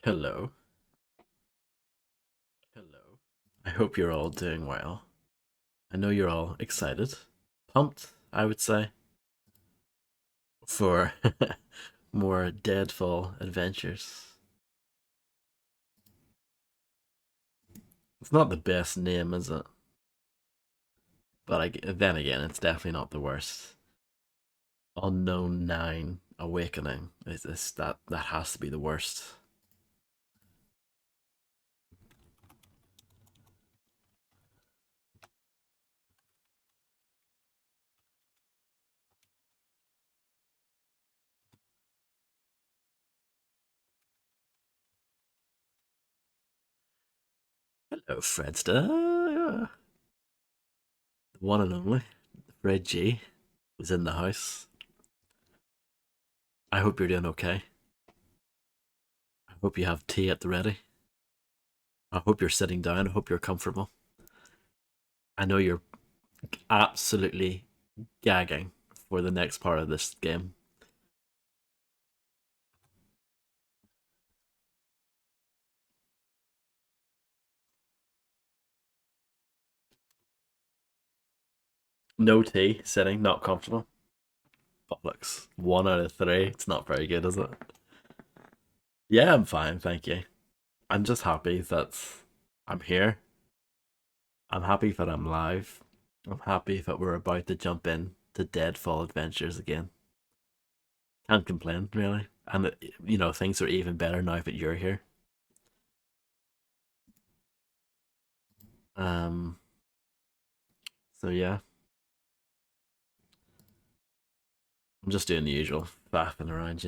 Hello. Hello. I hope you're all doing well. I know you're all excited, pumped, I would say, for more Deadfall adventures. It's not the best name, is it? But then again, it's definitely not the worst. Unknown 9 Awakening. That has to be the worst. Hello, Fredster. The one and only Fred G is in the house. I hope you're doing okay. I hope you have tea at the ready. I hope you're sitting down. I hope you're comfortable. I know you're absolutely gagging for the next part of this game. No tea, sitting, not comfortable. Bollocks. 1 out of 3. It's not very good, is it? Yeah, I'm fine, thank you. I'm just happy that I'm here. I'm happy that I'm live. I'm happy that we're about to jump in to Deadfall adventures again. Can't complain, really. And, things are even better now that you're here. Um, so yeah. I'm just doing the usual faffing around.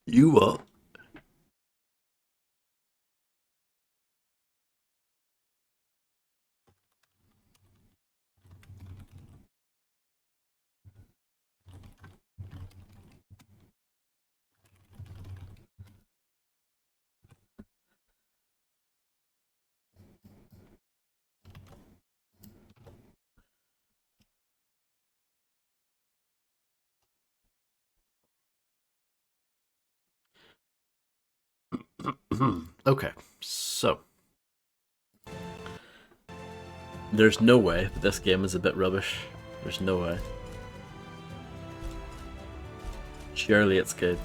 You what? Okay, so there's no way that this game is a bit rubbish. There's no way. Surely it's good.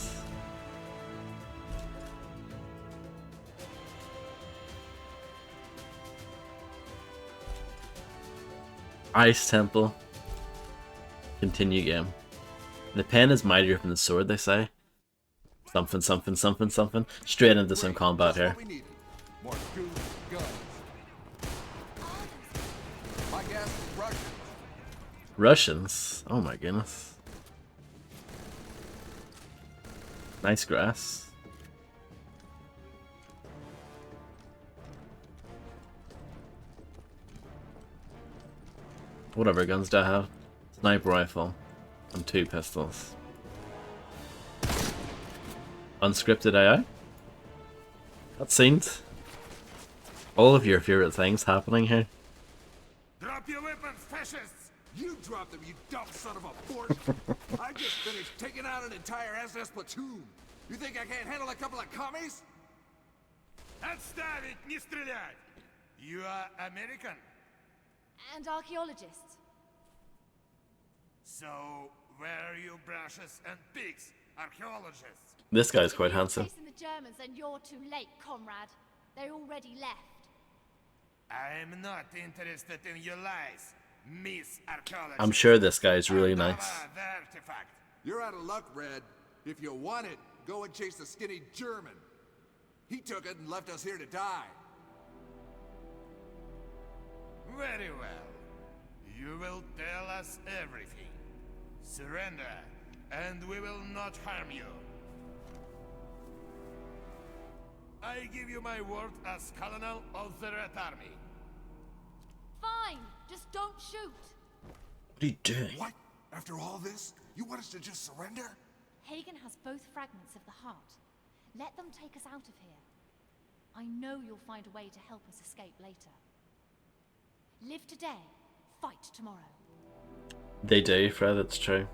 Ice Temple. Continue game. The pen is mightier than the sword, they say. Something, something, something, something. Straight into some combat here. More dudes, guns. My gas is Russian. Russians? Oh my goodness. Nice grass. Whatever guns do I have? Sniper rifle. And 2 pistols. Unscripted AI? Cutscenes? All of your favorite things happening here. Drop your weapons, fascists! You drop them, you dumb son of a fork! I just finished taking out an entire SS platoon. You think I can't handle a couple of commies? Отставить, не стрелять! You are American? And archaeologists. So, where are you brushes and pigs, archaeologists? This guy's quite handsome. Chasing the Germans, and you're too late, comrade. They already left. I'm not interested in your lies, Miss Archaeologist. I'm sure this guy's really nice. The artifact. You're out of luck, Red. If you want it, go and chase the skinny German. He took it and left us here to die. Very well. You will tell us everything. Surrender, and we will not harm you. I give you my word as Colonel of the Red Army. Fine, just don't shoot. What are you doing? What? After all this, you want us to just surrender? Hagen has both fragments of the heart. Let them take us out of here. I know you'll find a way to help us escape later. Live today, fight tomorrow. They do, Fred, it's true.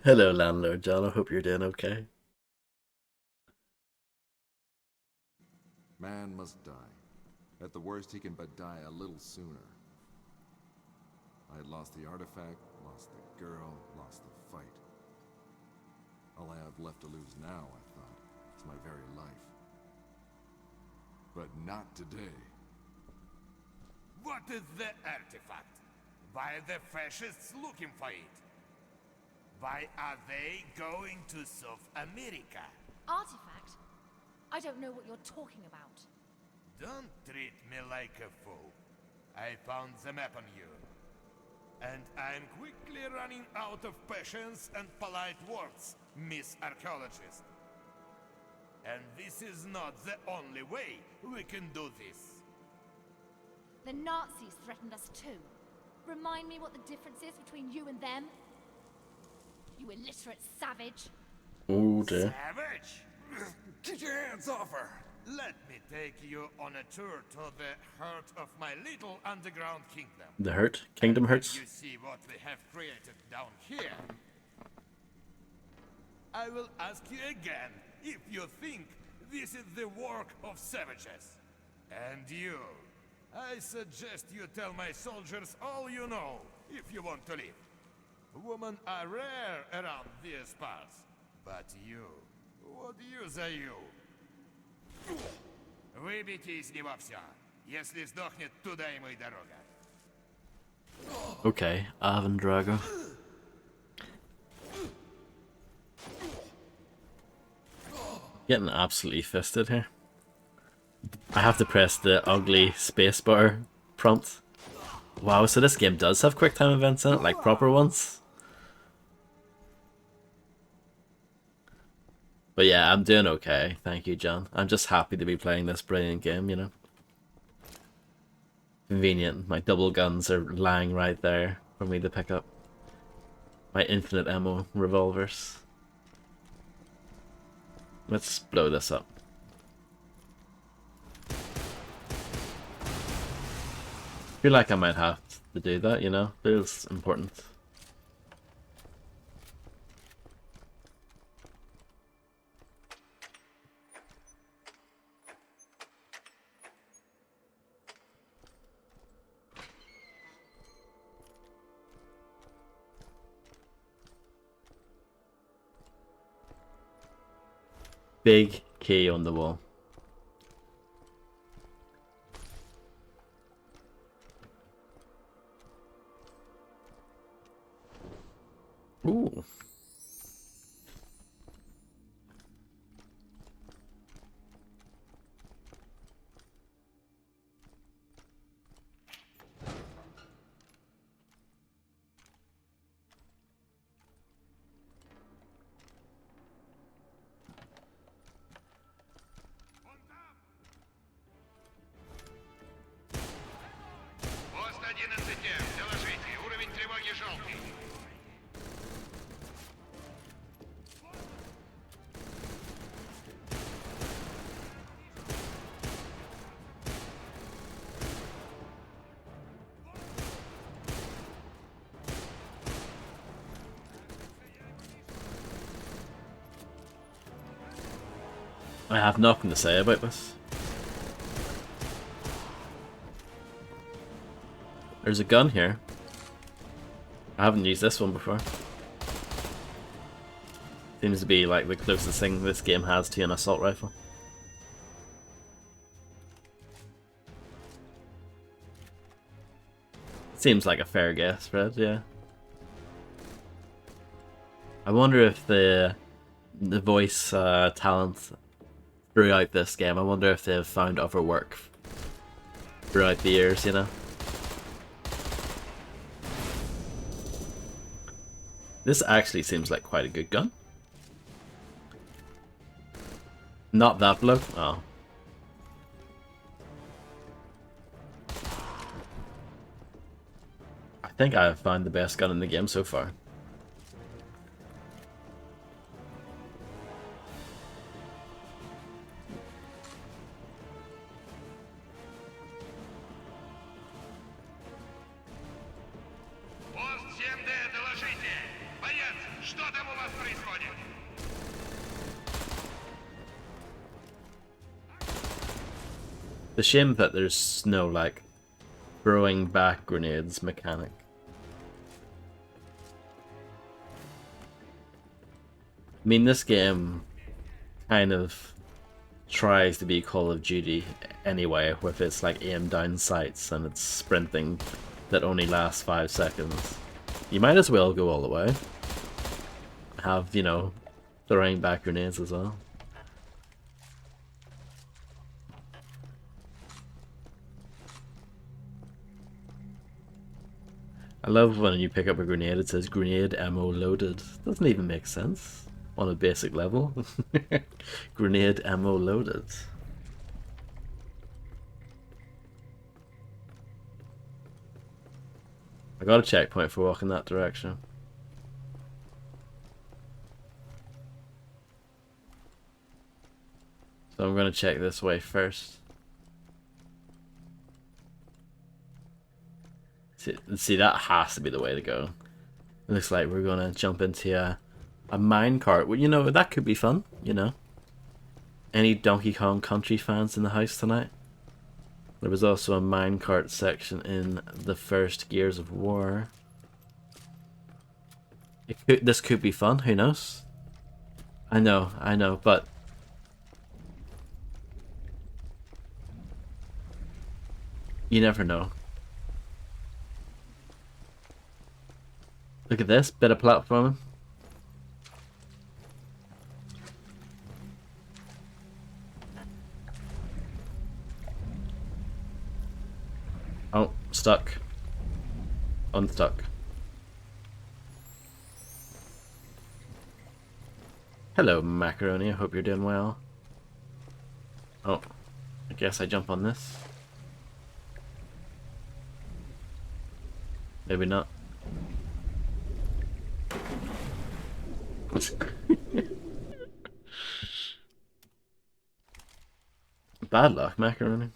Hello, Landlord John. I hope you're doing okay. Man must die. At the worst, he can but die a little sooner. I had lost the artifact, lost the girl, lost the fight. All I have left to lose now, I thought, is my very life. But not today. What is the artifact? Why are the fascists looking for it? Why are they going to South America? Artifact? I don't know what you're talking about. Don't treat me like a fool. I found the map on you. And I'm quickly running out of patience and polite words, Miss Archaeologist. And this is not the only way we can do this. The Nazis threatened us too. Remind me what the difference is between you and them? You illiterate savage. Oh dear. Savage! Get your hands off her! Let me take you on a tour to the heart of my little underground kingdom. The hurt? Kingdom hurts? You see what we have created down here. I will ask you again if you think this is the work of savages. And you, I suggest you tell my soldiers all you know if you want to live. Women are rare around these parts. But you, what use are you? Выбейте из него все. Если сдохнет, туда ему и дорога. Okay, Avon Drago. Getting absolutely fisted here. I have to press the ugly spacebar prompt. Wow, so this game does have quick time events in it, like proper ones. But yeah, I'm doing okay. Thank you, John. I'm just happy to be playing this brilliant game, you know. Convenient. My double guns are lying right there for me to pick up. My infinite ammo revolvers. Let's blow this up. Feel like I might have to do that, you know? Feels important. Big key on the wall. Ooh. Пост 11, доложите. Уровень тревоги желтый. I have nothing to say about this. There's a gun here. I haven't used this one before. Seems to be like the closest thing this game has to an assault rifle. Seems like a fair guess, Fred, yeah. I wonder if the voice talent throughout this game, I wonder if they've found other work throughout the years, you know? This actually seems like quite a good gun. Not that bloke? Oh. I think I have found the best gun in the game so far. The shame that there's no, like, throwing back grenades mechanic. I mean, this game kind of tries to be Call of Duty anyway, with its, like, aim down sights and its sprinting that only lasts 5 seconds. You might as well go all the way. Have, you know, throwing back grenades as well. I love when you pick up a grenade, it says grenade ammo loaded. Doesn't even make sense on a basic level. Grenade ammo loaded. I got a checkpoint for walking that direction. So I'm going to check this way first. See, that has to be the way to go. It looks like we're going to jump into a minecart. Well, you know, that could be fun, you know. Any Donkey Kong Country fans in the house tonight? There was also a minecart section in the first Gears of War. This could be fun, who knows? I know, but... you never know. Look at this, bit of platforming. Oh, stuck. Unstuck. Hello, Macaroni, I hope you're doing well. Oh, I guess I jump on this. Maybe not. Bad luck, Macaroni.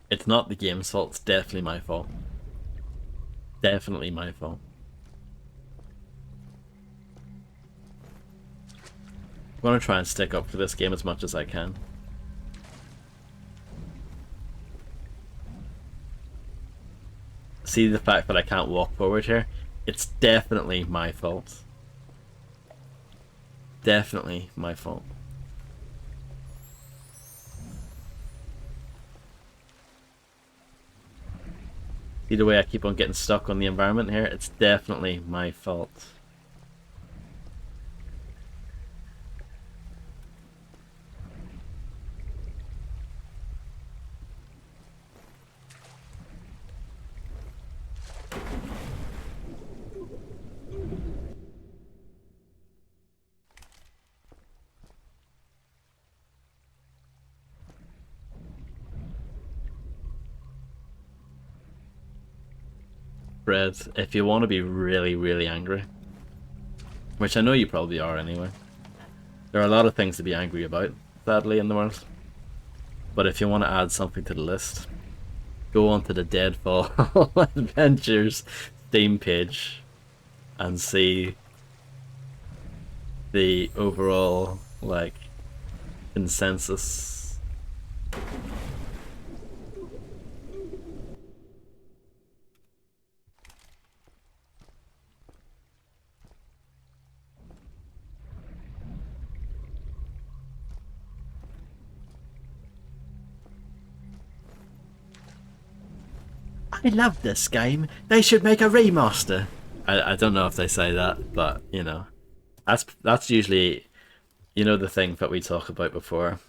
It's not the game's fault, it's definitely my fault. Definitely my fault. I'm gonna try and stick up for this game as much as I can. See the fact that I can't walk forward here? It's definitely my fault. Definitely my fault. See the way I keep on getting stuck on the environment here? It's definitely my fault. Fred, if you want to be really, really angry, which I know you probably are anyway, there are a lot of things to be angry about, sadly, in the world. But if you want to add something to the list, go onto the Deadfall Adventures Steam page and see the overall, like, consensus. I love this game. They should make a remaster. I don't know if they say that, but you know, that's usually, you know, the thing that we talk about before.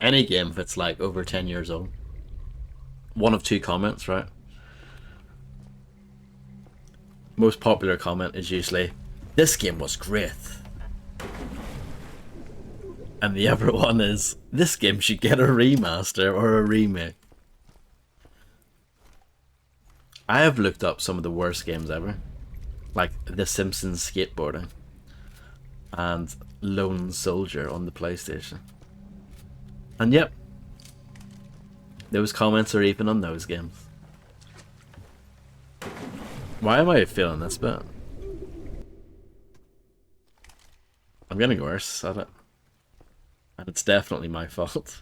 Any game that's like over 10 years old, one of two comments, right? Most popular comment is usually, "This game was great," and the other one is, "This game should get a remaster or a remake." I have looked up some of the worst games ever, like The Simpsons Skateboarding and Lone Soldier on the PlayStation. And yep, those comments are even on those games. Why am I feeling this bit? I'm getting worse at it. And it's definitely my fault.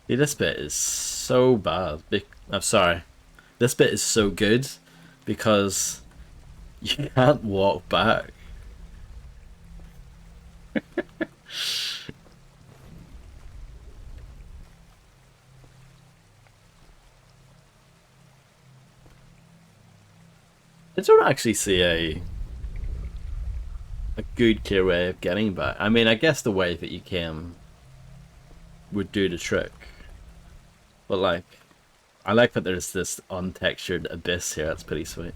See, this bit is so bad. I'm sorry. This bit is so good because you can't walk back. I don't actually see a good clear way of getting back. I mean, I guess the way that you came would do the trick. But like, I like that there's this untextured abyss here. That's pretty sweet.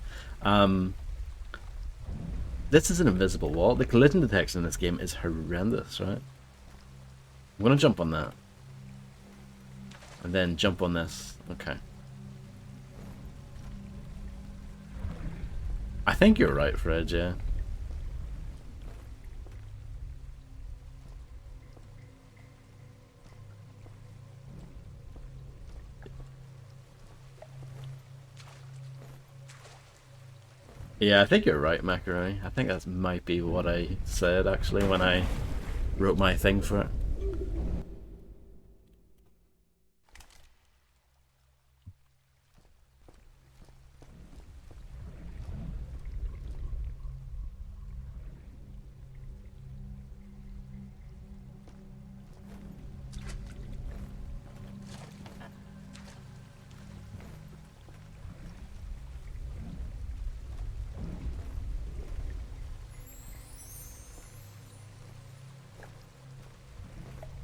This is an invisible wall. The collision detection in this game is horrendous, right? I'm gonna jump on that. And then jump on this. Okay. I think you're right, Fred, yeah. Yeah, I think you're right, Macaroni. I think that might be what I said, actually, when I wrote my thing for it.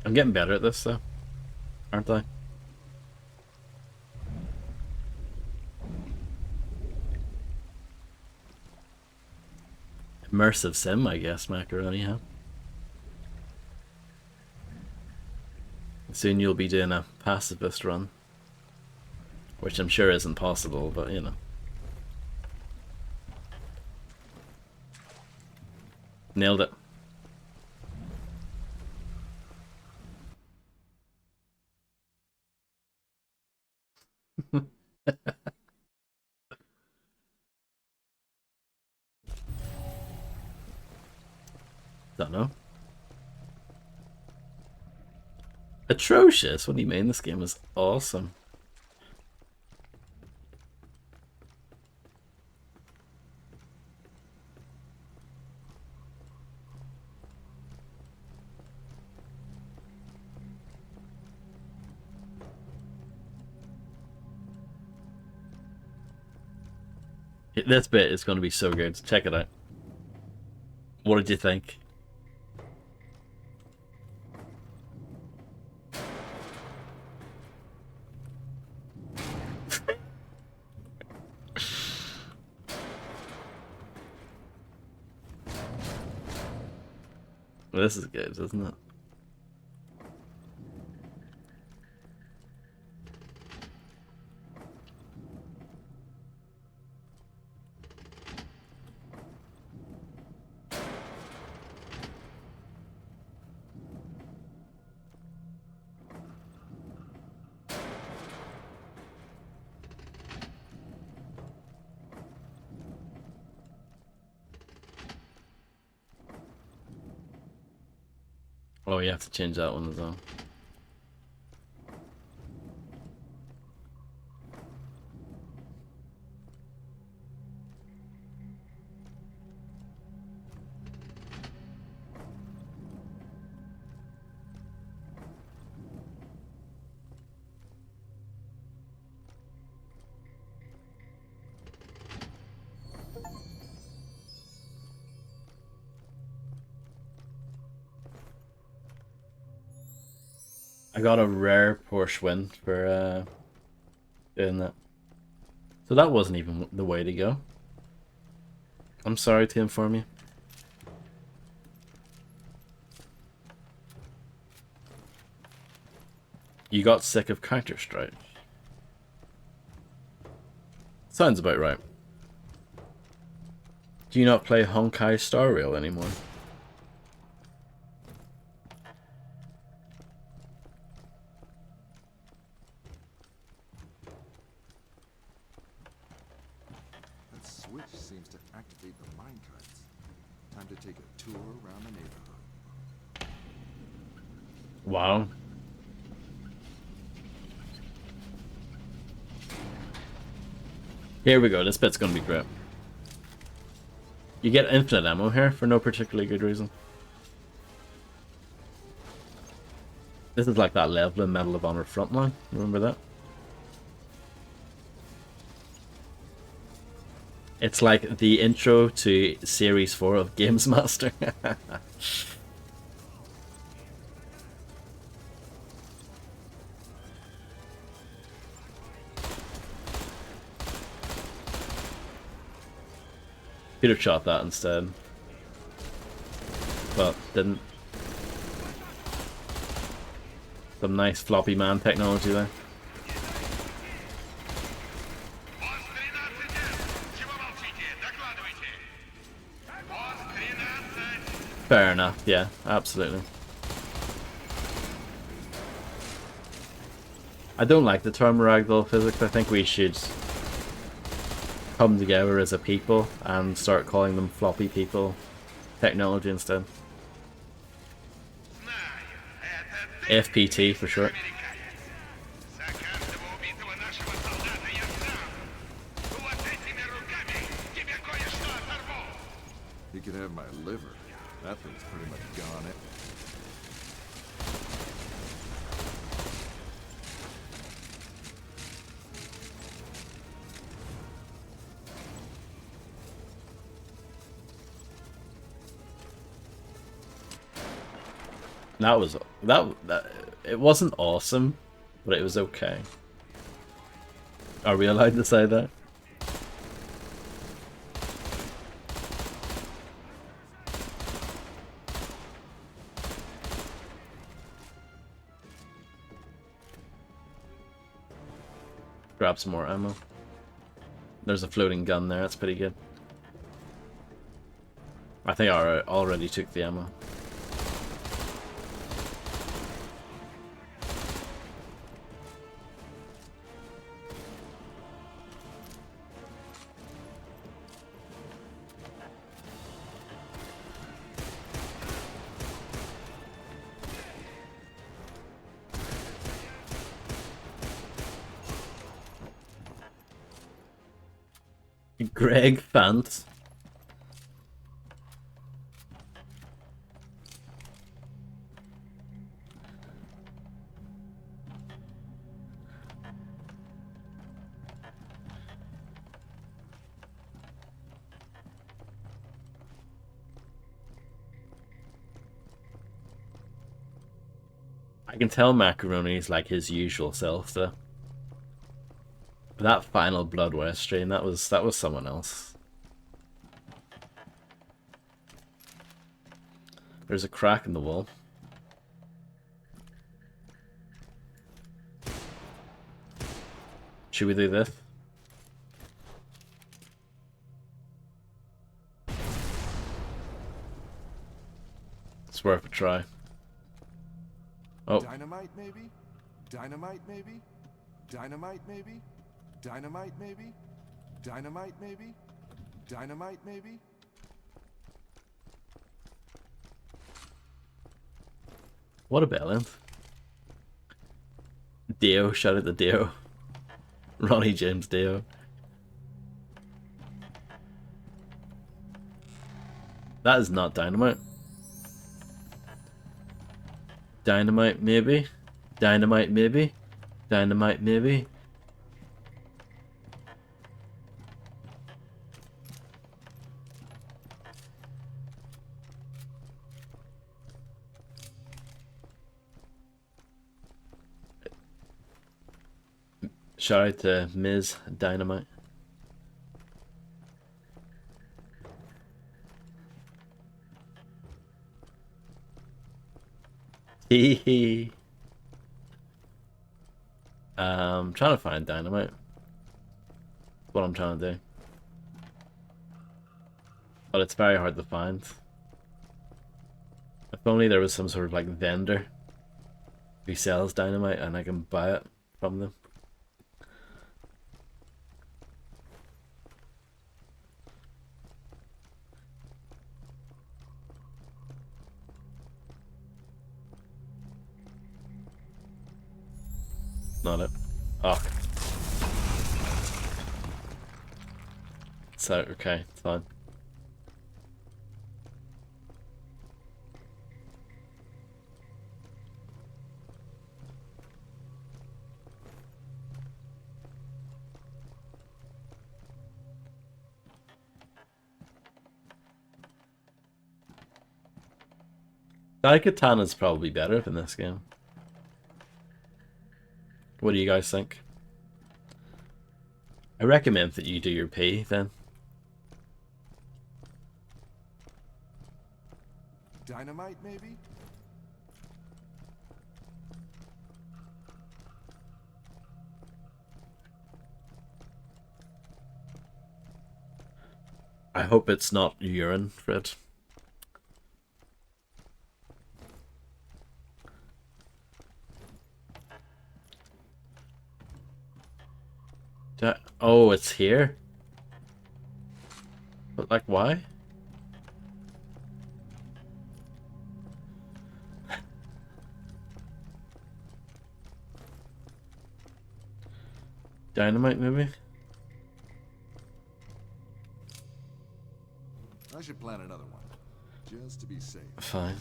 I'm getting better at this, though, aren't I? Immersive sim, I guess, Macaroni, huh? Soon you'll be doing a pacifist run. Which I'm sure isn't possible, but you know. Nailed it. Don't know. Atrocious? What do you mean? This game is awesome. This bit is going to be so good. Check it out. What did you think? This is good, isn't it? Oh, you have to change that one as well. I got a rare Porsche win for doing that. So that wasn't even the way to go. I'm sorry to inform you. You got sick of Counter-Strike. Sounds about right. Do you not play Honkai Star Rail anymore? That switch seems to activate the minecarts. Time to take a tour around the neighborhood. Wow. Here we go, this bit's gonna be great. You get infinite ammo here for no particularly good reason. This is like that level in Medal of Honor Frontline, remember that? It's like the intro to Series 4 of Games Master. Could have shot that instead, but didn't. Some nice floppy man technology there. Fair enough, yeah, absolutely. I don't like the term ragdoll physics. I think we should come together as a people and start calling them floppy people technology instead. FPT for short. You could have my liver. That thing's pretty much gone. That was that it wasn't awesome, but it was okay. Are we allowed to say that? Grab some more ammo. There's a floating gun there, that's pretty good. I think I already took the ammo. Greg Fant. I can tell Macaroni is like his usual self though. That final Blood West stream, that was someone else. There's a crack in the wall. Should we do this? It's worth a try. Oh. Dynamite maybe? Dynamite maybe? Dynamite maybe? Dynamite maybe? Dynamite maybe? Dynamite maybe? What a bellend. Dio, shout out to Dio. Ronnie James Dio. That is not dynamite. Dynamite maybe. Dynamite maybe. Dynamite maybe. Shout out to Ms. Dynamite. Hehe. Trying to find dynamite. That's what I'm trying to do. But it's very hard to find. If only there was some sort of like vendor who sells dynamite and I can buy it from them. Not it. Oh. So, okay, it's fine. Daikatana's probably better in this game. What do you guys think? I recommend that you do your P then. Dynamite, maybe? I hope it's not urine, Fred. Oh, it's here? But like, why? Dynamite maybe? I should plan another one, just to be safe. Fine.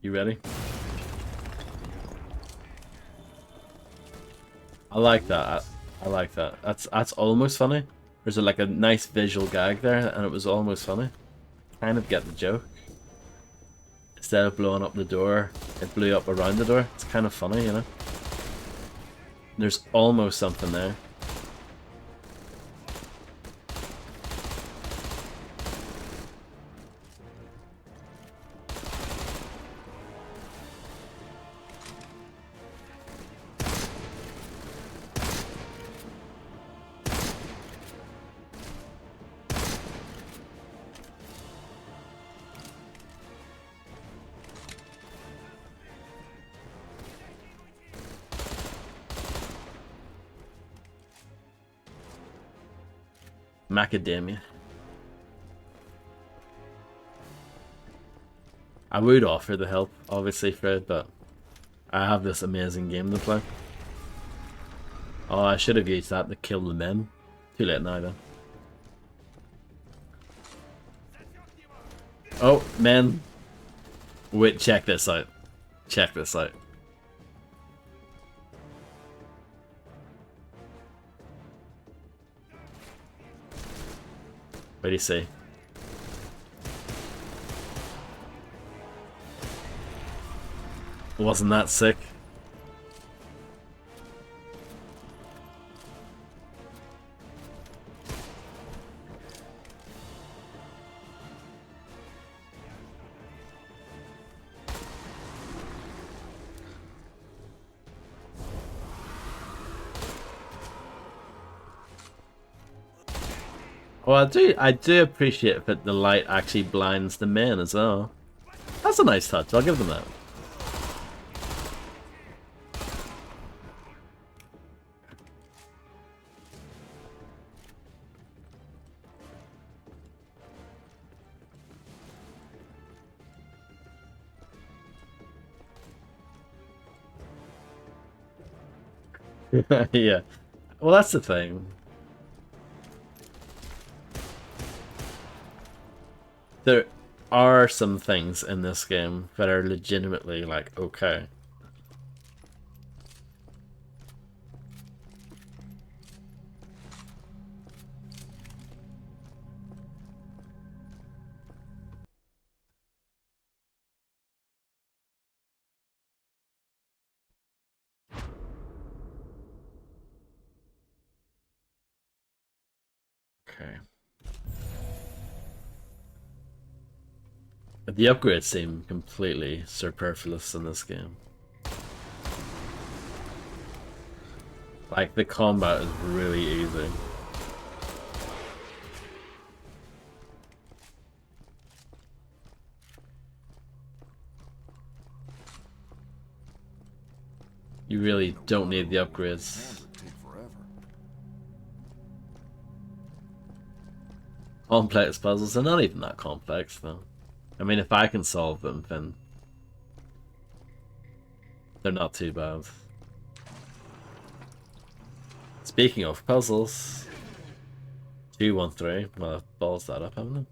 You ready? I like that. I like that. That's almost funny. There's like a nice visual gag there, and it was almost funny. Kind of get the joke. Instead of blowing up the door, it blew up around the door. It's kind of funny, you know? There's almost something there. Macadamia. I would offer the help, obviously, Fred, but I have this amazing game to play. Oh, I should have used that to kill the men. Too late now, though. Oh, men. Wait, check this out. Check this out. What do you say? Wasn't that sick? Well, I do appreciate that the light actually blinds the men as well. That's a nice touch. I'll give them that. Yeah. Well, that's the thing. There are some things in this game that are legitimately like okay. Okay. The upgrades seem completely superfluous in this game. Like, the combat is really easy. You really don't need the upgrades. Would take forever. Complex puzzles are not even that complex, though. I mean, if I can solve them, then they're not too bad. Speaking of puzzles, 213. Well, I've balls that up, haven't I?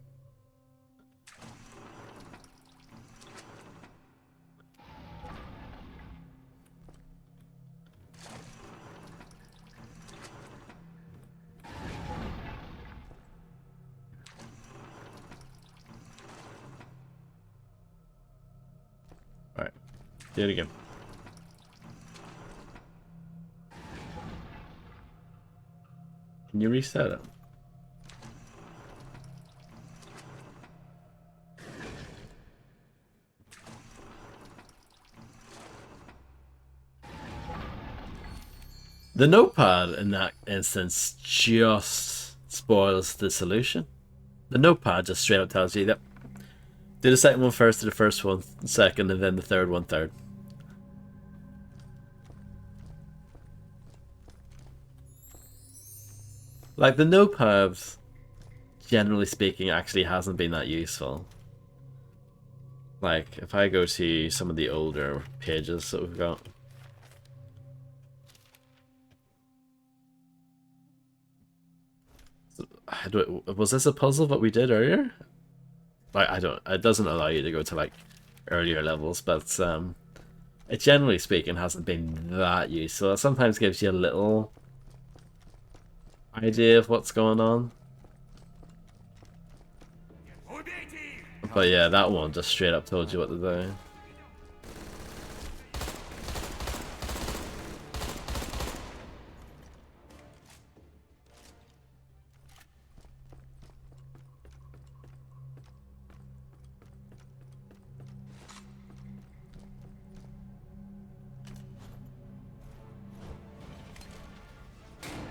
Alright, do it again. Can you reset it? The notepad in that instance just spoils the solution. The notepad just straight up tells you that do the second one first, do the first one second, and then the third one third. Like, the notepad, generally speaking, actually hasn't been that useful. Like, if I go to some of the older pages that we've got. Was this a puzzle that we did earlier? Like, I don't, it doesn't allow you to go to like earlier levels, but it generally speaking hasn't been that useful. It sometimes gives you a little idea of what's going on. But yeah, that one just straight up told you what to do.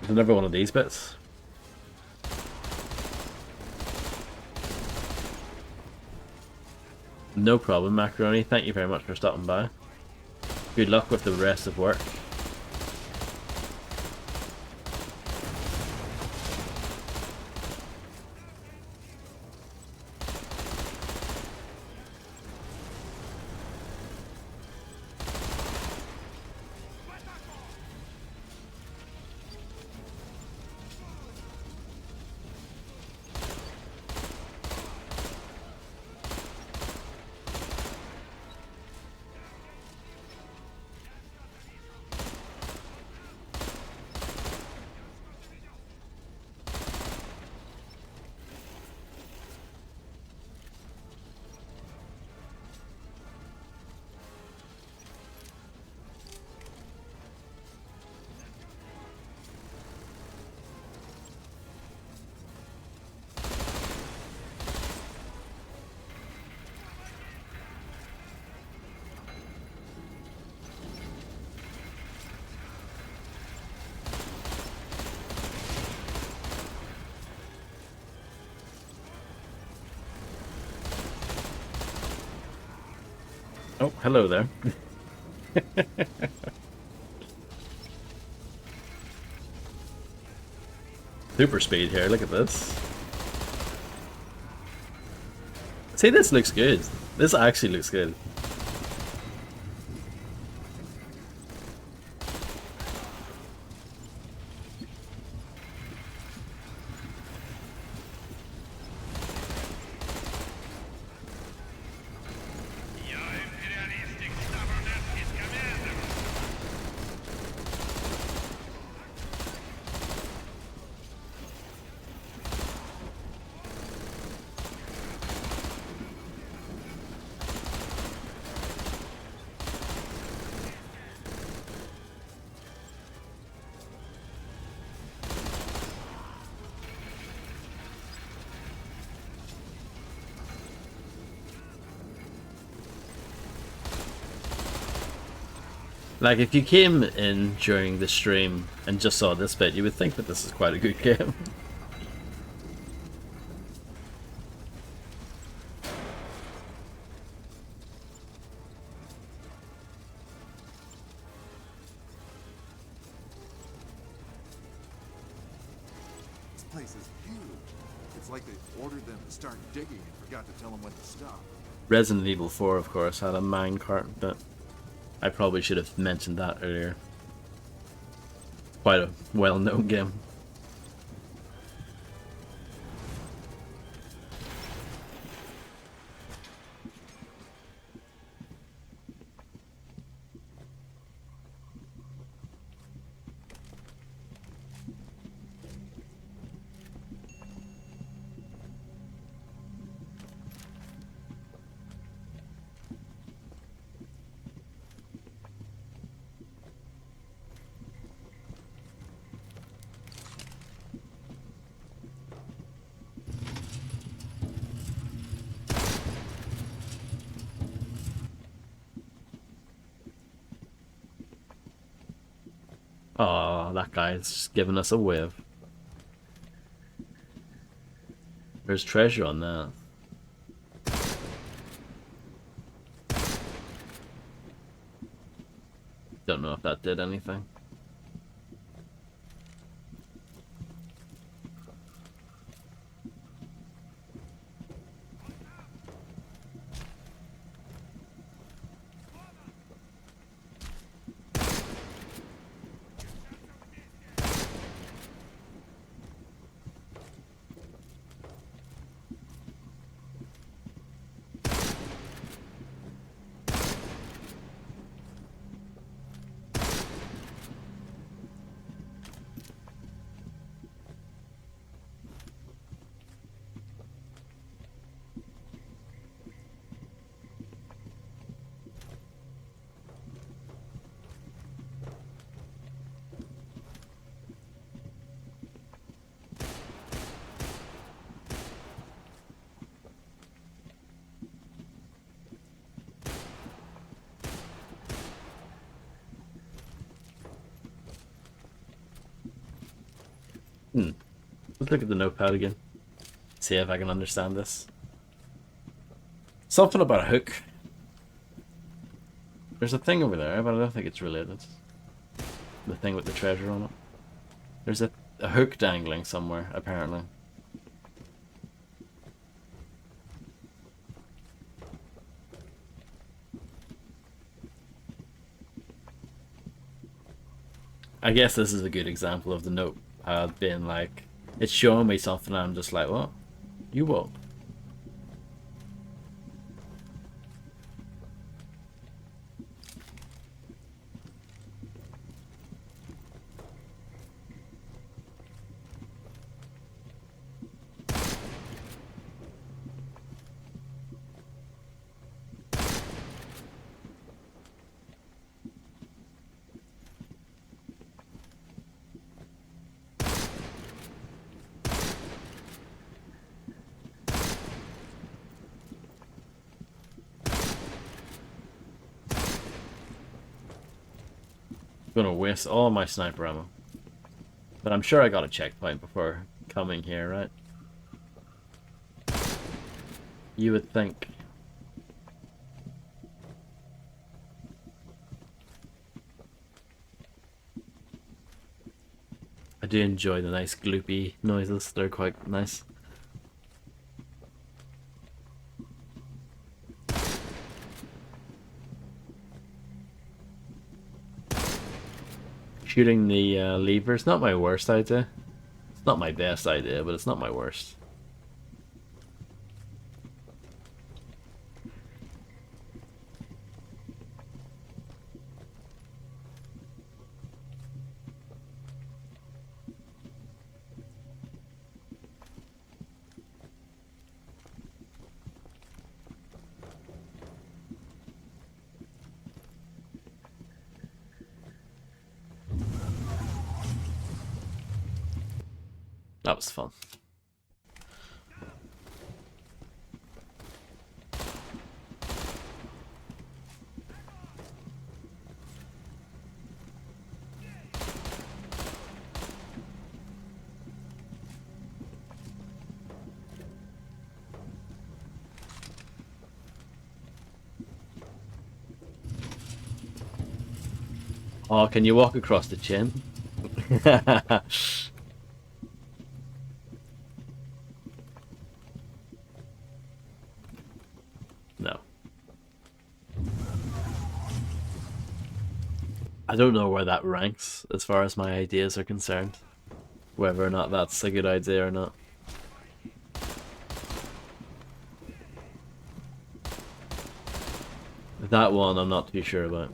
There's another one of these bits. No problem, Macaroni. Thank you very much for stopping by. Good luck with the rest of work. Oh, hello there. Super speed here, look at this. See, this looks good. This actually looks good. Like, if you came in during the stream and just saw this bit, you would think that this is quite a good game. This place is huge. It's like they ordered them to start digging and forgot to tell them when to stop. Resident Evil 4, of course, had a minecart, but I probably should have mentioned that earlier. Quite a well-known game. Oh, that guy's just giving us a wave. There's treasure on that. Don't know if that did anything. Let's look at the notepad again. See if I can understand this. Something about a hook. There's a thing over there, but I don't think it's related. The thing with the treasure on it. There's a hook dangling somewhere, apparently. I guess this is a good example of the notepad being like, it's showing me something and I'm just like, what? You what? Gonna waste all my sniper ammo. But I'm sure I got a checkpoint before coming here, right? You would think. I do enjoy the nice gloopy noises, they're quite nice. Shooting the lever's not my worst idea. It's not my best idea, but it's not my worst. That was fun. Oh, can you walk across the chin? No. I don't know where that ranks as far as my ideas are concerned. Whether or not that's a good idea or not. That one I'm not too sure about.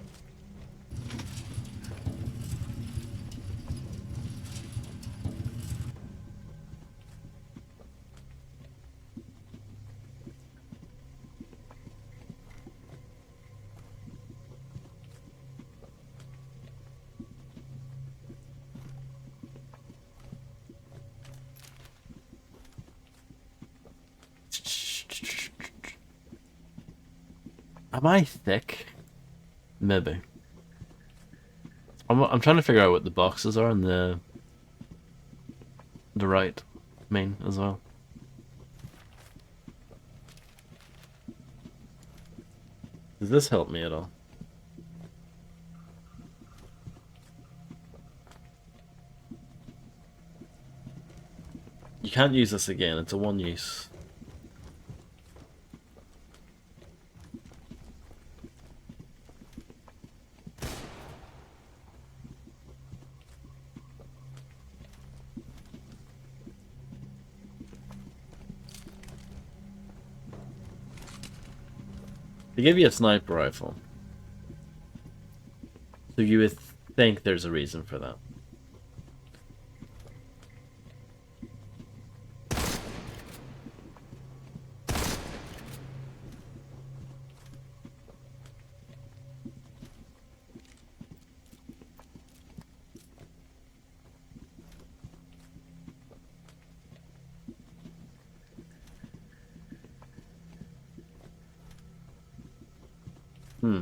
Am I thick? Maybe. I'm trying to figure out what the boxes are on the right main as well. Does this help me at all? You can't use this again, it's a one use. They give you a sniper rifle. So you would think there's a reason for that. Hmm.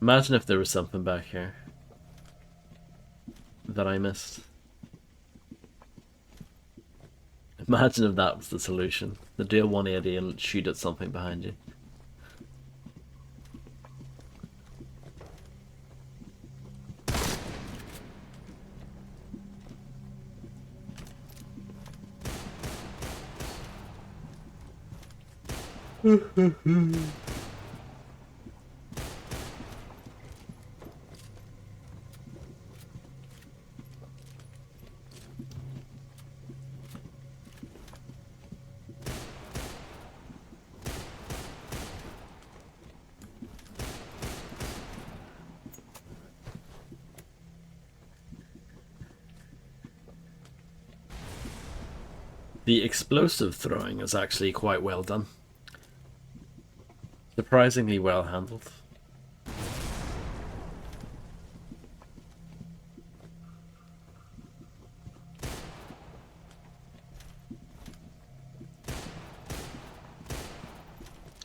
Imagine if there was something back here that I missed. Imagine if that was the solution. To do a 180 and shoot at something behind you. The explosive throwing is actually quite well done. Surprisingly well handled.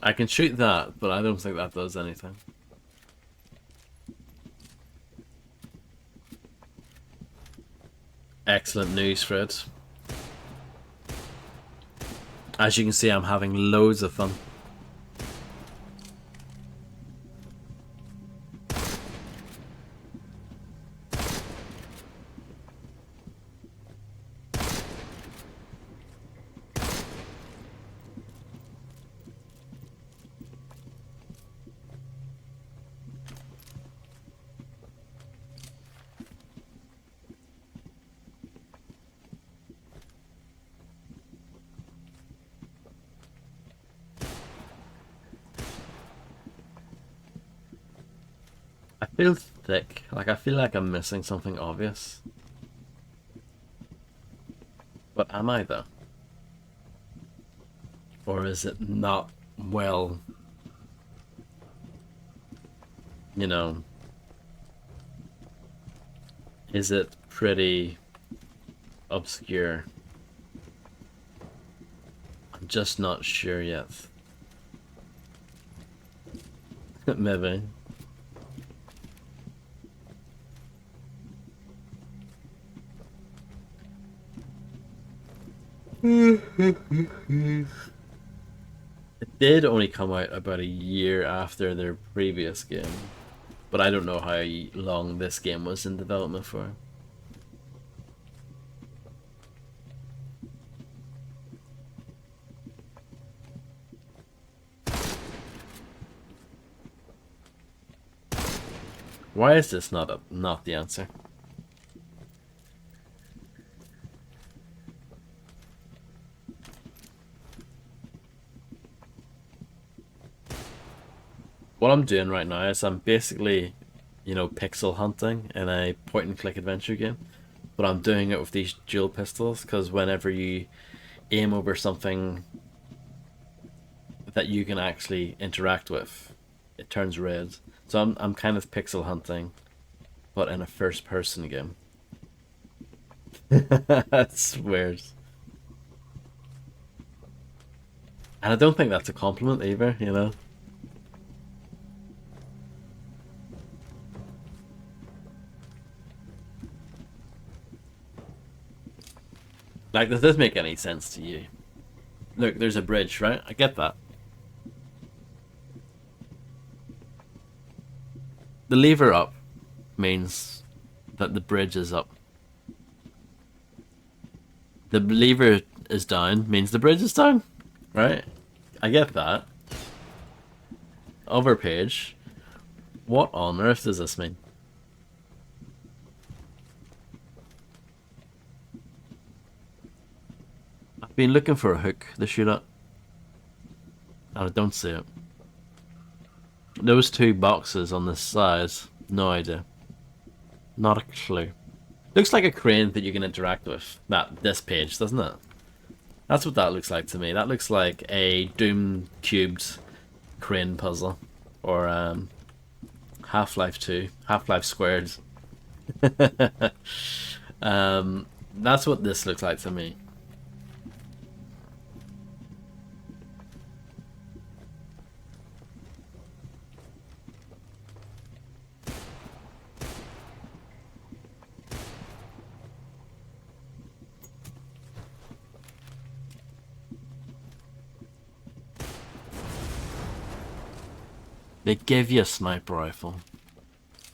I can shoot that, but I don't think that does anything. Excellent news, Fred. As you can see, I'm having loads of fun. I feel thick, like I feel like I'm missing something obvious. But am I though? Or is it not well, you know, is it pretty obscure? I'm just not sure yet. Maybe. It did only come out about a year after their previous game, but I don't know how long this game was in development for. Why is this not the answer? What I'm doing right now is I'm basically, pixel hunting in a point and click adventure game, but I'm doing it with these dual pistols because whenever you aim over something that you can actually interact with, it turns red. So I'm kind of pixel hunting, but in a first person game. That's weird. And I don't think that's a compliment either, you know? Like, does this make any sense to you? Look, there's a bridge, right? I get that. The lever up means that the bridge is up. The lever is down means the bridge is down, right? I get that. Other page. What on earth does this mean? I've been looking for a hook to shoot at, and I don't see it. Those two boxes on the side, no idea. Not a clue. Looks like a crane that you can interact with. This page, doesn't it? That's what that looks like to me. That looks like a Doom cubed crane puzzle, or Half-Life 2, Half-Life Squared. That's what this looks like to me. They give you a sniper rifle.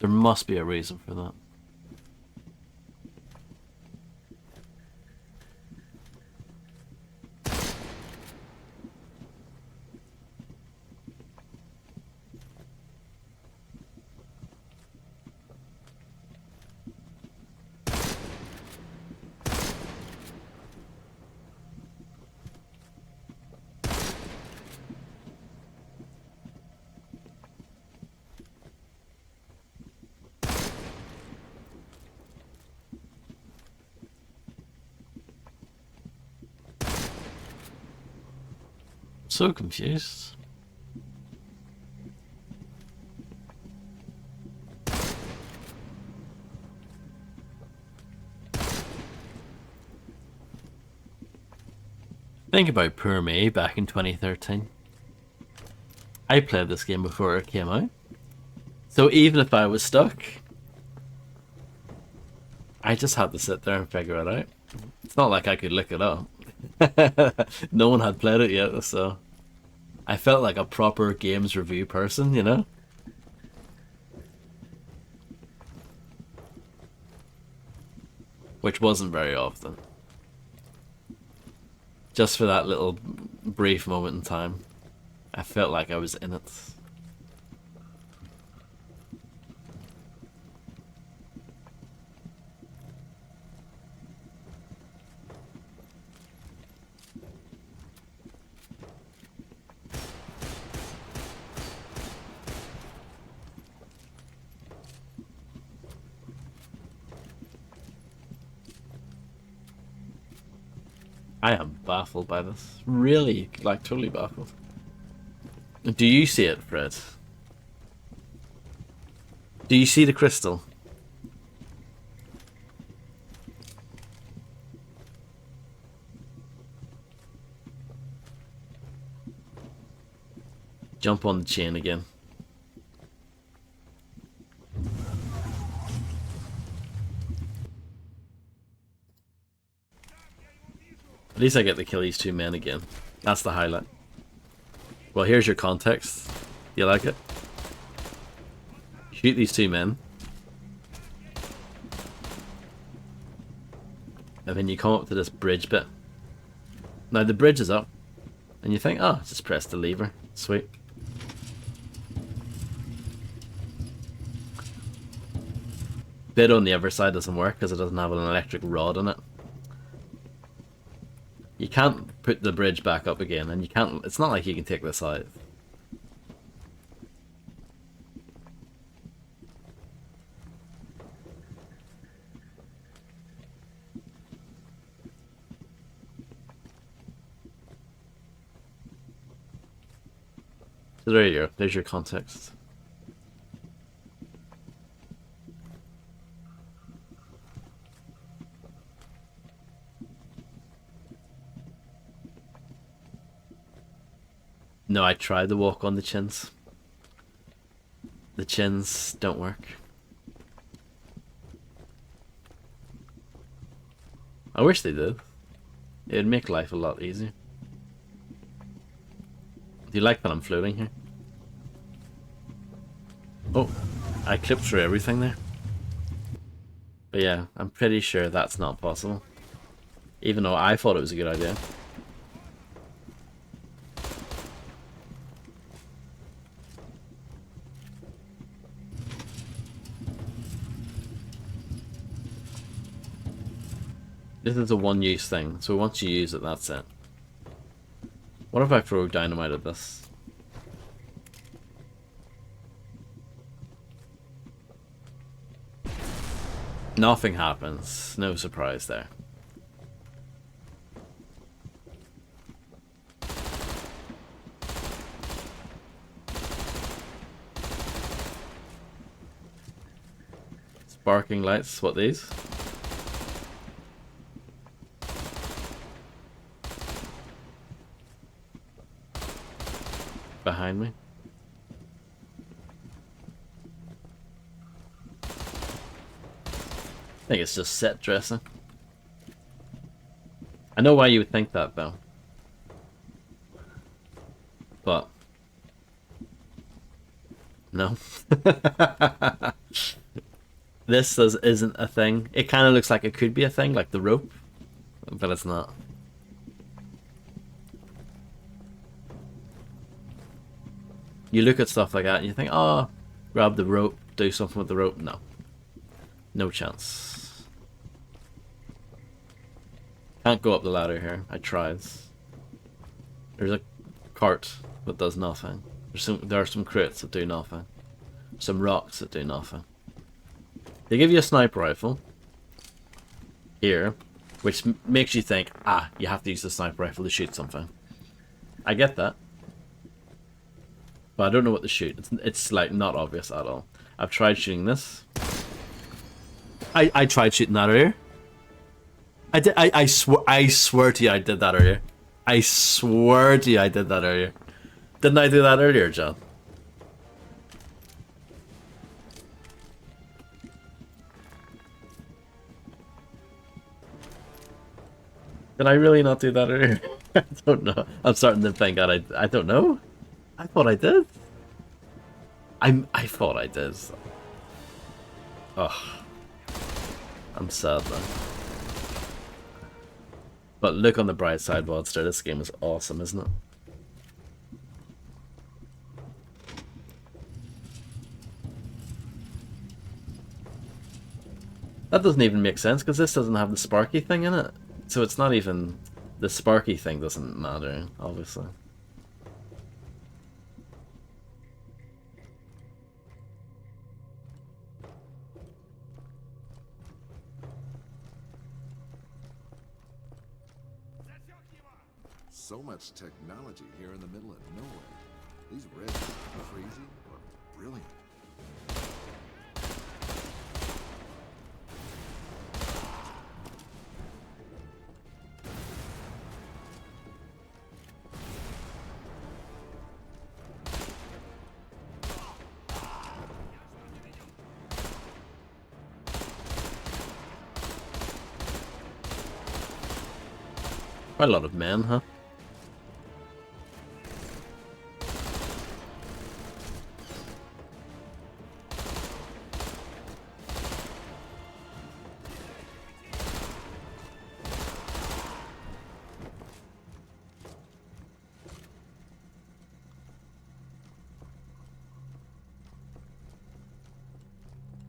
There must be a reason for that. So confused. Think about poor me back in 2013. I played this game before it came out. So even if I was stuck, I just had to sit there and figure it out. It's not like I could look it up. No one had played it yet, so I felt like a proper games review person, you know? Which wasn't very often. Just for that little brief moment in time, I felt like I was in it. I am baffled by this. Really, like, totally baffled. Do you see it, Fred? Do you see the crystal? Jump on the chain again. least I get to kill these 2 men again. That's the highlight. Well, here's your context. You like it? Shoot these 2 men. And then you come up to this bridge bit. Now the bridge is up. And you think, oh, just press the lever. Sweet. Bit on the other side doesn't work because it doesn't have an electric rod in it. You can't put the bridge back up again, and you can't. It's not like you can take this out. So there you go. There's your context. No, I tried to walk on the chins. The chins don't work. I wish they did. It'd make life a lot easier. Do you like that I'm floating here? Oh, I clipped through everything there. But yeah, I'm pretty sure that's not possible. Even though I thought it was a good idea. This is a one-use thing, so once you use it, that's it. What if I throw dynamite at this? Nothing happens. No surprise there. Sparking lights, what these? Behind me. I think it's just set dressing. I know why you would think that though. But no. This isn't a thing. It kind of looks like it could be a thing, like the rope, but it's not. You look at stuff like that and you think, oh, grab the rope, do something with the rope. No. No chance. Can't go up the ladder here. I tried. There's a cart that does nothing. There are some crates that do nothing. Some rocks that do nothing. They give you a sniper rifle here, which makes you think, ah, you have to use the sniper rifle to shoot something. I get that. But I don't know what to shoot. It's like not obvious at all. I've tried shooting this. I tried shooting that earlier. I swear to you I did that earlier. I swear to you I did that earlier. Didn't I do that earlier, John? Did I really not do that earlier? I don't know. I'm starting to think that I don't know. I thought I did. I thought I did. Ugh. I'm sad though. But look on the bright side, Wadster. This game is awesome, isn't it? That doesn't even make sense because this doesn't have the sparky thing in it. So it's not even... The sparky thing doesn't matter, obviously. So much technology here in the middle of nowhere. These Reds are crazy but brilliant. Quite a lot of men, huh?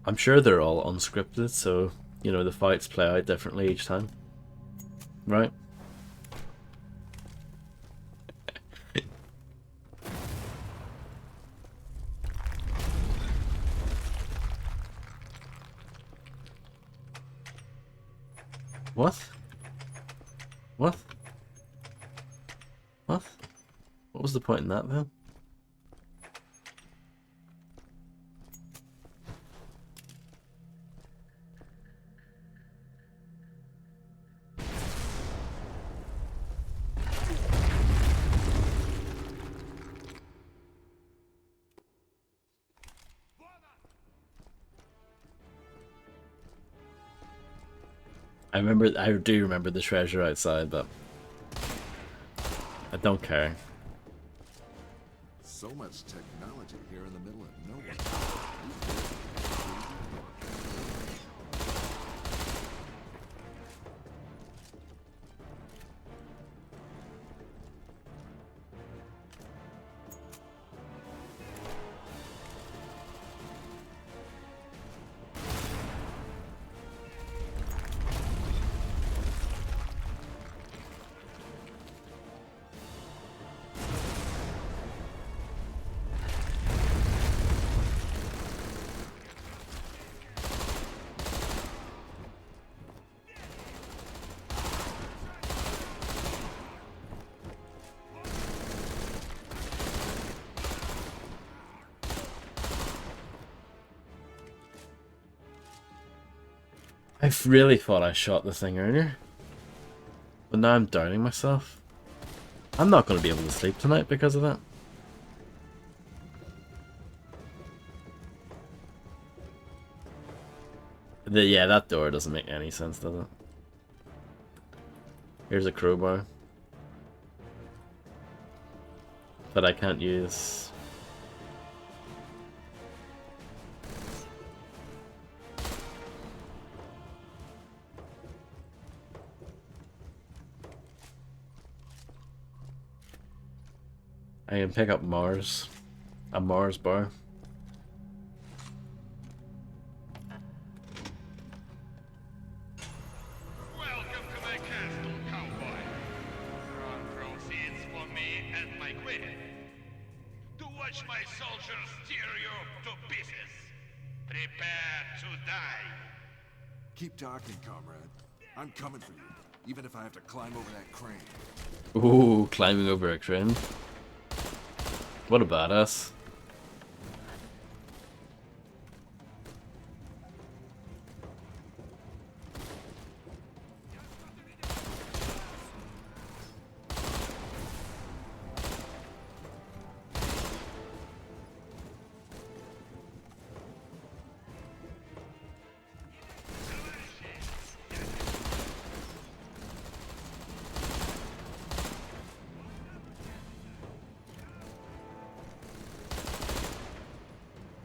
I'm sure they're all unscripted, so, you know, the fights play out differently each time. Right? What? What? What? What was the point in that, then? I do remember the treasure outside, but I don't care. So much technology here in the middle of nowhere. I really thought I shot the thing earlier, but now I'm doubting myself. I'm not going to be able to sleep tonight because of that. Yeah, that door doesn't make any sense, does it? Here's a crowbar that I can't use. I can pick up Mars. A Mars bar. Welcome to my castle, cowboy. Run proceeds for me and my queen. To watch my soldiers tear you to pieces. Prepare to die. Keep talking, comrade. I'm coming for you, even if I have to climb over that crane. Ooh, climbing over a crane. What a badass.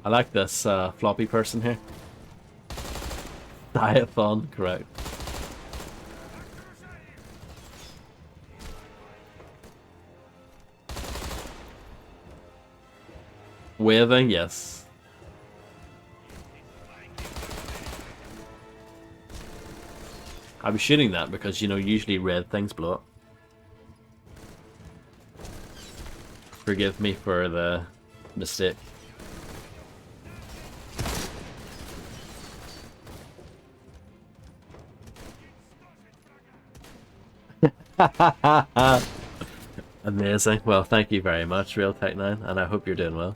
I like this floppy person here. Diaphon, correct. Waving, yes. I was shooting that because, you know, usually red things blow up. Forgive me for the mistake. Amazing. Well, thank you very much, Real Tech 9, and I hope you're doing well.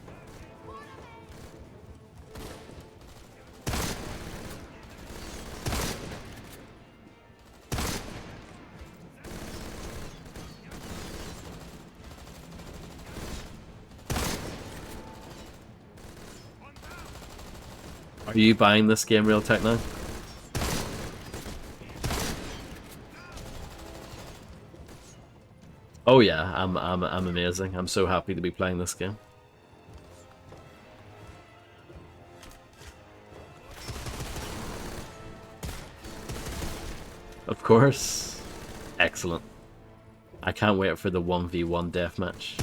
Are you buying this game, Real Tech 9? Oh yeah, I'm amazing. I'm so happy to be playing this game. Of course. Excellent. I can't wait for the 1v1 deathmatch.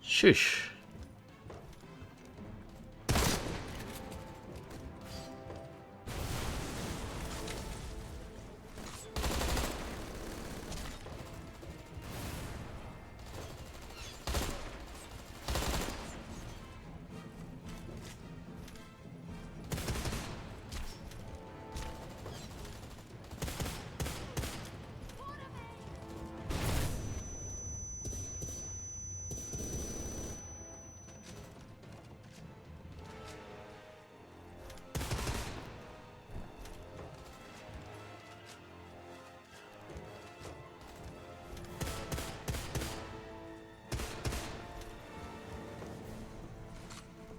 Shush.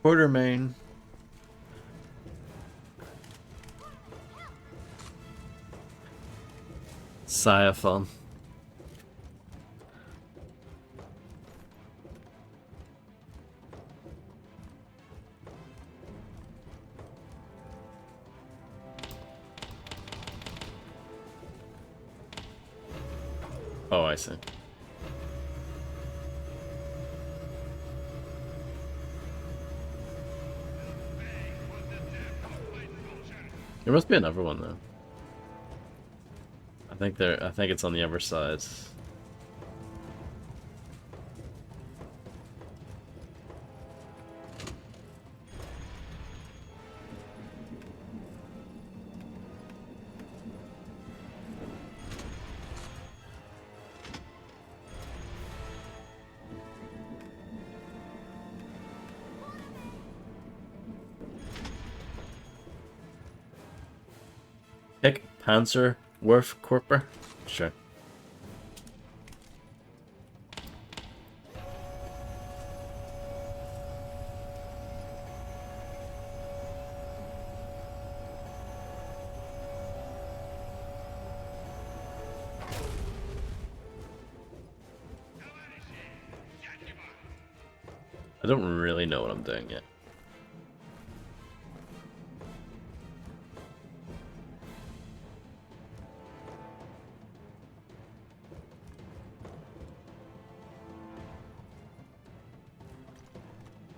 Quartermain. Siaphon. Oh, I see. There must be another one though. I think it's on the other side. Pick Panzer Werf Corper? Sure. I don't really know what I'm doing yet.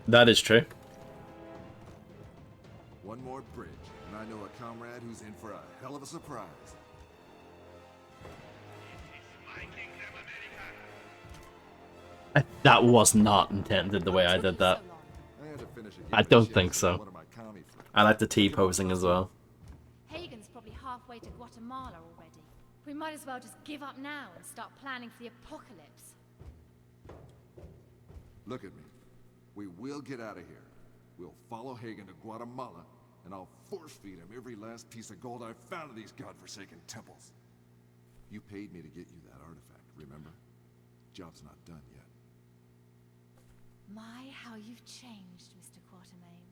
That is true. One more bridge, and I know a comrade who's in for a hell of a surprise. That was not intended the way I did that. I had to finish a game I of don't chess think with so. one of my commie friends. I like the T-posing as well. Hagen's probably halfway to Guatemala already. We might as well just give up now and start planning for the apocalypse. Look at me. We will get out of here. We'll follow Hagen to Guatemala, and I'll force-feed him every last piece of gold I've found in these godforsaken temples. You paid me to get you that artifact, remember? Job's not done yet. My, how you've changed, Mr. Quatermain.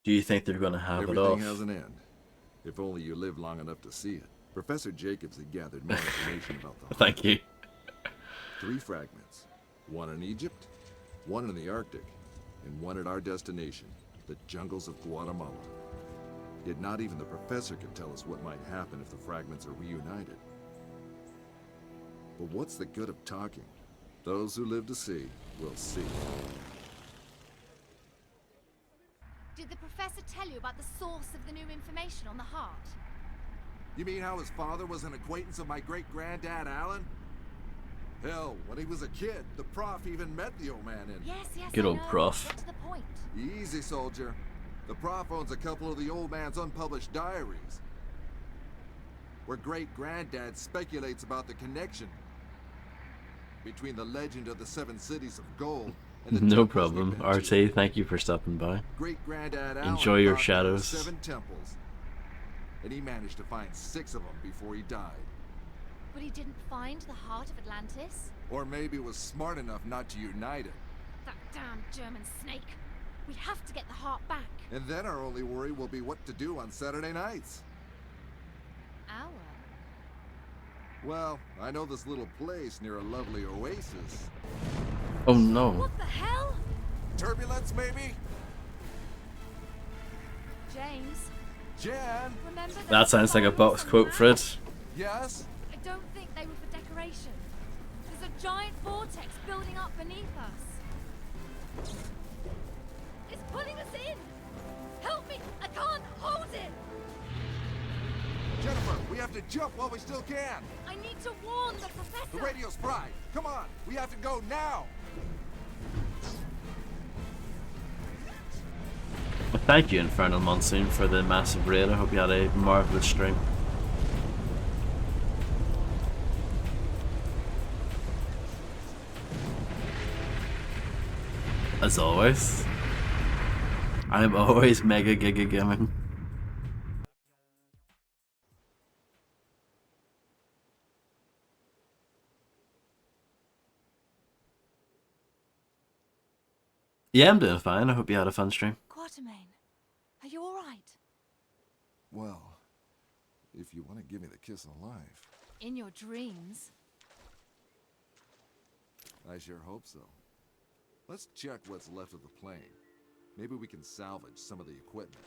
Do you think they're going to have it Everything off? has an end. If only you live long enough to see it. Professor Jacobs had gathered more information about the Thank you. 3 fragments. One in Egypt, one in the Arctic, and one at our destination, the jungles of Guatemala. Yet not even the professor can tell us what might happen if the fragments are reunited. But what's the good of talking? Those who live to see will see. Did the professor tell you about the source of the new information on the heart? You mean how his father was an acquaintance of my great-granddad Alan? Hell, when he was a kid, the prof even met the old man in... Yes, yes, Good I old know. prof. Get to the point. Easy, soldier. The prof owns a couple of the old man's unpublished diaries, where great-granddad speculates about the connection between the legend of the 7 cities of gold and the No temples problem. we've been to. RT, thank you for stopping by. Great-granddad Alan Enjoy your thought there were shadows. 7 temples. and he managed to find 6 of them before he died. But he didn't find the heart of Atlantis? Or maybe was smart enough not to unite it. That damn German snake. We have to get the heart back. And then our only worry will be what to do on Saturday nights. Our? Well, I know this little place near a lovely oasis. Oh no. What the hell? Turbulence, maybe? James, Jan? remember That sounds like a box quote, Fred. Yes? I don't think they were for decoration. There's a giant vortex building up beneath us. It's pulling us in! Help me! I can't hold it! Jennifer, we have to jump while we still can. I need to warn the professor! The radio's fried. Come on, we have to go now. Well, thank you, Infernal Monsoon, for the massive raid. I hope you had a marvelous stream. As always, I'm always mega giga gaming. Yeah, I'm doing fine. I hope you had a fun stream. Quatermain, are you alright? Well, if you want to give me the kiss of life, In your dreams? I sure hope so. Let's check what's left of the plane. Maybe we can salvage some of the equipment.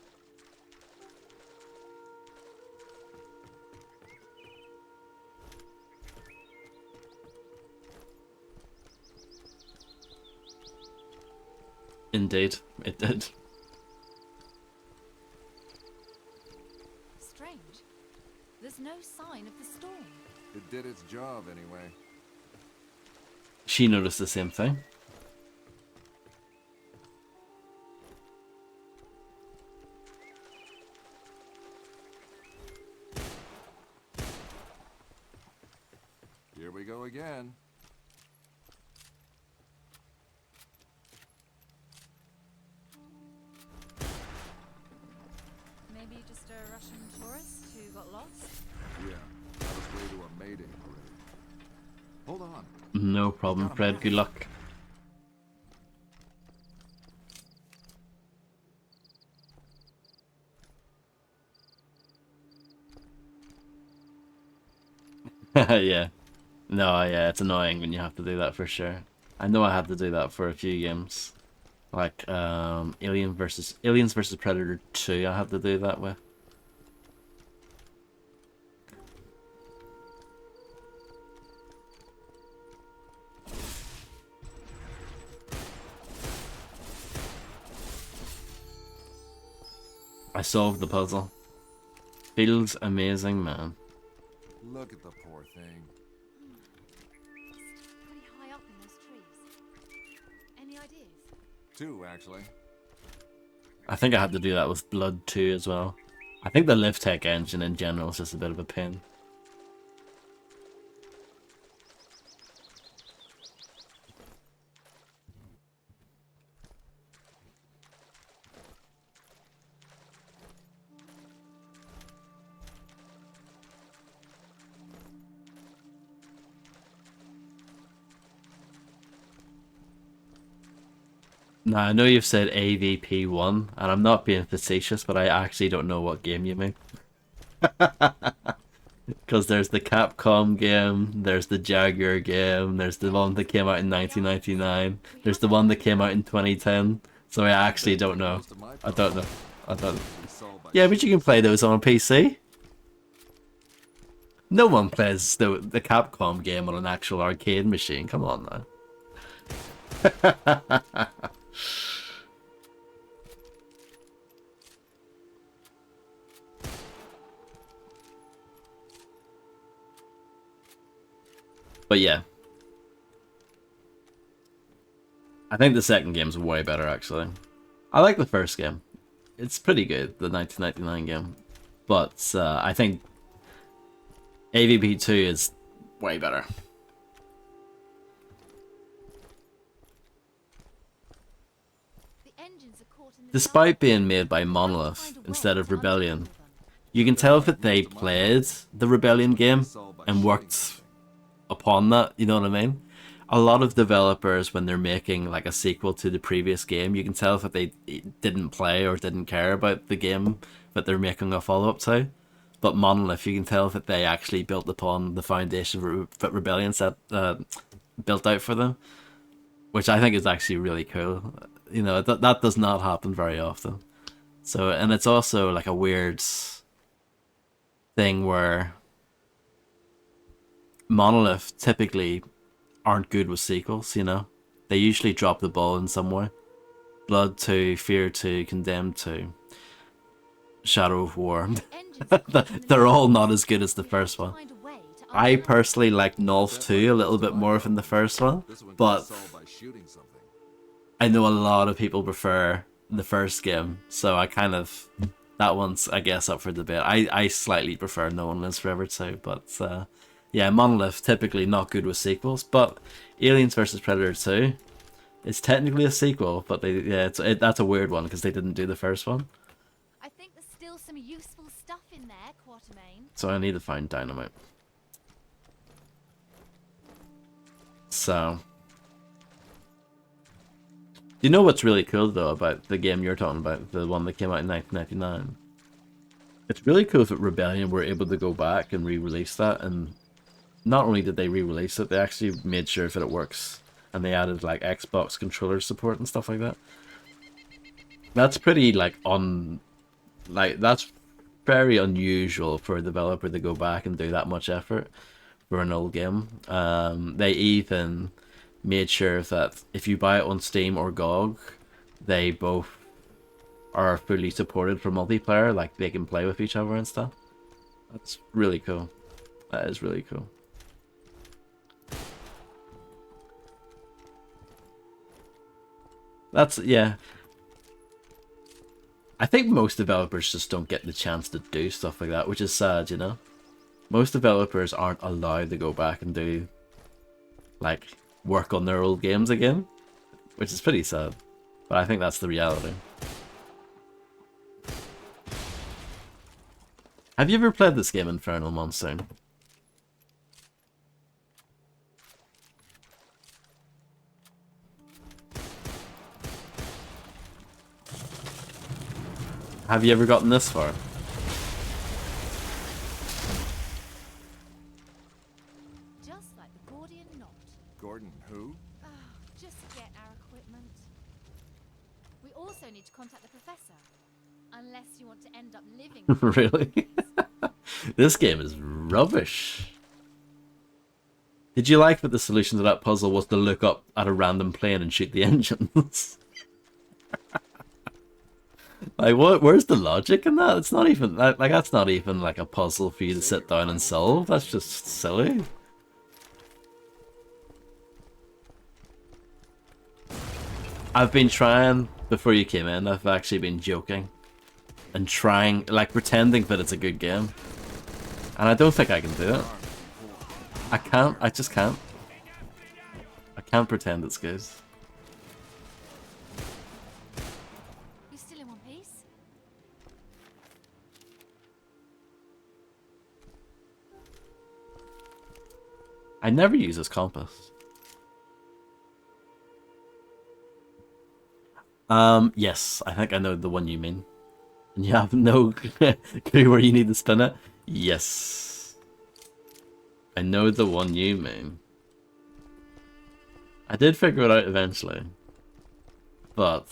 Indeed, it did. Strange. There's no sign of the storm. It did its job anyway. She noticed the same thing. Here we go again. Maybe just a Russian tourist who got lost? Yeah, on his way to a Mayday parade. Hold on. No problem, Fred. Good luck. Yeah. No, yeah, it's annoying when you have to do that for sure. I know I had to do that for a few games. Like Aliens versus Predator 2 I had to do that with. I solved the puzzle. Feels amazing, man. Look at the poor thing. Pretty high up in those trees. Any ideas? 2, actually. I think I had to do that with Blood 2 as well. I think the Live Tech engine in general is just a bit of a pain. Now, I know you've said AVP1, and I'm not being facetious, but I actually don't know what game you mean. Because there's the Capcom game, there's the Jaguar game, there's the one that came out in 1999, there's the one that came out in 2010, so I actually don't know. I don't know. I don't know. Yeah, but you can play those on a PC. No one plays the Capcom game on an actual arcade machine, come on now. But yeah. I think the second game's way better, actually. I like the first game. It's pretty good, the 1999 game. But I think AVP2 is way better. The engines are caught in the Despite being made by Monolith instead of Rebellion, You can tell that they played the Rebellion game and worked upon that, you know what I mean? A lot of developers, when they're making like a sequel to the previous game, you can tell that they didn't play or didn't care about the game that they're making a follow-up to. But Monolith, you can tell that they actually built upon the foundation that Rebellion set, built out for them, which I think is actually really cool. You know, that does not happen very often. So, and it's also like a weird thing where Monolith typically aren't good with sequels, you know? They usually drop the ball in some way. Blood 2, Fear 2, Condemned 2, Shadow of War. They're all not as good as the first one. I personally like Nulf 2 a little bit more than the first one, but I know a lot of people prefer the first game, so I kind of... That one's, I guess, up for debate. I slightly prefer No One Lives Forever 2, but... yeah, Monolith, typically not good with sequels, but Aliens vs Predator 2 is technically a sequel, but that's a weird one because they didn't do the first one. I think there's still some useful stuff in there, Quatermain. So I need to find dynamite. So... Do you know what's really cool, though, about the game you're talking about, the one that came out in 1999? It's really cool that Rebellion were able to go back and re-release that, and not only did they re-release it, they actually made sure that it works, and they added like Xbox controller support and stuff like that. That's pretty that's very unusual for a developer to go back and do that much effort for an old game. They even made sure that if you buy it on Steam or GOG, they both are fully supported for multiplayer, like they can play with each other and stuff. That's really cool. That is really cool. That's, yeah. I think most developers just don't get the chance to do stuff like that, which is sad, you know? Most developers aren't allowed to go back and do, like, work on their old games again, which is pretty sad. But I think that's the reality. Have you ever played this game, Infernal Monsoon? Have you ever gotten this far? Just like the Gordian knot. Gordon, who? Oh, just get our equipment. We also need to contact the professor. Unless you want to end up living with Really? This game is rubbish. Did you like that the solution to that puzzle was to look up at a random plane and shoot the engines? Like, what? Where's the logic in that? It's not even like that's not even like a puzzle for you to sit down and solve. That's just silly. I've been trying before you came in. I've actually been joking and trying, like, pretending that it's a good game, and I don't think I can do it. I can't. I just can't. I can't pretend it's good. You still in one piece? I never use this compass. Yes, I think I know the one you mean. And you have no clue where you need to spin it? Yes. I know the one you mean. I did figure it out eventually. But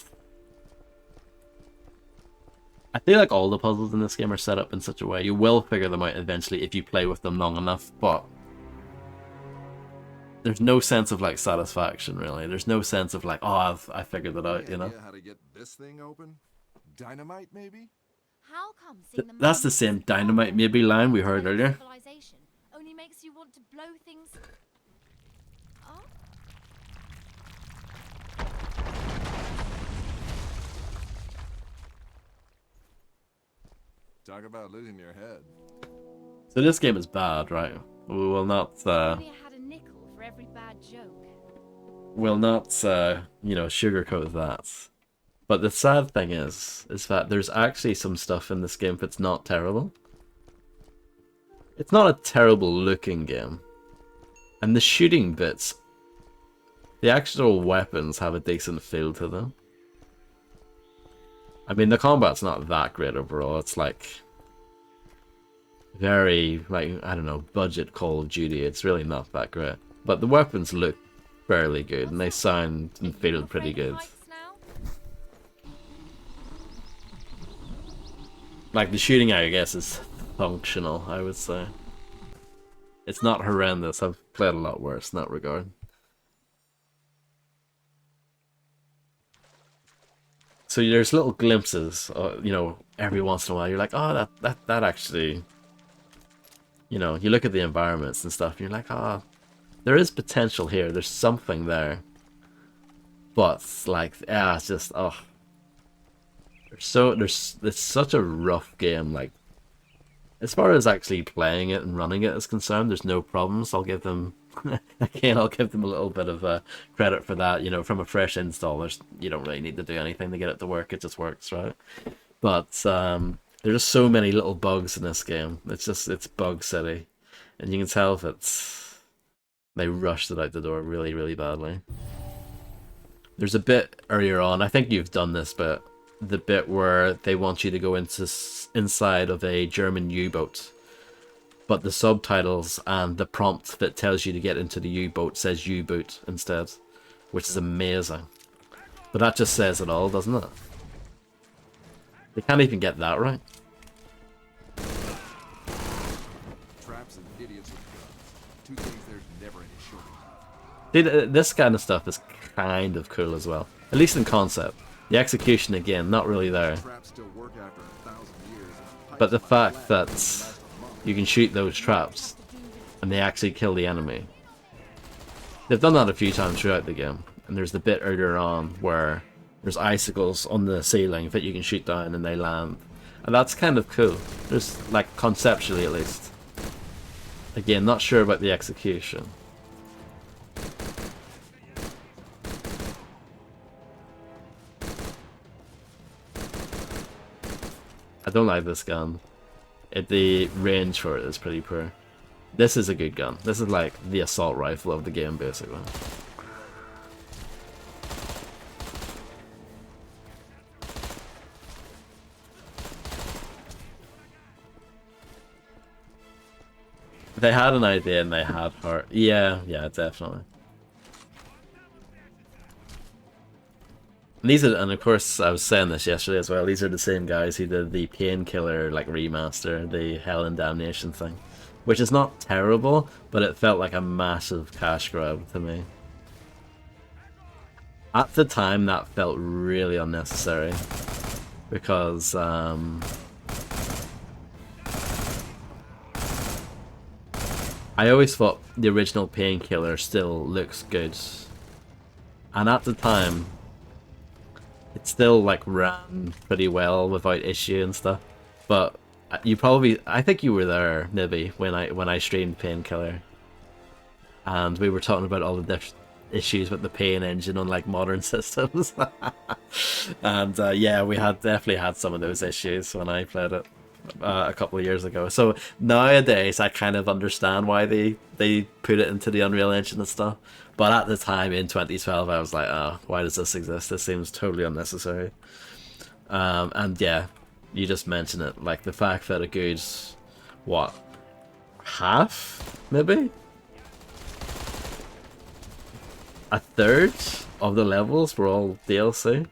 I feel like all the puzzles in this game are set up in such a way you will figure them out eventually if you play with them long enough, but there's no sense of like satisfaction really. There's no sense of like, oh, I figured it out, you know. How to get this thing open? Dynamite, maybe? How come seeing the That's the same dynamite maybe line we heard earlier. civilization only makes you want to blow things up? Talk about losing your head. So this game is bad, right? We will not Only I had a nickel for every bad joke. will not you know, sugarcoat that. But the sad thing is that there's actually some stuff in this game that's not terrible. It's not a terrible looking game. And the shooting bits, the actual weapons have a decent feel to them. I mean, the combat's not that great overall. It's like very, like, I don't know, budget Call of Duty. It's really not that great. But the weapons look fairly good, and they sound and feel pretty good. Like, the shooting, I guess, is functional, I would say. It's not horrendous. I've played a lot worse in that regard. So there's little glimpses, you know, every once in a while. You're like, oh, that actually, you know, you look at the environments and stuff, and you're like, oh, there is potential here. There's something there. But like, yeah, it's just, oh, it's such a rough game. Like, as far as actually playing it and running it is concerned, there's no problems. I'll give them, again, I'll give them a little bit of credit for that. You know, from a fresh install, you don't really need to do anything to get it to work. It just works, right? But there's just so many little bugs in this game. It's bug city, and you can tell that they rushed it out the door really, really badly. There's a bit earlier on, I think you've done this, but the bit where they want you to go inside of a German U-boat, but the subtitles and the prompt that tells you to get into the U-boat says U-boot instead, which is amazing. But that just says it all, doesn't it? They can't even get that right. Traps and idiots with guns. Two things there's never any shortage of. This kind of stuff is kind of cool as well, at least in concept. The execution, again, not really there. Traps still work after 1,000 years. But the fact that you can shoot those traps and they actually kill the enemy. They've done that a few times throughout the game. And there's the bit earlier on where there's icicles on the ceiling that you can shoot down and they land. And that's kind of cool. There's, like, conceptually at least. Again, not sure about the execution. I don't like this gun. The range for it is pretty poor. This is a good gun. This is like the assault rifle of the game, basically. They had an idea and they had heart. Yeah, definitely. And of course, I was saying this yesterday as well, these are the same guys who did the Painkiller, like, remaster, the Hell and Damnation thing. Which is not terrible, but it felt like a massive cash grab to me. At the time, that felt really unnecessary. Because, I always thought the original Painkiller still looks good. And at the time, it still, like, ran pretty well without issue and stuff. But I think you were there, Nibby, when I streamed Painkiller. And we were talking about all the issues with the Pain engine on, like, modern systems. And yeah, we definitely had some of those issues when I played it a couple of years ago. So nowadays I kind of understand why they put it into the Unreal Engine and stuff. But at the time in 2012 I was like, oh, why does this exist? This seems totally unnecessary. And yeah, you just mentioned it, like the fact that a good, what, half, maybe? A third of the levels were all DLC?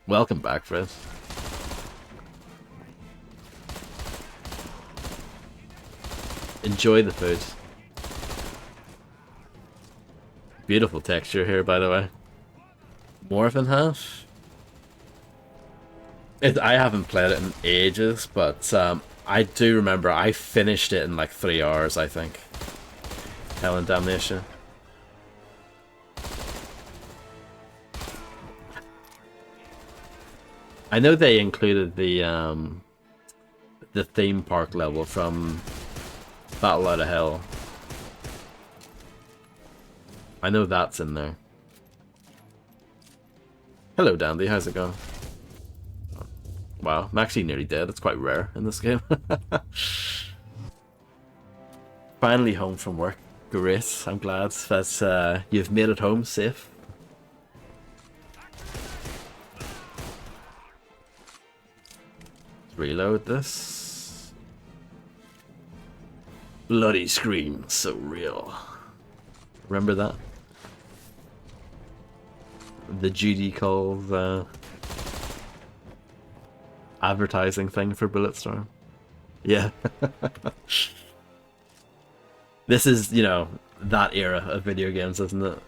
Welcome back, Fred. Enjoy the food. Beautiful texture here, by the way. More than half? I haven't played it in ages, but I do remember I finished it in like 3 hours, I think. Hell and Damnation. I know they included the theme park level from Battle Out of Hell. I know that's in there. Hello, Dandy. How's it going? Wow, I'm actually nearly dead. It's quite rare in this game. Finally home from work. Great. I'm glad that you've made it home safe. Reload this. Bloody scream, so real. Remember that? The Judy called advertising thing for Bulletstorm. Yeah. This is, you know, that era of video games, isn't it?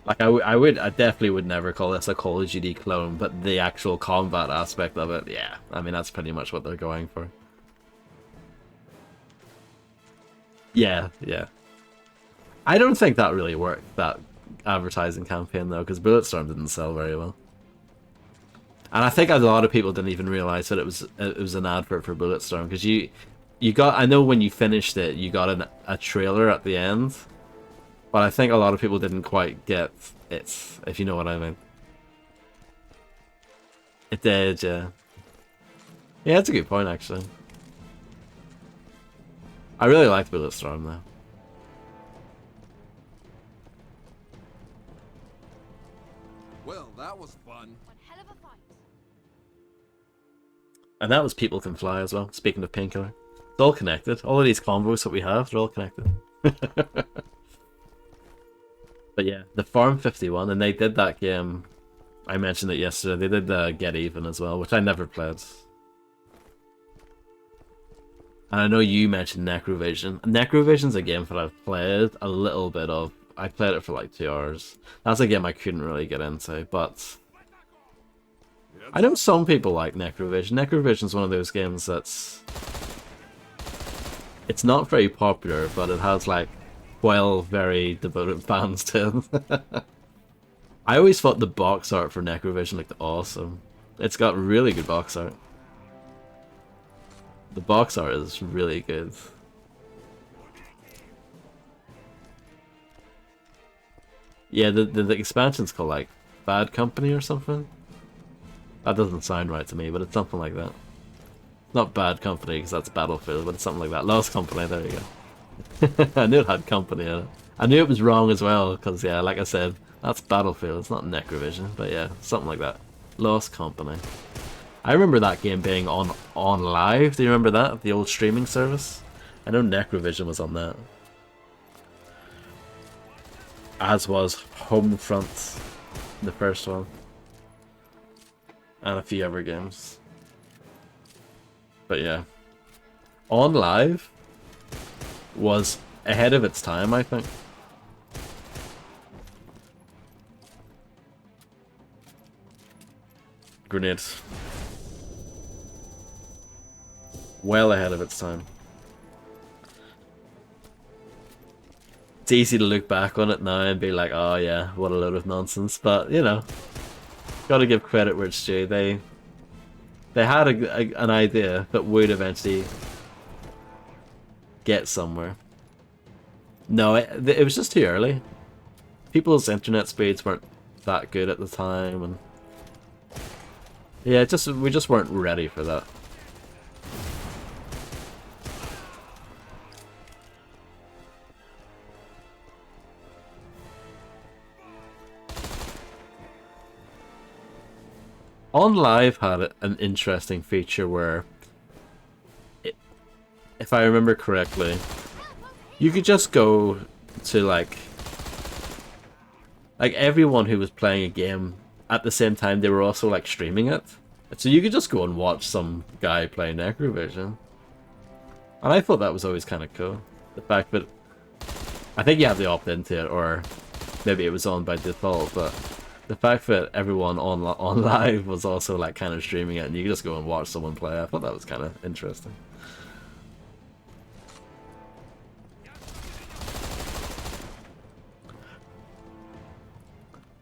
Like, I definitely would never call this a Call of Duty clone, but the actual combat aspect of it, yeah. I mean, that's pretty much what they're going for. Yeah, yeah. I don't think that really worked, that advertising campaign, though, because Bulletstorm didn't sell very well. And I think a lot of people didn't even realize that it was an advert for Bulletstorm, because you got, I know when you finished it, you got a trailer at the end, but I think a lot of people didn't quite get it, if you know what I mean. It did, yeah. Yeah, that's a good point, actually. I really liked Bulletstorm, though. Well, that was fun. One hell of a fight. And that was People Can Fly as well, speaking of Painkiller. It's all connected. All of these combos that we have, they're all connected. But yeah, the Farm 51, and they did that game, I mentioned it yesterday, they did the Get Even as well, which I never played. And I know you mentioned Necrovision. Necrovision's a game that I've played a little bit of. I played it for like 2 hours. That's a game I couldn't really get into, but I know some people like Necrovision. Necrovision's one of those games that's... It's not very popular, but it has like 12 very devoted fans to it. I always thought the box art for Necrovision looked awesome. It's got really good box art. The box art is really good. Yeah, the expansion's called like Bad Company or something. That doesn't sound right to me, but it's something like that. Not Bad Company, because that's Battlefield, but it's something like that. Lost Company, there you go. I knew it had company in it. I knew it was wrong as well, because yeah, like I said, that's Battlefield, it's not Necrovision, but yeah, something like that. Lost Company. I remember that game being on Live, do you remember that? The old streaming service? I know Necrovision was on that. As was Homefront, the first one. And a few other games. But yeah. On Live was ahead of its time, I think. Grenade. Well ahead of its time. It's easy to look back on it now and be like, oh yeah, what a load of nonsense. But, you know, gotta give credit where it's due. They had an idea that would eventually get somewhere. No, it was just too early. People's internet speeds weren't that good at the time, and yeah, we just weren't ready for that. On Live had an interesting feature where, if I remember correctly, you could just go to like everyone who was playing a game at the same time, they were also like streaming it. So you could just go and watch some guy play Necrovision. And I thought that was always kind of cool. The fact that, I think you have to opt into it, or maybe it was on by default, but the fact that everyone on Live was also like kind of streaming it, and you could just go and watch someone play, I thought that was kind of interesting.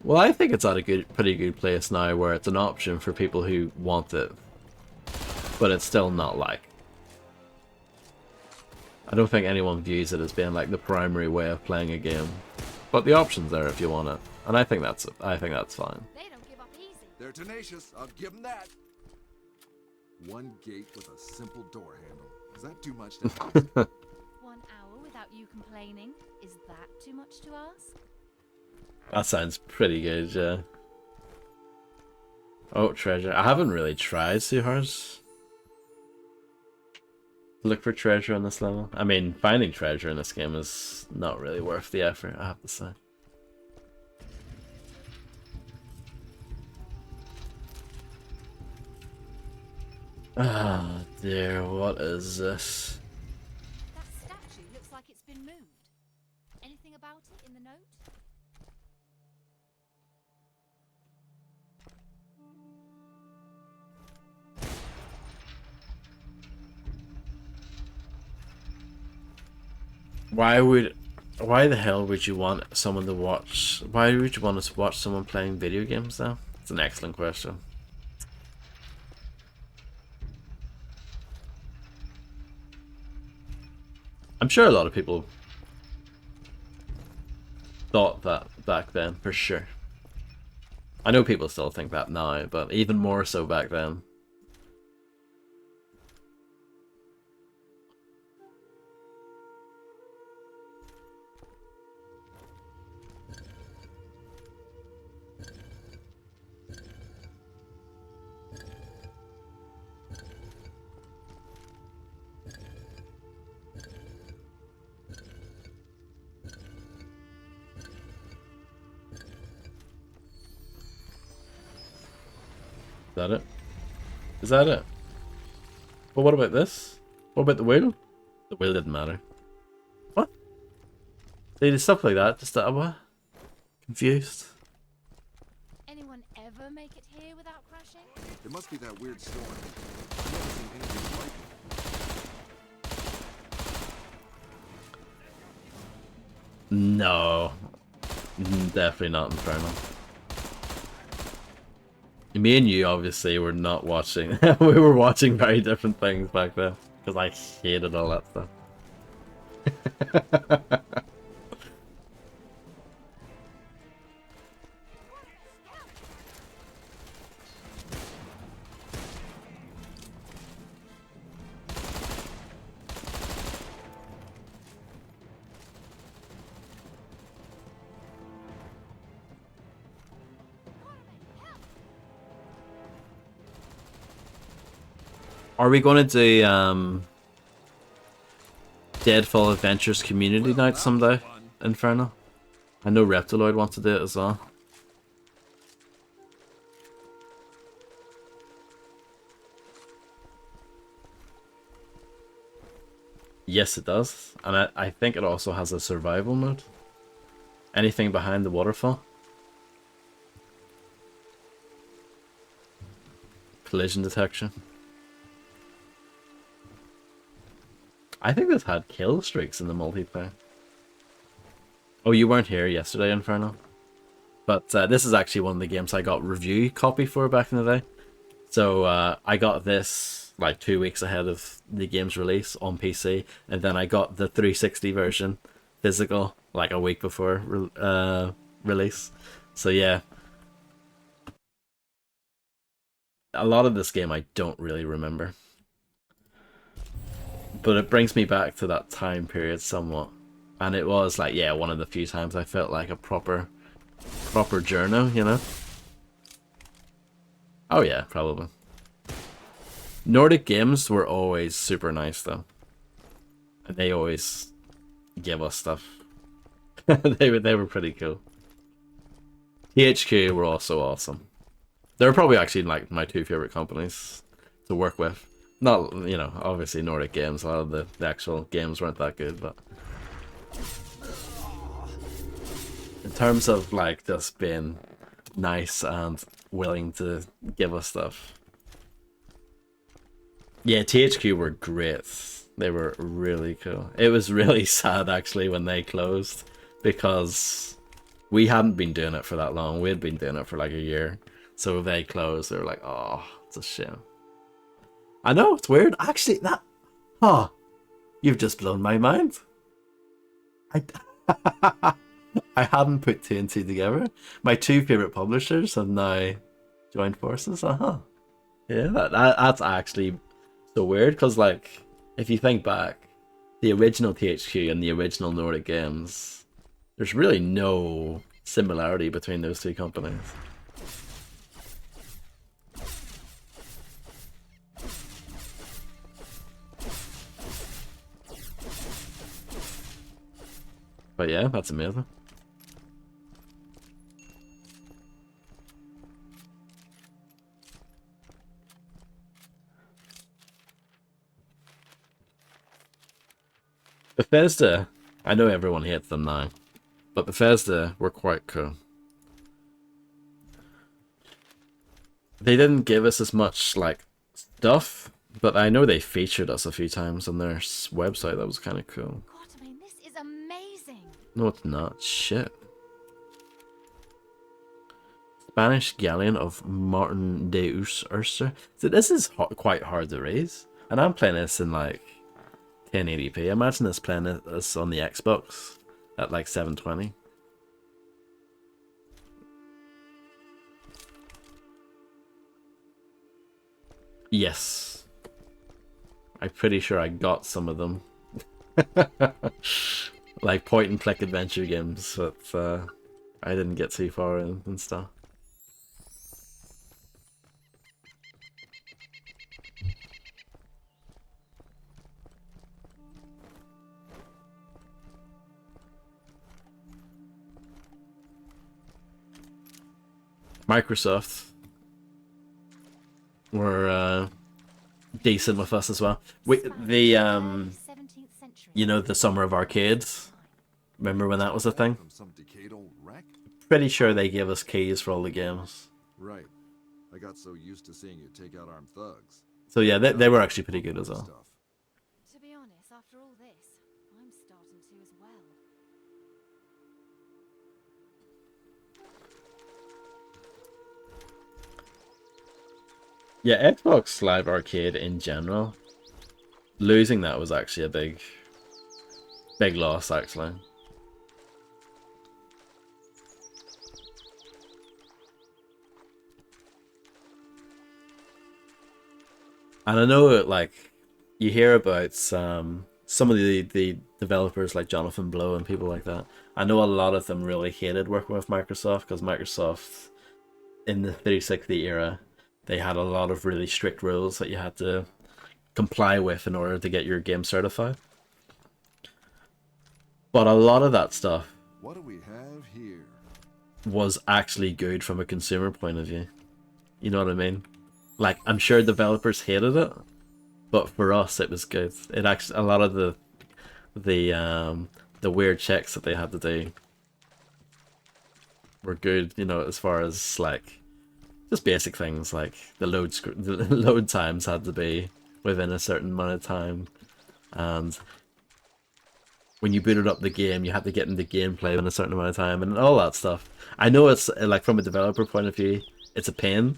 Well, I think it's at a pretty good place now where it's an option for people who want it, but it's still not like... I don't think anyone views it as being like the primary way of playing a game, but the option's there if you want it, and I think that's fine. They don't give up easy. They're tenacious, I'll give them that. One gate with a simple door handle. Is that too much to ask? 1 hour without you complaining. Is that too much to ask? That sounds pretty good, yeah. Oh, treasure. I haven't really tried too hard to look for treasure on this level. I mean, finding treasure in this game is not really worth the effort, I have to say. Ah, dear, what is this? That statue looks like it's been moved. Anything about it in the note? Why the hell would you want someone to watch? Why would you want us to watch someone playing video games though? It's an excellent question. I'm sure a lot of people thought that back then, for sure. I know people still think that now, but even more so back then. Is that it? Is that it? But what about this? What about the wheel? The wheel didn't matter. What? They did stuff like that, just that, what? Confused. Anyone ever make it here without crashing? It must be that weird storm. I've never seen anything like it. No. Definitely not Infernal. Me and you obviously were not watching. We were watching very different things back then. Because I hated all that stuff. Are we going to do Deadfall Adventures Community Night someday, Inferno? I know Reptiloid wants to do it as well. Yes, it does. And I think it also has a survival mode. Anything behind the waterfall. Collision detection. I think this had kill streaks in the multiplayer. Oh, you weren't here yesterday, Inferno. But this is actually one of the games I got review copy for back in the day. So I got this like 2 weeks ahead of the game's release on PC. And then I got the 360 version physical like a week before release. So yeah. A lot of this game I don't really remember. But it brings me back to that time period somewhat. And it was like, yeah, one of the few times I felt like a proper journo, you know? Oh yeah, probably. Nordic Games were always super nice though. And they always give us stuff. they were pretty cool. THQ were also awesome. They're probably actually like my two favorite companies to work with. Not, you know, obviously Nordic Games, a lot of the actual games weren't that good, but in terms of like just being nice and willing to give us stuff. Yeah, THQ were great. They were really cool. It was really sad actually when they closed because we hadn't been doing it for that long. We had been doing it for like a year. So they closed, they were like, oh, it's a shame. I know, it's weird. Actually, that... Oh, you've just blown my mind. I hadn't put two and two together. My two favourite publishers have now joined forces. Yeah, that's actually so weird, because, like, if you think back, the original THQ and the original Nordic Games, there's really no similarity between those two companies. But yeah, that's amazing. Bethesda, I know everyone hates them now, but Bethesda were quite cool. They didn't give us as much, like, stuff, but I know they featured us a few times on their website. That was kind of cool. God, I mean, this is amazing. No, it's not. Shit. Spanish Galleon of Martin de Ursa. So this is quite hard to raise. And I'm playing this in, like, 1080p. Imagine this playing this on the Xbox at, like, 720. Yes. I'm pretty sure I got some of them. Like point and click adventure games, but I didn't get too far in and stuff. Microsoft were decent with us as well. You know, the Summer of Arcades. Remember when that was a thing? From some decayed old wreck? Pretty sure they gave us keys for all the games. Right. I got so used to seeing you take out armed thugs. So yeah, they were actually pretty good as well. Stuff. To be honest, after all this, I'm starting to as well. Yeah, Xbox Live Arcade in general, losing that was actually a big loss, actually. And I know, like, you hear about some of the developers like Jonathan Blow and people like that. I know a lot of them really hated working with Microsoft because Microsoft, in the 360 era, they had a lot of really strict rules that you had to comply with in order to get your game certified. But a lot of that stuff What do we have here? was actually good from a consumer point of view. You know what I mean? Like, I'm sure developers hated it, but for us it was good. It actually, a lot of the weird checks that they had to do were good, you know, as far as like just basic things like the load times had to be within a certain amount of time, and when you booted up the game you had to get into gameplay in a certain amount of time and all that stuff. I know it's like from a developer point of view it's a pain,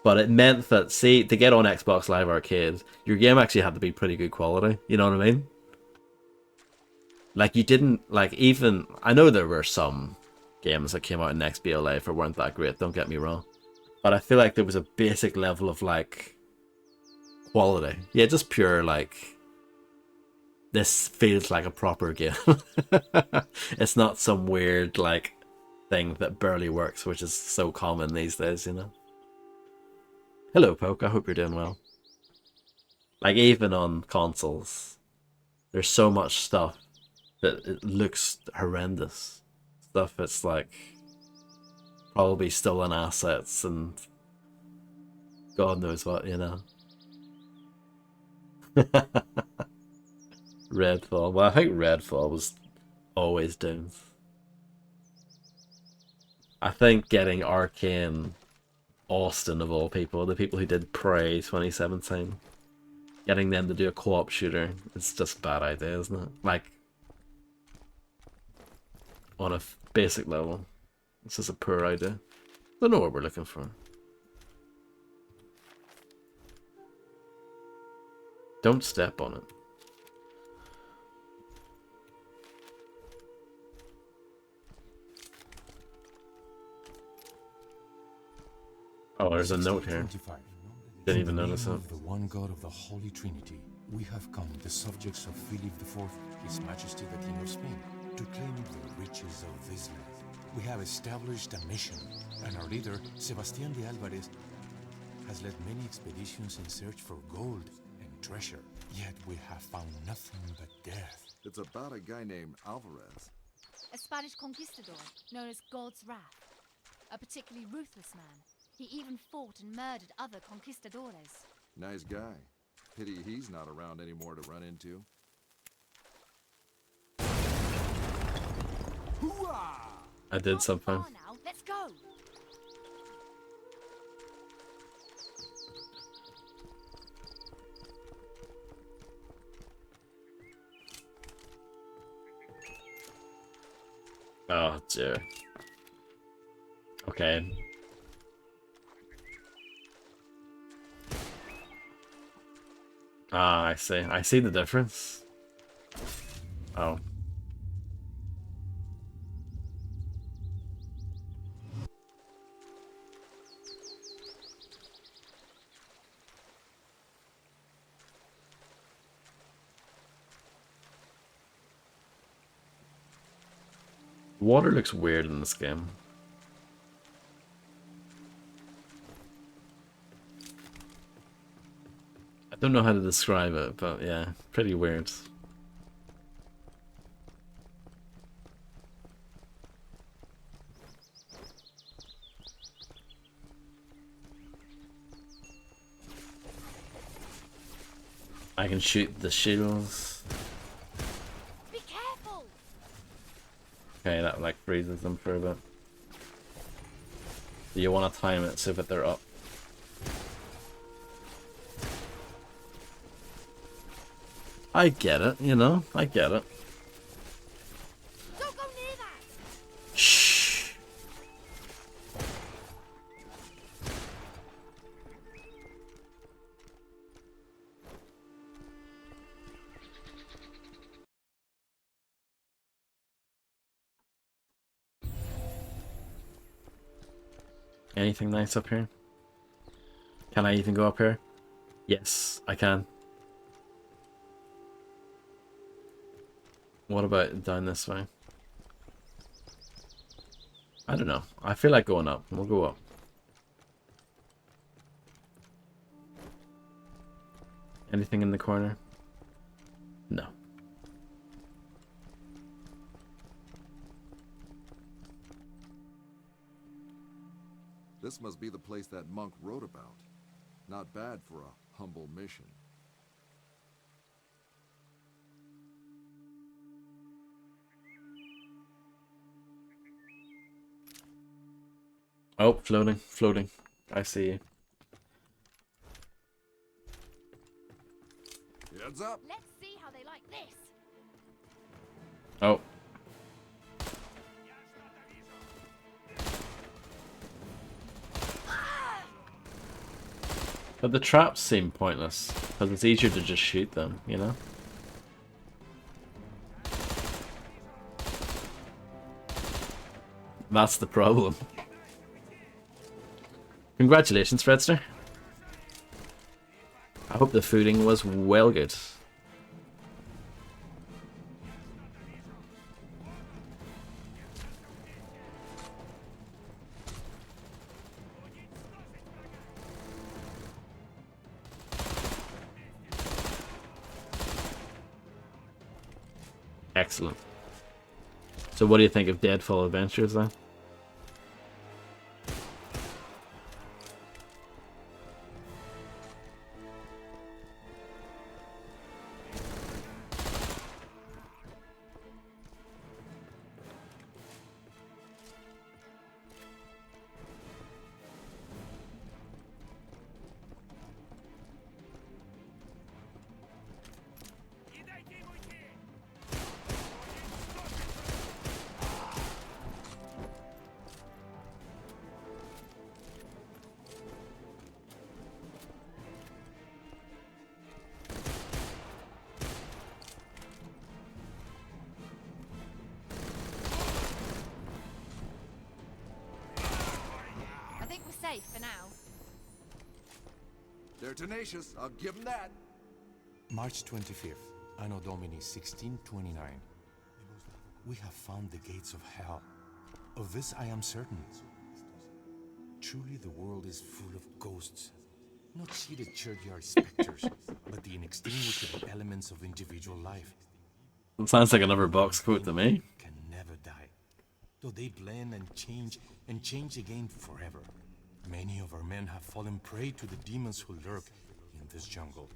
but it meant that, see, to get on Xbox Live Arcade, your game actually had to be pretty good quality. You know what I mean? Like, you didn't, like, even... I know there were some games that came out in XBLA Live that weren't that great, don't get me wrong. But I feel like there was a basic level of, like, quality. Yeah, just pure, like... This feels like a proper game. It's not some weird, like, thing that barely works, which is so common these days, you know? Hello, Poke. I hope you're doing well. Like, even on consoles, there's so much stuff that it looks horrendous. Stuff that's, like, probably stolen assets and God knows what, you know? Redfall. Well, I think Redfall was always doomed. I think getting Arcane... Austin of all people, the people who did Prey 2017, getting them to do a co-op shooter, it's just a bad idea, isn't it? Like, on a basic level, it's just a poor idea. Don't know what we're looking for. Don't step on it. Oh, there's a note here. Didn't In even the notice name it. of the one God of the Holy Trinity, we have come, the subjects of Philip IV, His Majesty the King of Spain, to claim the riches of this land. We have established a mission, and our leader, Sebastián de Álvarez, has led many expeditions in search for gold and treasure. Yet we have found nothing but death. It's about a guy named Alvarez. A Spanish conquistador known as God's Wrath. A particularly ruthless man. He even fought and murdered other conquistadores. Nice guy. Pity he's not around anymore to run into. I did Not something. far now. Let's go. Oh dear. Okay. Ah, I see. I see the difference. Oh. Water looks weird in this game. I don't know how to describe it, but yeah, pretty weird. I can shoot the shields. Be careful. Okay, that like freezes them for a bit. You want to time it so that they're up. I get it, you know, I get it. Don't go near that. Shh. Anything nice up here? Can I even go up here? Yes, I can. What about down this way? I don't know. I feel like going up. We'll go up. Anything in the corner? No. This must be the place that monk wrote about. Not bad for a humble mission. Oh, floating, floating. I see you. Heads up! Let's see how they like this. Oh. But the traps seem pointless, because it's easier to just shoot them, you know? That's the problem. Congratulations, Fredster. I hope the fooding was well good. Excellent. So what do you think of Deadfall Adventures then? They're tenacious, I'll give them that. March 25th, Anno Domini 1629. We have found the gates of hell. Of this I am certain. Truly the world is full of ghosts. Not seated churchyard specters, but the inextinguishable elements of individual life. It sounds like another box quote to me. Can never die. Though they blend and change again forever. Many of our men have fallen prey to the demons who lurk in this jungle.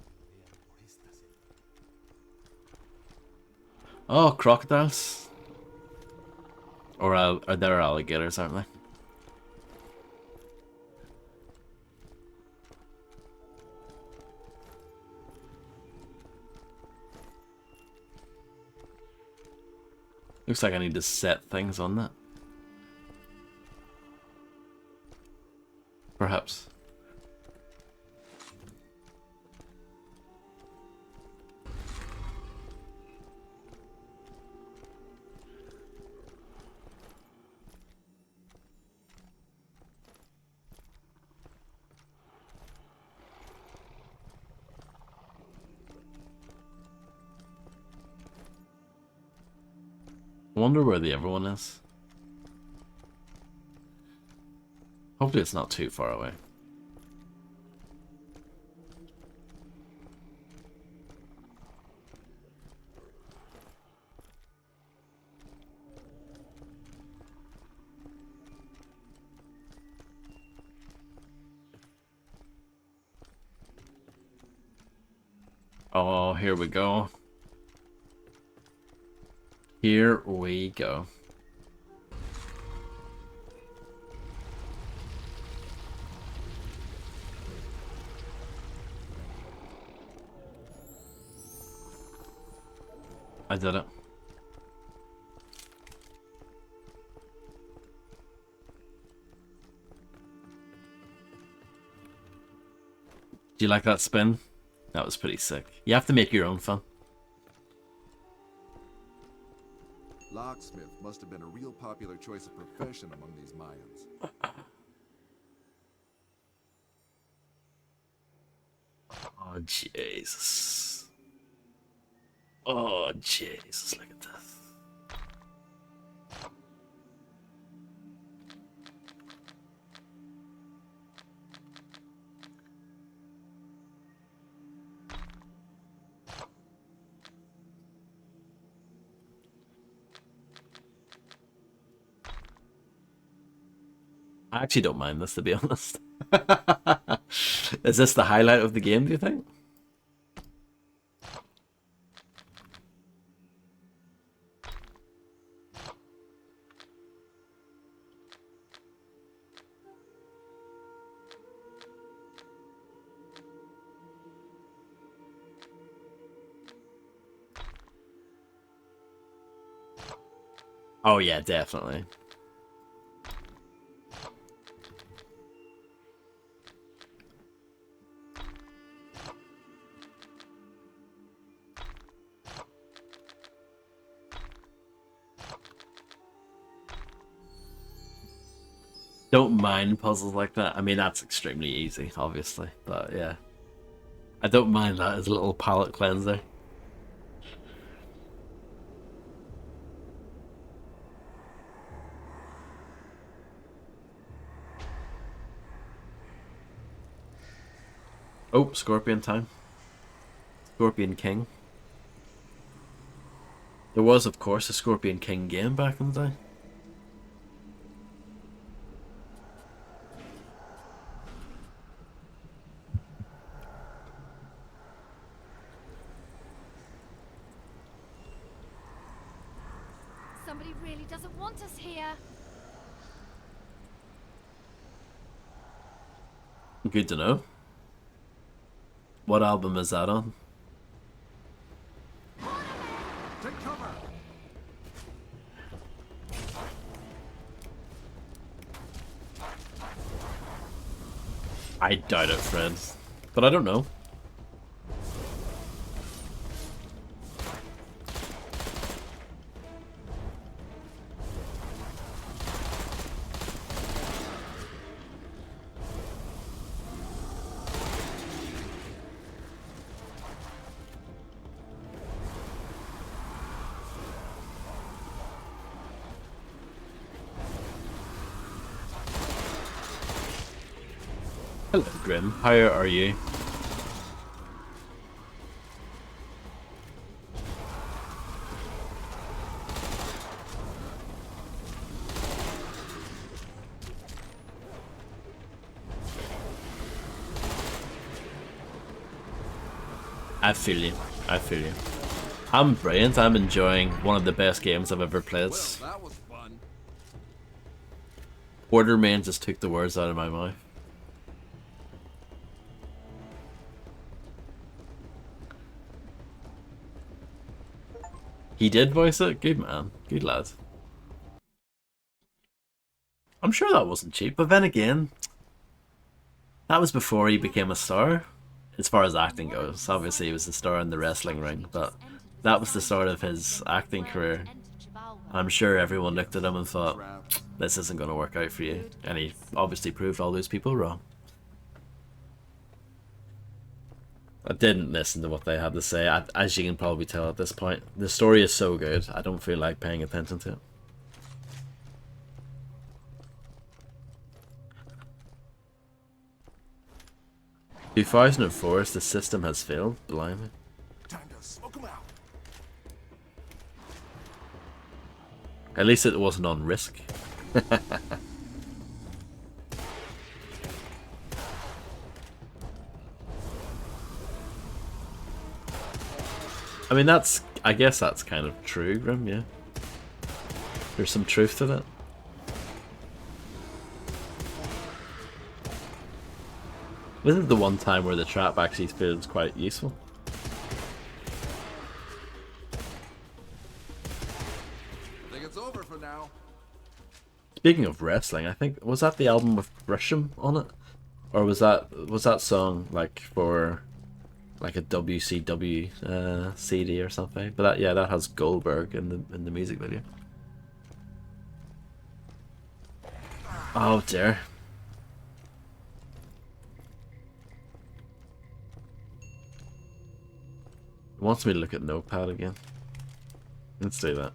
Oh, crocodiles. Or are there alligators, aren't they? Looks like I need to set things on that. Perhaps. I wonder where the other one is. Hopefully it's not too far away. Oh, here we go. Here we go. I did it. Do you like that spin? That was pretty sick. You have to make your own fun. Locksmith must have been a real popular choice of profession among these Mayans. Oh, Jesus. Oh, Jesus, look at this. I actually don't mind this, to be honest. Is this the highlight of the game, do you think? Oh yeah, definitely. Don't mind puzzles like that. I mean, that's extremely easy, obviously. But yeah. I don't mind that as a little palate cleanser. Oh, Scorpion time. Scorpion King. There was, of course, a Scorpion King game back in the day. Somebody really doesn't want us here. Good to know. What album is that on? Take cover! I doubt it, friends. But I don't know. Hello, Grim. How are you? I feel you. I feel you. I'm brilliant. I'm enjoying one of the best games I've ever played. Well, that was fun. Quartermain just took the words out of my mouth. He did voice it? Good man. Good lad. I'm sure that wasn't cheap, but then again, that was before he became a star. As far as acting goes, obviously he was a star in the wrestling ring, but that was the start of his acting career. I'm sure everyone looked at him and thought, this isn't going to work out for you. And he obviously proved all those people wrong. I didn't listen to what they had to say. As you can probably tell at this point, the story is so good, I don't feel like paying attention to it. In 2004, the system has failed. Blimey. Time to smoke 'em out. At least it wasn't on Risk. I mean, I guess that's kind of true, Grim, yeah. There's some truth to that. This is the one time where the trap actually feels quite useful. I think it's over for now. Speaking of wrestling, I think was that the album with Grisham on it, or was that song like for like a WCW CD or something? But that has Goldberg in the music video. Oh dear. It wants me to look at Notepad again. Let's do that.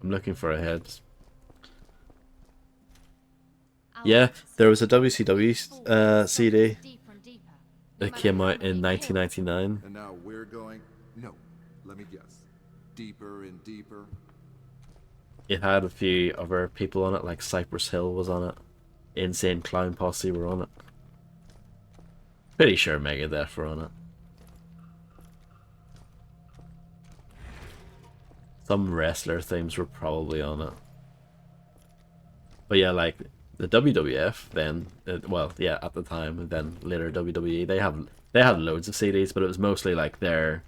I'm looking for a head. Yeah, there was a WCW CD that came out in 1999. And now we're going... No, let me guess. Deeper and deeper. It had a few other people on it, like Cypress Hill was on it. Insane Clown Posse were on it. Pretty sure Megadeth were on it. Some wrestler themes were probably on it. But yeah, like the WWF then, well, yeah, at the time, and then later WWE, they had loads of CDs, but it was mostly like their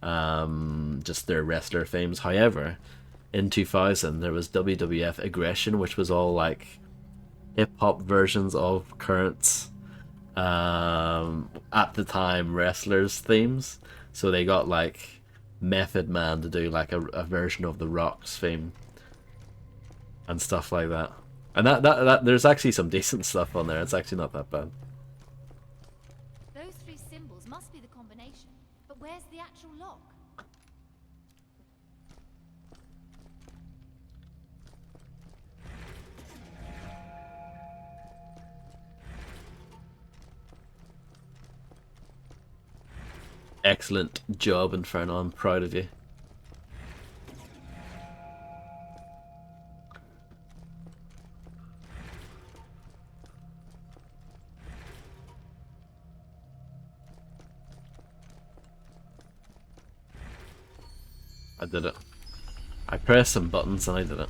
just their wrestler themes. However, in 2000 there was WWF Aggression, which was all like hip hop versions of current at the time wrestlers themes. So they got like Method Man to do like a version of the Rock's theme and stuff like that. And that there's actually some decent stuff on there. It's actually not that bad. Those three symbols must be the combination. But where's the actual lock? Excellent job, Inferno. I'm proud of you. I did it. I pressed some buttons and I did it.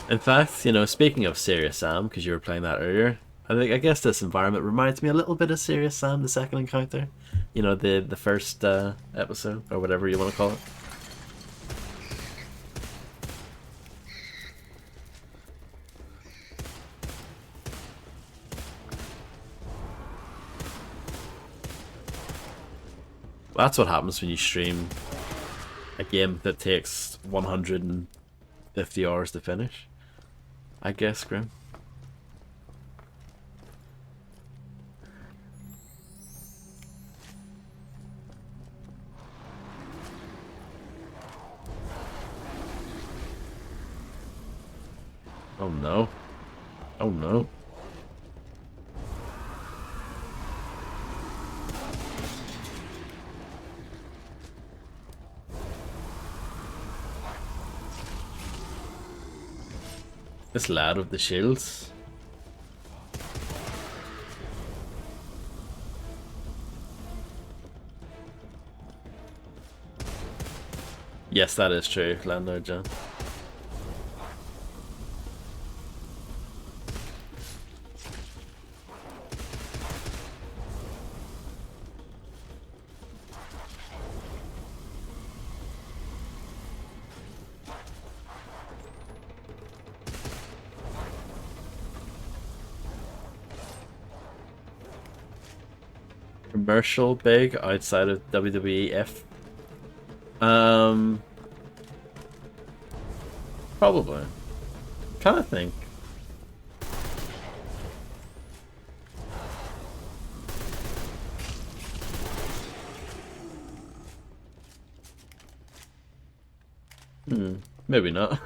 In fact, you know, speaking of Serious Sam, because you were playing that earlier, I guess this environment reminds me a little bit of Serious Sam, the second encounter. You know, the first episode, or whatever you want to call it. That's what happens when you stream a game that takes 150 hours to finish, I guess, Grim. Oh no. Oh no. This lad with the shields. Yes, that is true, Landlord John. Commercial big outside of WWEF? Probably. Kind of think. Maybe not.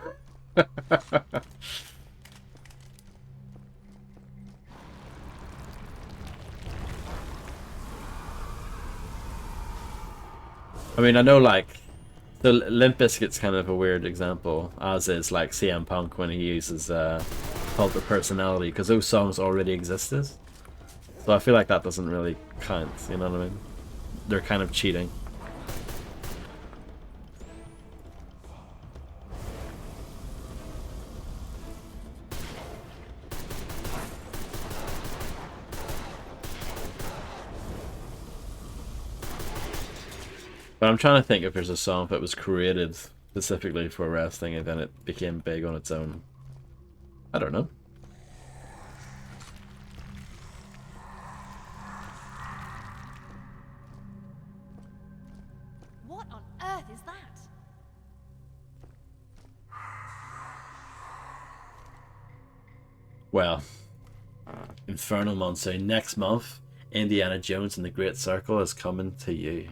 I mean, I know, like, the Limp Bizkit's kind of a weird example, as is, like, CM Punk when he uses Cult of Personality, because those songs already existed. So I feel like that doesn't really count, you know what I mean? They're kind of cheating. But I'm trying to think if there's a song that was created specifically for wrestling and then it became big on its own. I don't know. What on earth is that? Well, Infernal Monsoon next month. Indiana Jones and the Great Circle is coming to you.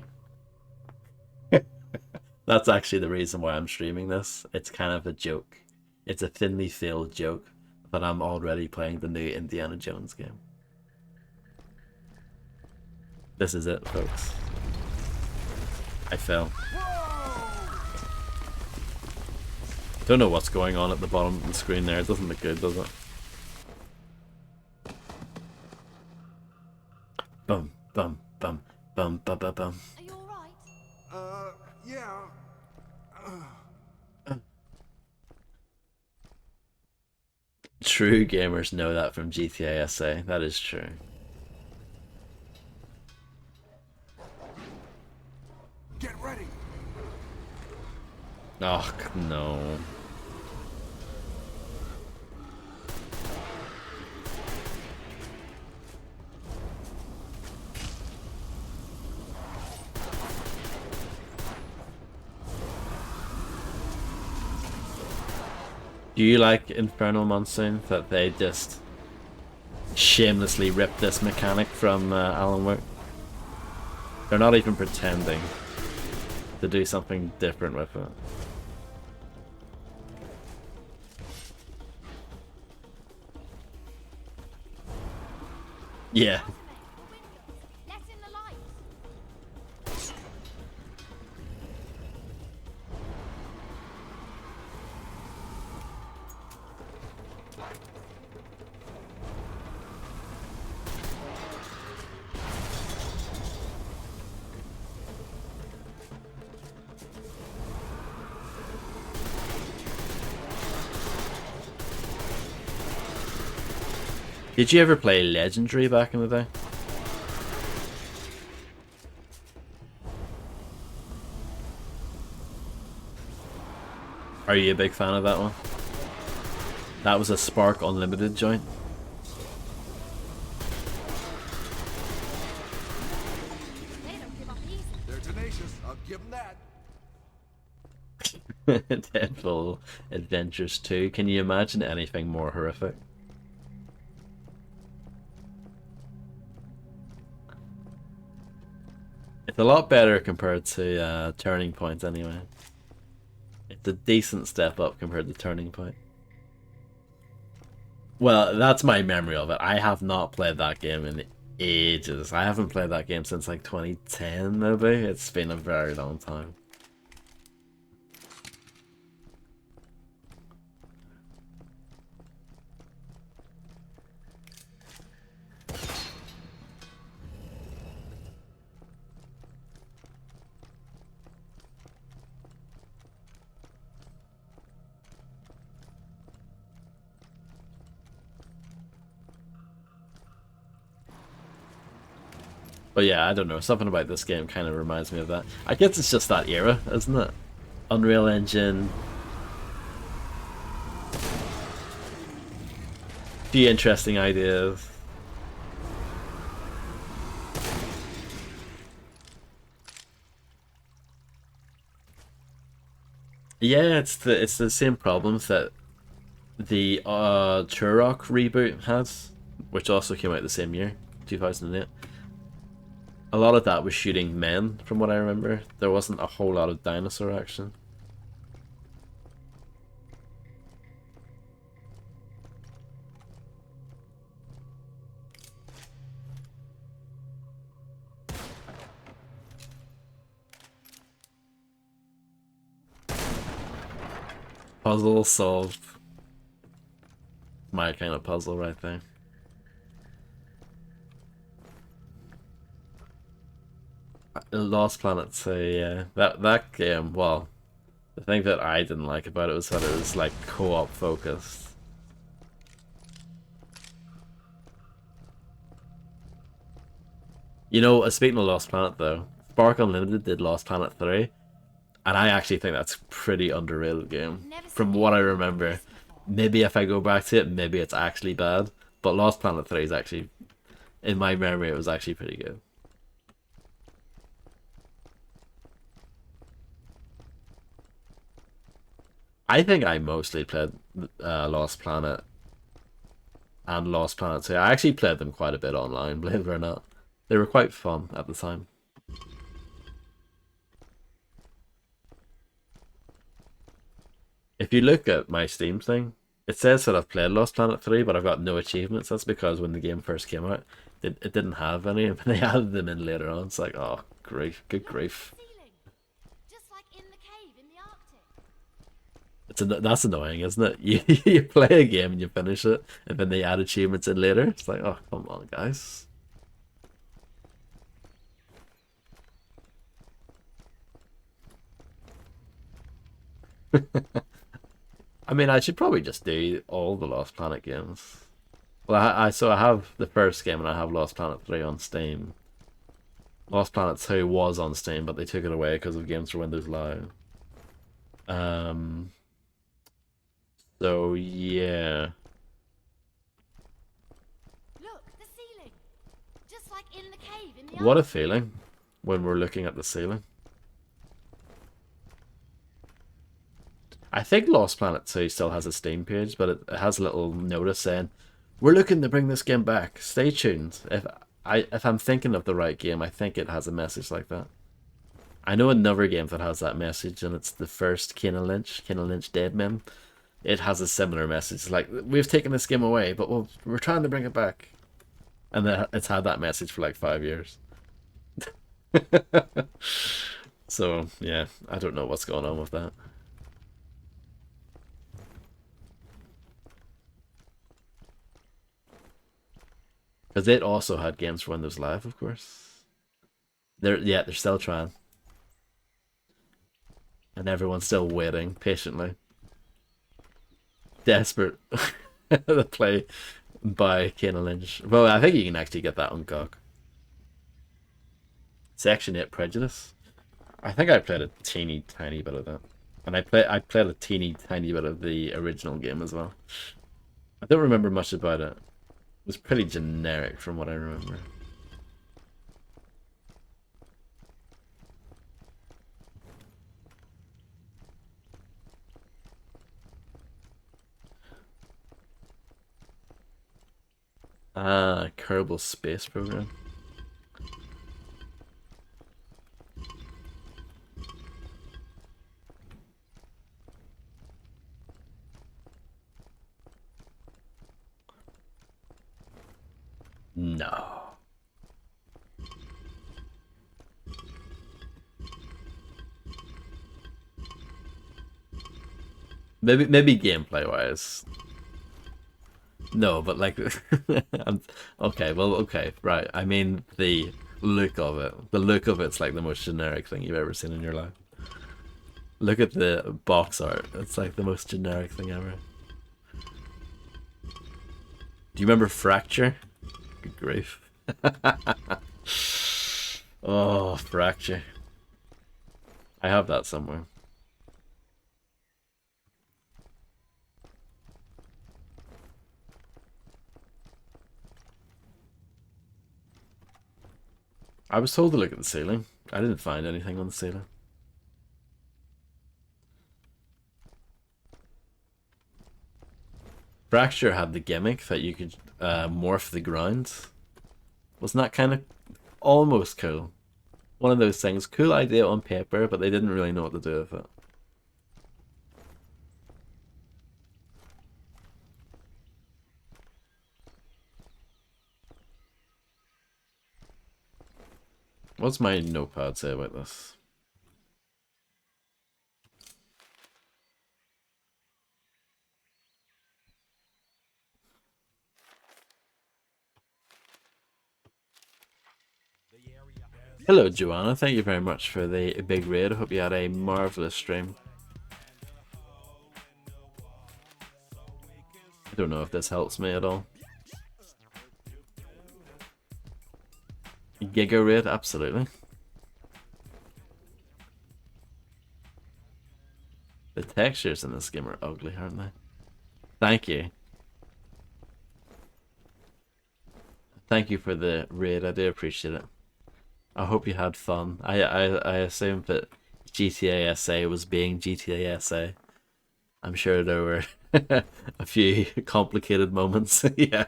That's actually the reason why I'm streaming this. It's kind of a joke. It's a thinly veiled joke that I'm already playing the new Indiana Jones game. This is it, folks. I fell. Don't know what's going on at the bottom of the screen there. It doesn't look good, does it? Bum, bum, bum, bum, bum, bum, bum. Are you alright? Yeah. True gamers know that from GTA SA. That is true. Get ready. Oh, no. Do you like Infernal Monsoon that they just shamelessly ripped this mechanic from Alan Wake? They're not even pretending to do something different with it. Yeah. Let in the light. Did you ever play Legendary back in the day? Are you a big fan of that one? That was a Spark Unlimited joint. They don't give up easy. They're tenacious. I'll give them that. Deadfall Adventures 2. Can you imagine anything more horrific? It's a lot better compared to Turning Point anyway. It's a decent step up compared to Turning Point. Well, that's my memory of it. I have not played that game in ages. I haven't played that game since like 2010, maybe. It's been a very long time. But yeah, I don't know. Something about this game kind of reminds me of that. I guess it's just that era, isn't it? Unreal Engine. Few interesting ideas. Yeah, it's the same problems that the Turok reboot has, which also came out the same year, 2008. A lot of that was shooting men, from what I remember. There wasn't a whole lot of dinosaur action. Puzzle solved. My kind of puzzle right there. Lost Planet 2, yeah. That game, well, the thing that I didn't like about it was that it was like co-op focused. You know, speaking of Lost Planet though, Spark Unlimited did Lost Planet 3, and I actually think that's a pretty underrated game. From what I remember. Maybe if I go back to it, maybe it's actually bad. But Lost Planet 3 is actually, in my memory, it was actually pretty good. I think I mostly played Lost Planet and Lost Planet 2. I actually played them quite a bit online, believe it or not. They were quite fun at the time. If you look at my Steam thing, it says that I've played Lost Planet 3, but I've got no achievements. That's because when the game first came out, it didn't have any, and they added them in later on. It's like, oh, grief, good grief. Just like in the cave in the Arctic. That's annoying, isn't it? You play a game and you finish it, and then they add achievements in later. It's like, oh, come on, guys. I mean, I should probably just do all the Lost Planet games. Well, I have the first game and I have Lost Planet 3 on Steam. Lost Planet 2 was on Steam, but they took it away because of Games for Windows Live. Um, so yeah. Look, the ceiling. Just like in the cave in the What a Arctic. feeling when we're looking at the ceiling. I think Lost Planet 2 still has a Steam page, but it has a little notice saying, "We're looking to bring this game back. Stay tuned." If I'm thinking of the right game, I think it has a message like that. I know another game that has that message, and it's the first Kane Lynch Dead Men. It has a similar message, like, "We've taken this game away, but we're trying to bring it back." And it's had that message for like 5 years. So yeah, I don't know what's going on with that. Because it also had games for Windows Live, of course. They're still trying. And everyone's still waiting patiently. Desperate to play by Kane Lynch. Well, I think you can actually get that on GOG. Section 8 Prejudice. I think I played a teeny tiny bit of that. And I played a teeny tiny bit of the original game as well. I don't remember much about it. It was pretty generic from what I remember. Ah, Kerbal Space Program. No. Maybe gameplay wise. No, but like, okay, well, okay, right. I mean the look of it. The look of it's like the most generic thing you've ever seen in your life. Look at the box art. It's like the most generic thing ever. Do you remember Fracture? Good grief. Oh, Fracture. I have that somewhere. I was told to look at the ceiling. I didn't find anything on the ceiling. Fracture had the gimmick that you could morph the ground. Wasn't that kind of almost cool? One of those things. Cool idea on paper, but they didn't really know what to do with it. What's my notepad say about this? Hello, Joanna. Thank you very much for the big raid. I hope you had a marvelous stream. I don't know if this helps me at all. Giga raid, absolutely. The textures in this game are ugly, aren't they? Thank you. Thank you for the raid. I do appreciate it. I hope you had fun. I assume that GTA SA was being GTA SA. I'm sure there were a few complicated moments. Yeah.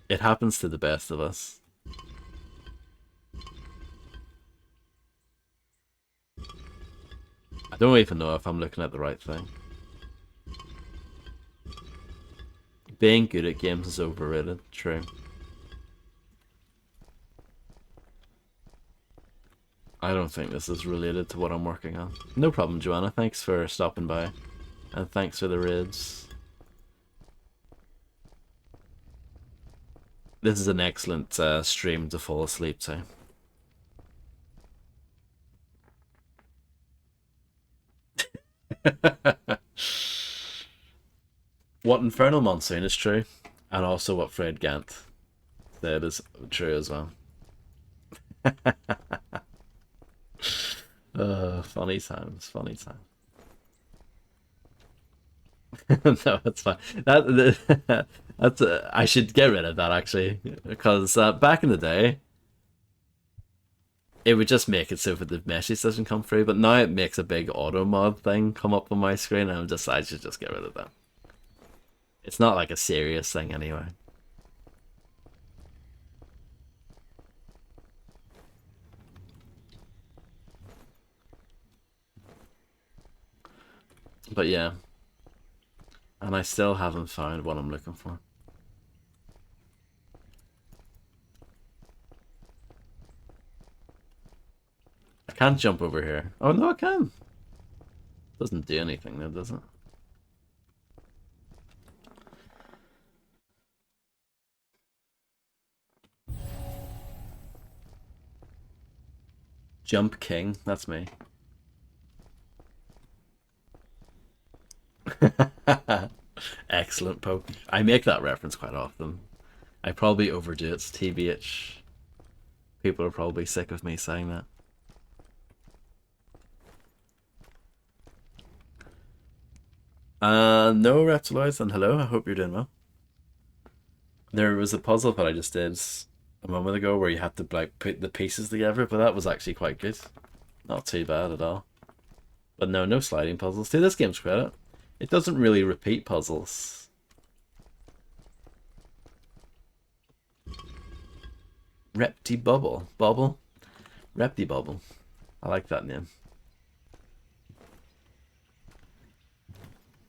It happens to the best of us. I don't even know if I'm looking at the right thing. Being good at games is overrated. True. I don't think this is related to what I'm working on. No problem, Joanna. Thanks for stopping by. And thanks for the raids. This is an excellent stream to fall asleep to. What Infernal Monsoon is true, and also what Fred Gant said is true as well. Funny times, funny times. No, it's fine. That's I should get rid of that actually, because back in the day, it would just make it so that the message doesn't come through. But now it makes a big auto mod thing come up on my screen, and I should just get rid of that. It's not like a serious thing anyway. But yeah. And I still haven't found what I'm looking for. I can't jump over here. Oh no, I can. Doesn't do anything though, does it? Jump King, that's me. Excellent poke. I make that reference quite often. I probably overdo it, TBH. People are probably sick of me saying that. No, Reptiloids, and hello, I hope you're doing well. There was a puzzle that I just did a moment ago where you had to like put the pieces together, but that was actually quite good. Not too bad at all. But no sliding puzzles. To this game's credit, it doesn't really repeat puzzles. Repti Bubble. Repti Bubble. I like that name.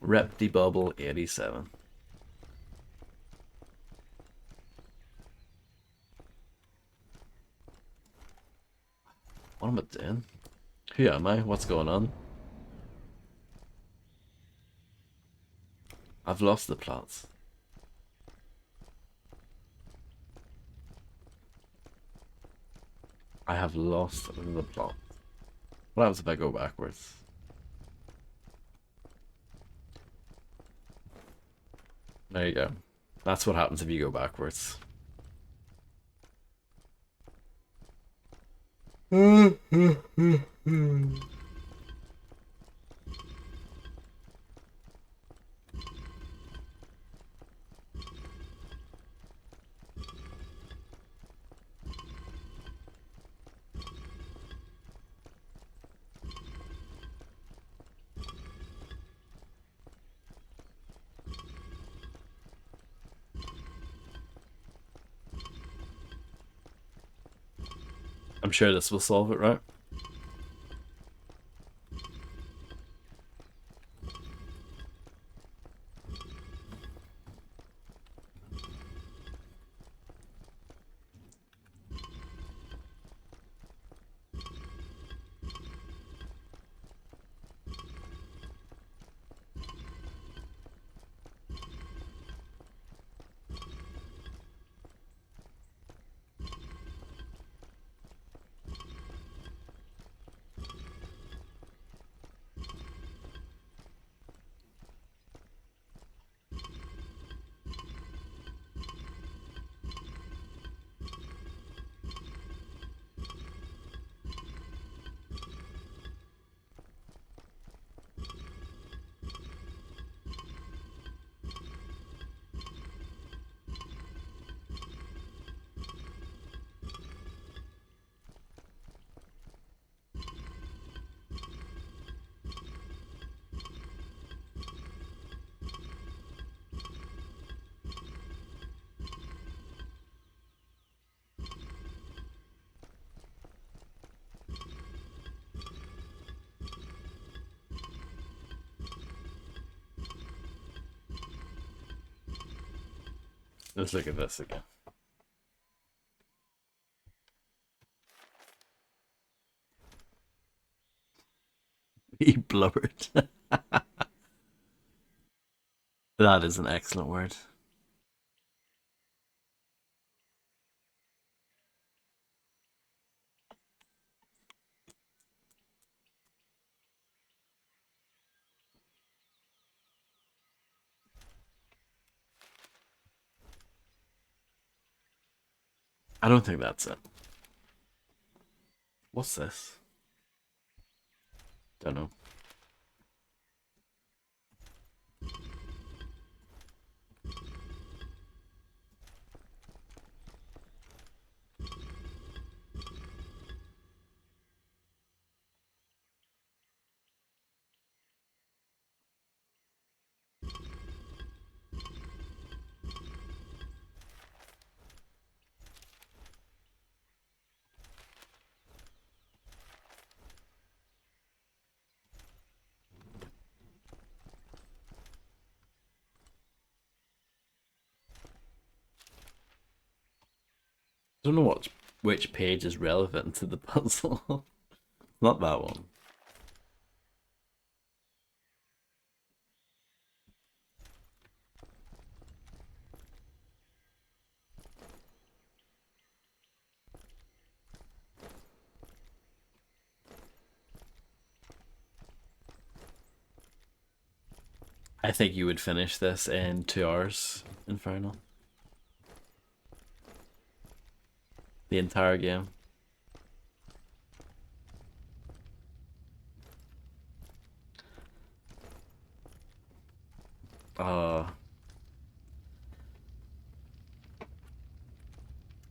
Repty Bubble 87. What am I doing? Who am I? What's going on? I've lost the plots. I have lost the plot. What happens if I go backwards? There you go. That's what happens if you go backwards. I'm sure this will solve it, right? Let's look at this again. He blubbered. That is an excellent word. I don't think that's it. What's this? Don't know. I don't know which page is relevant to the puzzle. Not that one. I think you would finish this in 2 hours, Infernal. The entire game.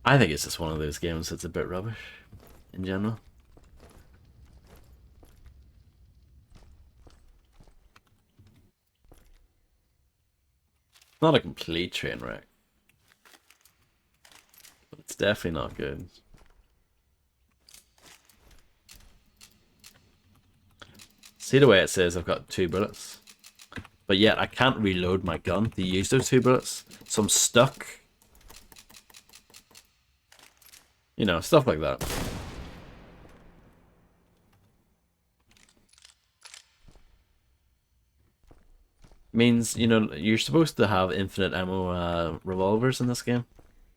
I think it's just one of those games that's a bit rubbish in general. Not a complete train wreck, but it's definitely not good. See the way it says I've got 2 bullets? But but yet I can't reload my gun to use those 2 bullets, so I'm stuck. You know, stuff like that. Means, you know, you're supposed to have infinite ammo revolvers in this game,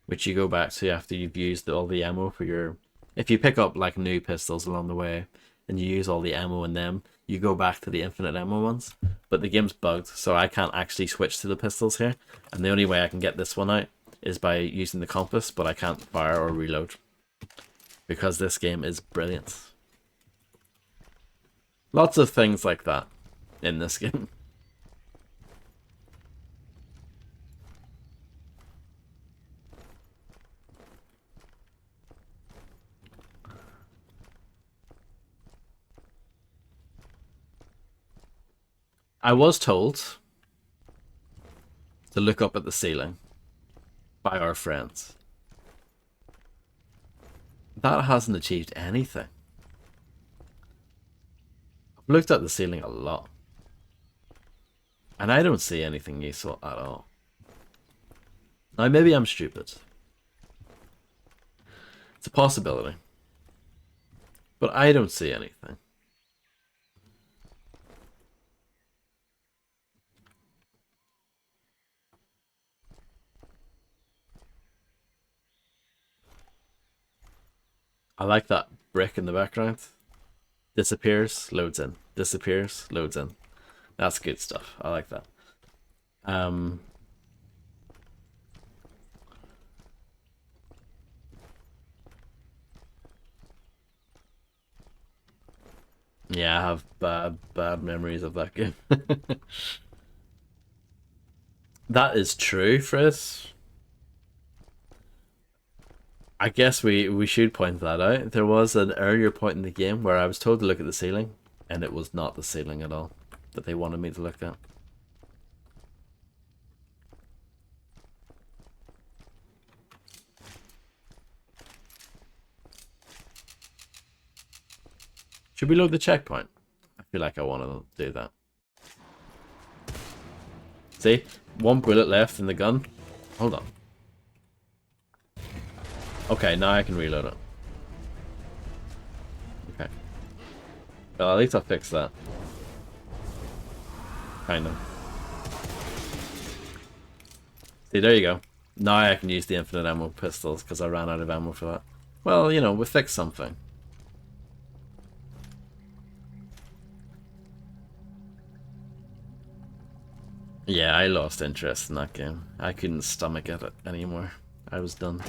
which you go back to after you've used all the ammo for your... If you pick up like new pistols along the way and you use all the ammo in them, you go back to the infinite ammo ones. But the game's bugged, so I can't actually switch to the pistols here. And the only way I can get this one out is by using the compass, but I can't fire or reload. Because this game is brilliant. Lots of things like that in this game. I was told to look up at the ceiling by our friends. That hasn't achieved anything. I've looked at the ceiling a lot, and I don't see anything useful at all. Now, maybe I'm stupid. It's a possibility. But I don't see anything. I like that brick in the background. Disappears, loads in. Disappears, loads in. That's good stuff. I like that. Yeah, I have bad memories of that game. That is true, Frizz. I guess we should point that out. There was an earlier point in the game where I was told to look at the ceiling, and it was not the ceiling at all that they wanted me to look at. Should we load the checkpoint? I feel like I want to do that. See? 1 bullet left in the gun. Hold on. Okay, now I can reload it. Okay. Well, at least I'll fix that. Kind of. See, there you go. Now I can use the infinite ammo pistols because I ran out of ammo for that. Well, you know, we fixed something. Yeah, I lost interest in that game. I couldn't stomach it anymore. I was done.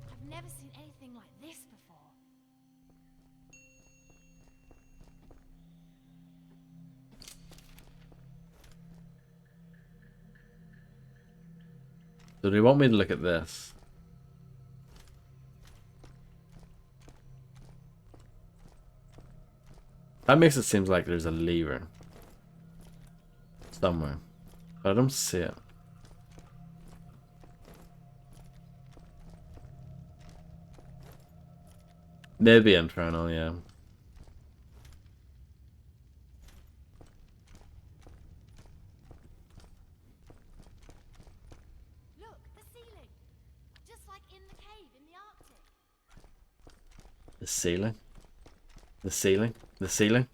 I've never seen anything like this before. So do you want me to look at this? That makes it seem like there's a lever somewhere, but I don't see it. Maybe internal, yeah. Look, the ceiling. Just like in the cave in the Arctic. The ceiling? The ceiling? The ceiling?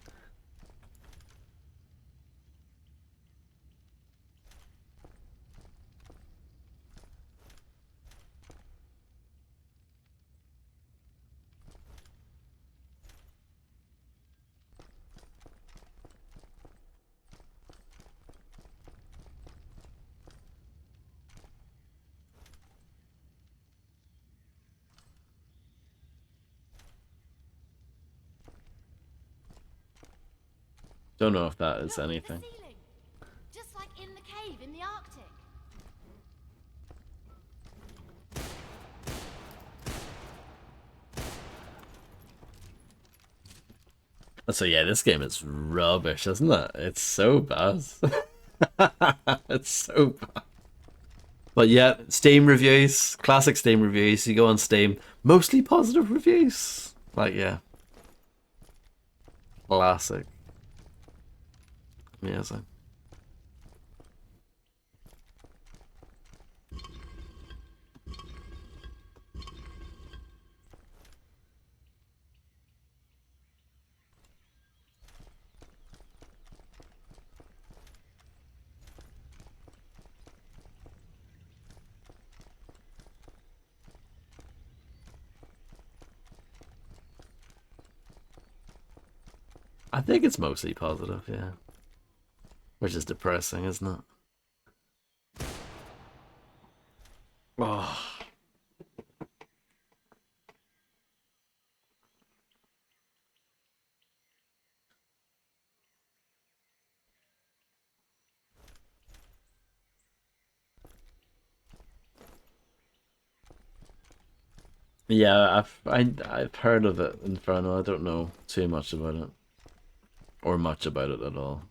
Don't know if that is Look, anything. the ceiling. Just like in the cave in the Arctic. So yeah, this game is rubbish, isn't it? It's so bad. It's so bad. But yeah, Steam reviews, classic Steam reviews. You go on Steam, mostly positive reviews. Like, yeah, classic. Amazing. I think it's mostly positive, yeah. Which is depressing, isn't it? Oh. Yeah, I've heard of it, Inferno. I don't know too much about it. Or much about it at all.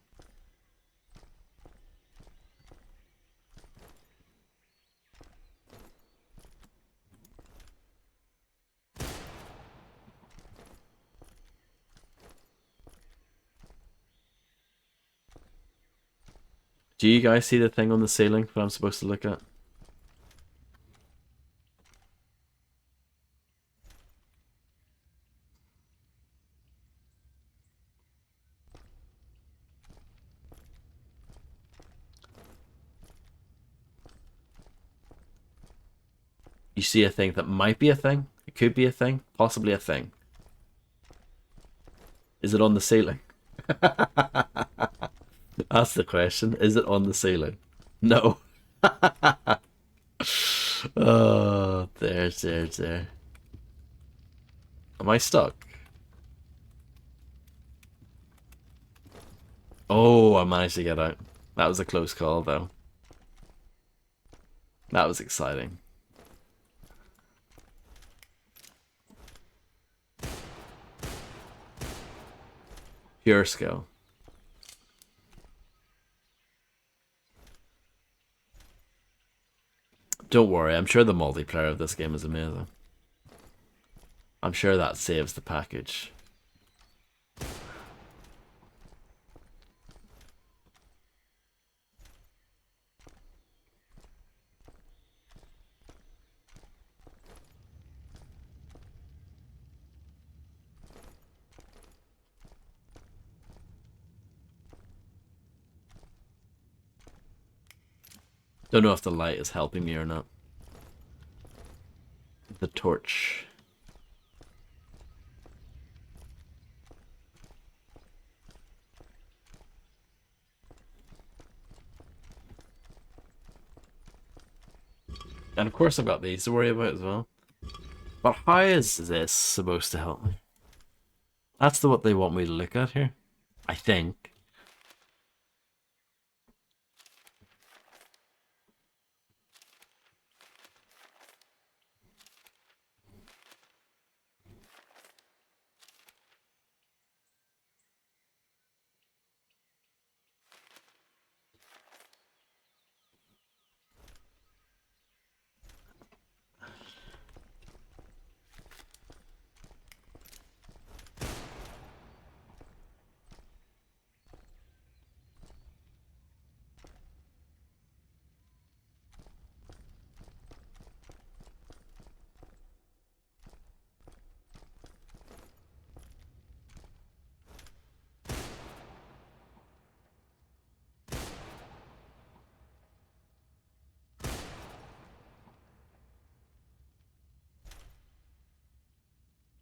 Do you guys see the thing on the ceiling that I'm supposed to look at? You see a thing that might be a thing? It could be a thing, possibly a thing. Is it on the ceiling? That's the question. Is it on the ceiling? No. Oh, there. Am I stuck? Oh, I managed to get out. That was a close call, though. That was exciting. Pure skill. Don't worry, I'm sure the multiplayer of this game is amazing. I'm sure that saves the package. Don't know if the light is helping me or not. The torch. And of course I've got these to worry about as well. But how is this supposed to help me? That's what they want me to look at here. I think.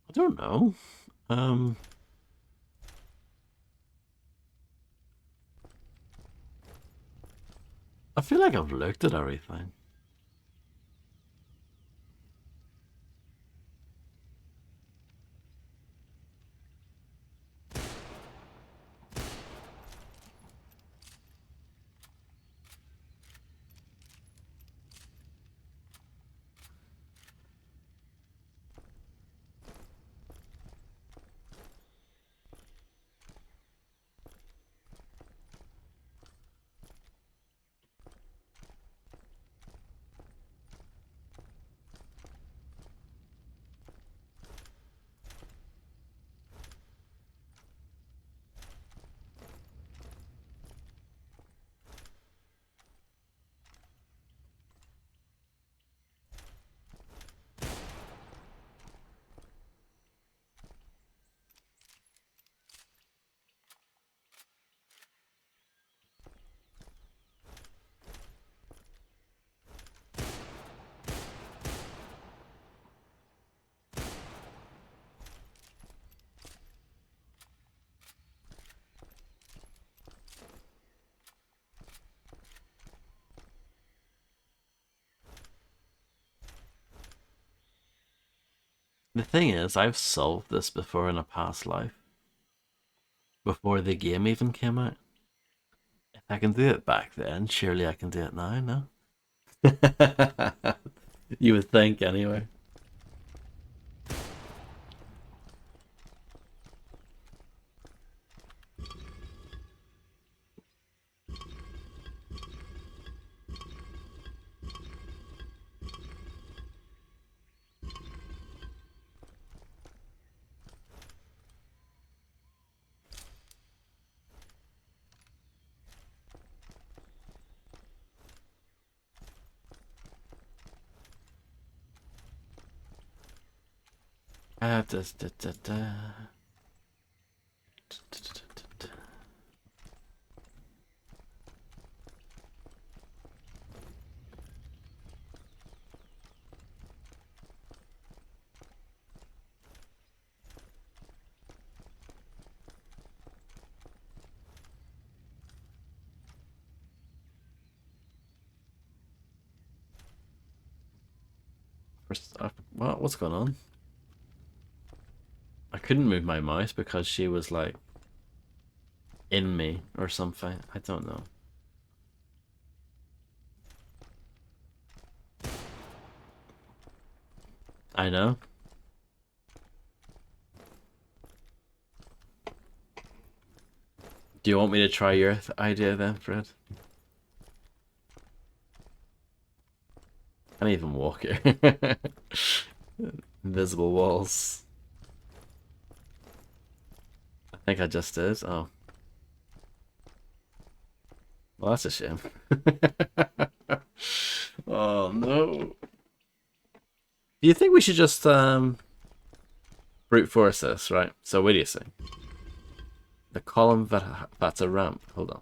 I don't know. I feel like I've looked at everything. The thing is, I've solved this before in a past life. Before the game even came out. If I can do it back then, surely I can do it now, no? You would think, anyway. Da, da, da, da, da. What's going on? I couldn't move my mouse because she was like in me or something. I don't know. I know. Do you want me to try your idea then, Fred? I can't even walk here. Invisible walls. I think I just did. Oh. Well, that's a shame. Oh no. Do you think we should just brute force this, right? So what do you say? The column that's a ramp. Hold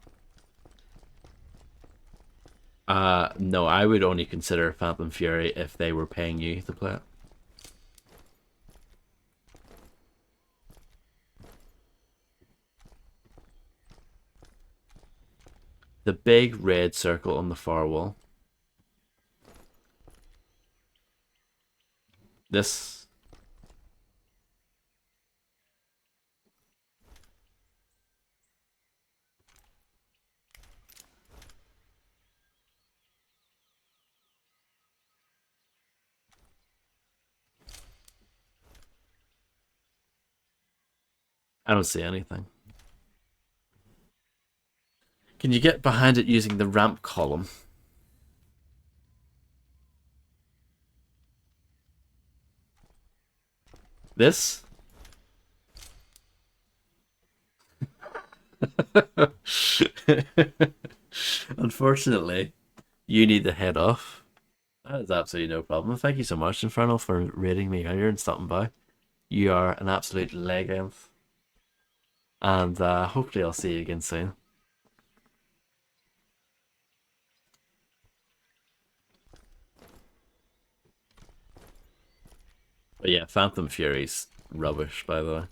on. No, I would only consider Phantom Fury if they were paying you to play it. The big red circle on the far wall. This. I don't see anything. Can you get behind it using the ramp column? This? Unfortunately, you need to head off. That is absolutely no problem. Thank you so much, Infernal, for raiding me earlier and stopping by. You are an absolute legend. And hopefully I'll see you again soon. But yeah, Phantom Fury's rubbish, by the way.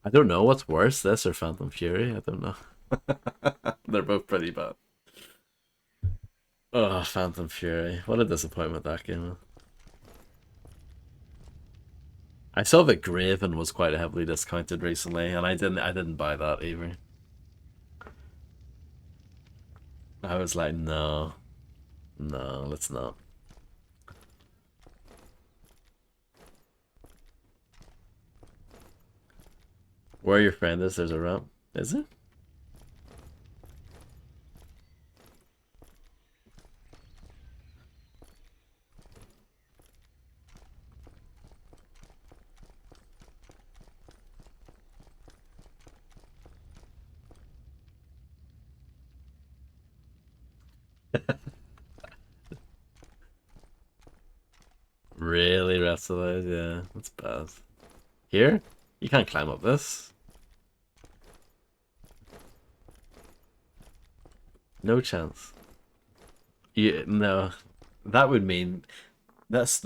I don't know what's worse, this or Phantom Fury. I don't know. They're both pretty bad. Oh, Phantom Fury. What a disappointment that game was. I saw that Graven was quite heavily discounted recently, and I didn't buy that either. I was like, no. No, let's not. Where your friend is, there's a ramp. Is it? Really, rest of those? Yeah, that's bad. Here? You can't climb up this. No chance. No. That would mean this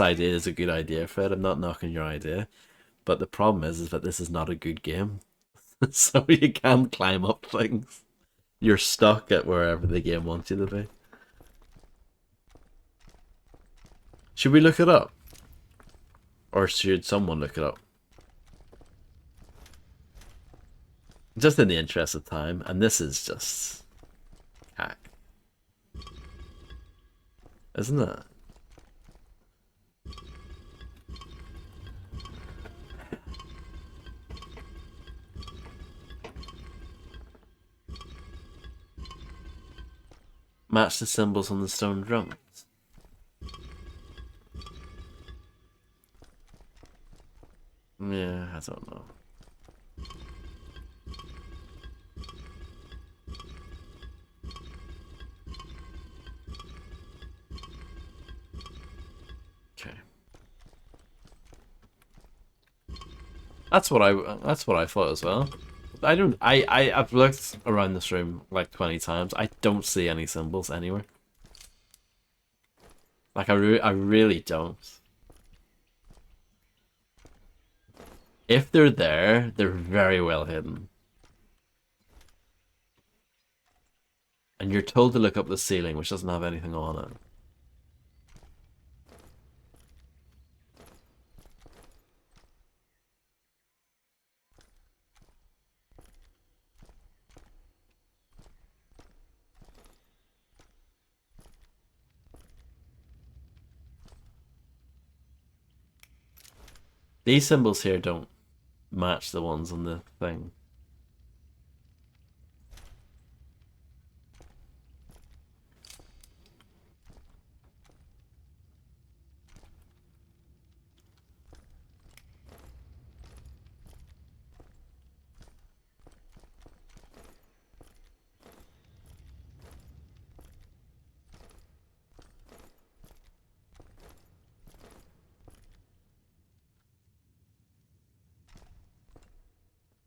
idea is a good idea, Fred. I'm not knocking your idea. But the problem is that this is not a good game. So you can't climb up things. You're stuck at wherever the game wants you to be. Should we look it up? Or should someone look it up? Just in the interest of time, and this is just hack. Isn't it? Match the symbols on the stone drums. Yeah, I don't know. Okay. That's what I thought as well. I've looked around this room like 20 times. I don't see any symbols anywhere. Like I really don't. If they're there, they're very well hidden. And you're told to look up the ceiling, which doesn't have anything on it. These symbols here don't match the ones on the thing.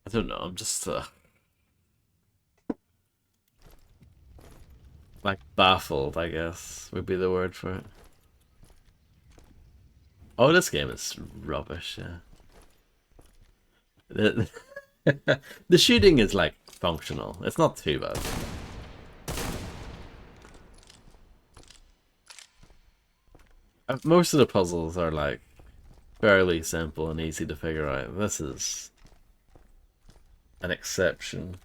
I don't know, I'm just like baffled, I guess, would be the word for it. Oh, this game is rubbish, yeah. The shooting is like functional. It's not too bad. Most of the puzzles are like fairly simple and easy to figure out. This is an exception.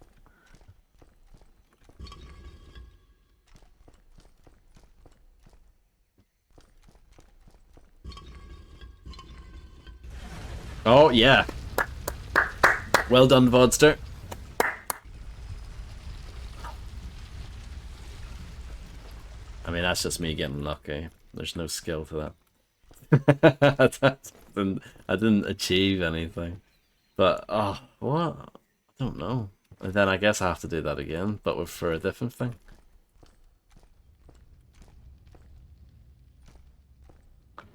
Oh yeah. Well done, Vodster. I mean, that's just me getting lucky. There's no skill to that. I didn't achieve anything. But, oh, what? I don't know. And then I guess I have to do that again, but for a different thing.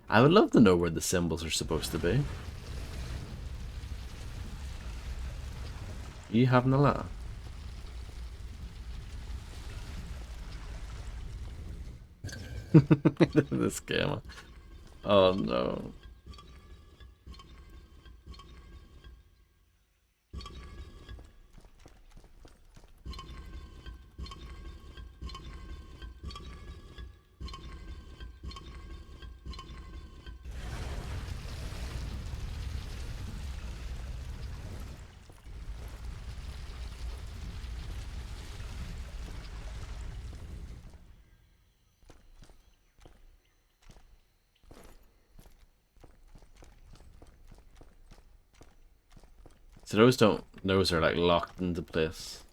I would love to know where the symbols are supposed to be. You having a laugh? This game. Oh no. So those are like locked into place.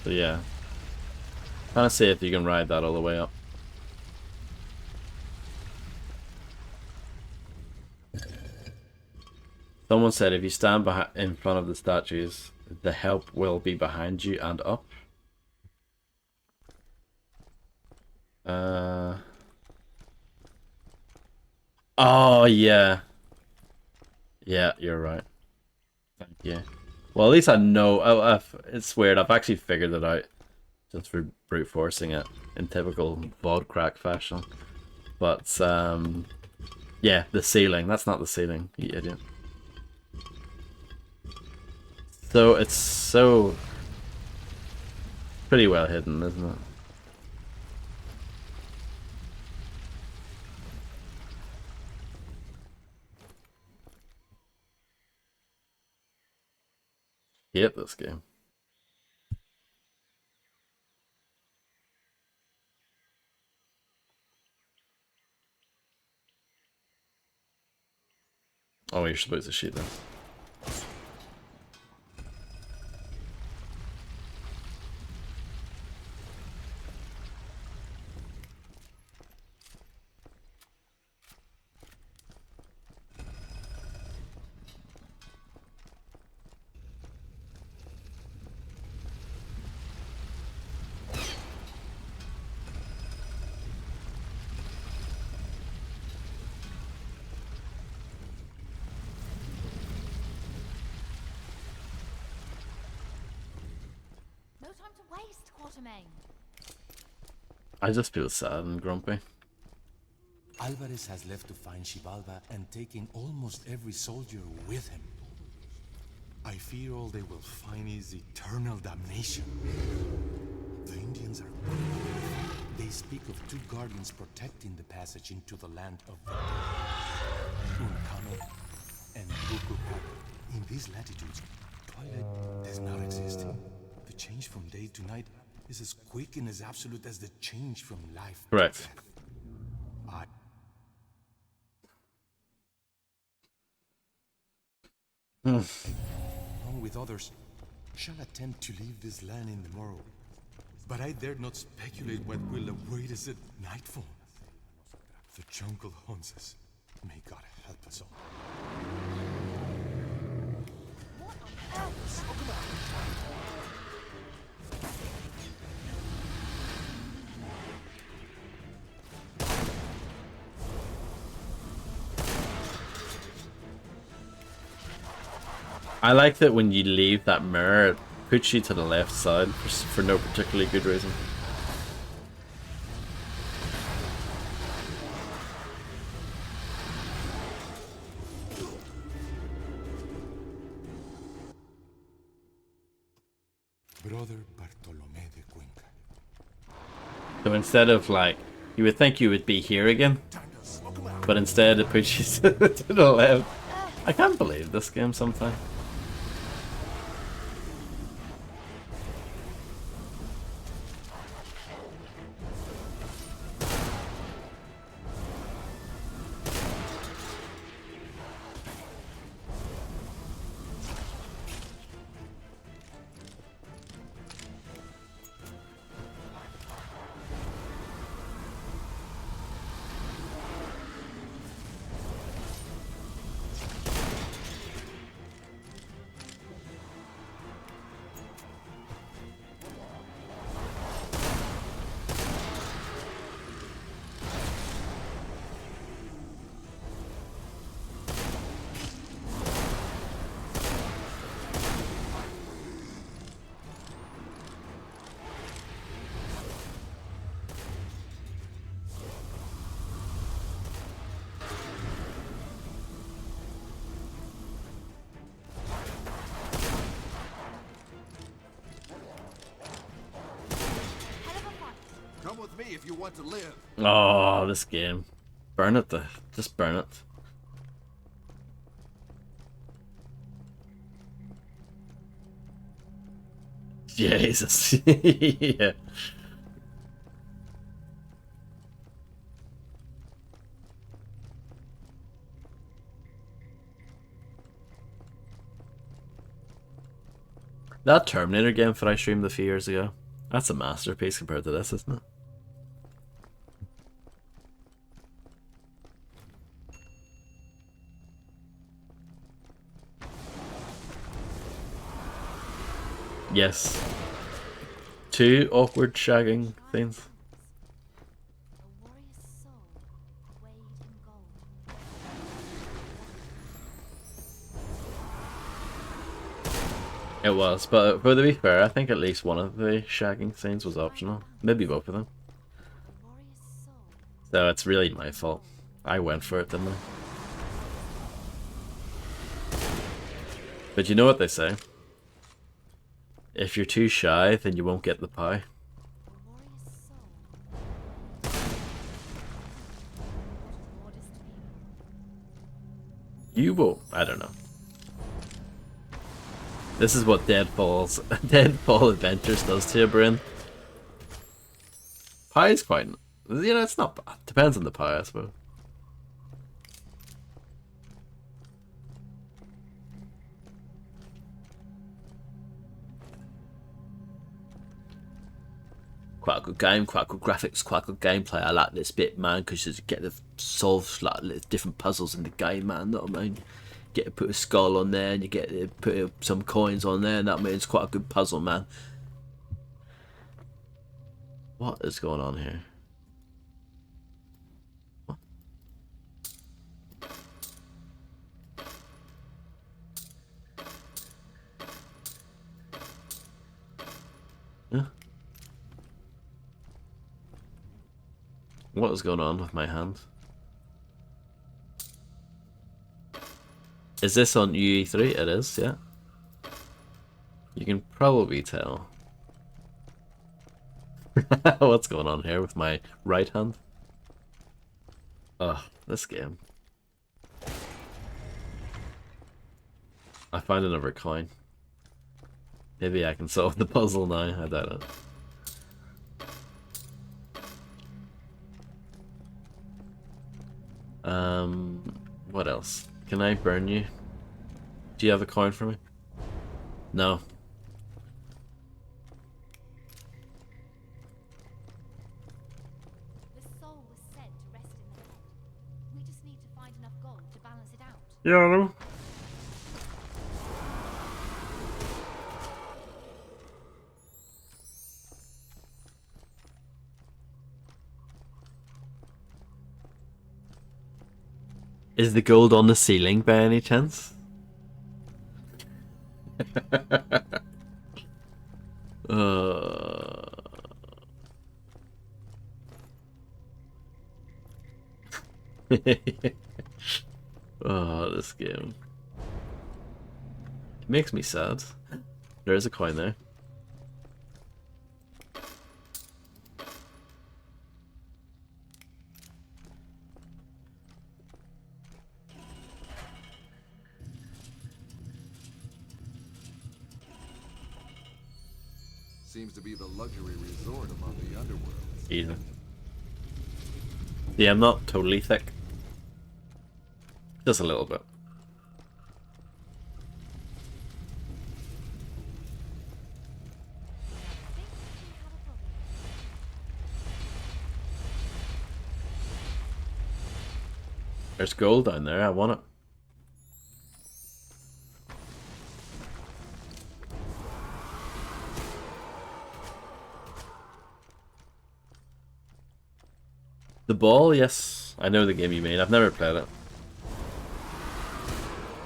So yeah. Trying to see if you can ride that all the way up. Someone said if you stand in front of the statues, the help will be behind you and up. Oh yeah. Yeah, you're right. Thank you. Well, at least I know. It's weird. I've actually figured it out just for brute forcing it in typical VOD crack fashion. But yeah, the ceiling. That's not the ceiling, you idiot. So it's so pretty well hidden, isn't it? Hate this game. Oh, you're supposed to shoot them. No time to waste, Quatermain. I just feel sad and grumpy. Alvarez has left to find Xibalba and taken almost every soldier with him. I fear all they will find is eternal damnation. The Indians are cruel. They speak of 2 guardians protecting the passage into the land of the dead. Uncano and Bukupak. In these latitudes, twilight does not exist. The change from day to night is as quick and as absolute as the change from life Correct. to death. I along with others, shall attempt to leave this land in the morrow. But I dare not speculate what will await us at nightfall. The jungle haunts us. May God help us all. I like that when you leave that mirror, it puts you to the left side for no particularly good reason. Brother Bartolomé de Cuenca. So instead of like, you would think you would be here again, but instead it puts you to the left. I can't believe this game sometimes. Come with me if you want to live. Oh, this game. Burn it, just burn it. Jesus. Yeah. That Terminator game that I streamed a few years ago, that's a masterpiece compared to this, isn't it? Yes. 2 awkward shagging things. A warrior's soul weighed in gold. It was, but to be fair, I think at least one of the shagging scenes was optional. Maybe both of them. A warrior's soul. So it's really my fault. I went for it, didn't I? But you know what they say? If you're too shy, then you won't get the pie. A warrior's soul. Modest people. You will. I don't know. This is what Deadfall Adventures does to your brain. Pie is quite, it's not bad. Depends on the pie, I suppose. Quite a good game, quite good graphics, quite good gameplay. I like this bit, man, because you get to solve like different puzzles in the game, man. Know what I mean? Get to put a skull on there, and you get to put some coins on there, and that means quite a good puzzle, man. What is going on here? What? Yeah. What is going on with my hand? Is this on UE3? It is, yeah. You can probably tell. What's going on here with my right hand? Ugh, this game. I find another coin. Maybe I can solve the puzzle now. I doubt it. What else? Can I burn you? Do you have a coin for me? No. The soul was said to rest in the head. We just need to find enough gold to balance it out. Yeah, I know. Is the gold on the ceiling by any chance? Oh, this game. It makes me sad. There is a coin there. Seems to be the luxury resort among the underworlds. Easy. Yeah, I'm not totally thick. Just a little bit. There's gold down there, I want it. The Ball, yes. I know the game you mean. I've never played it.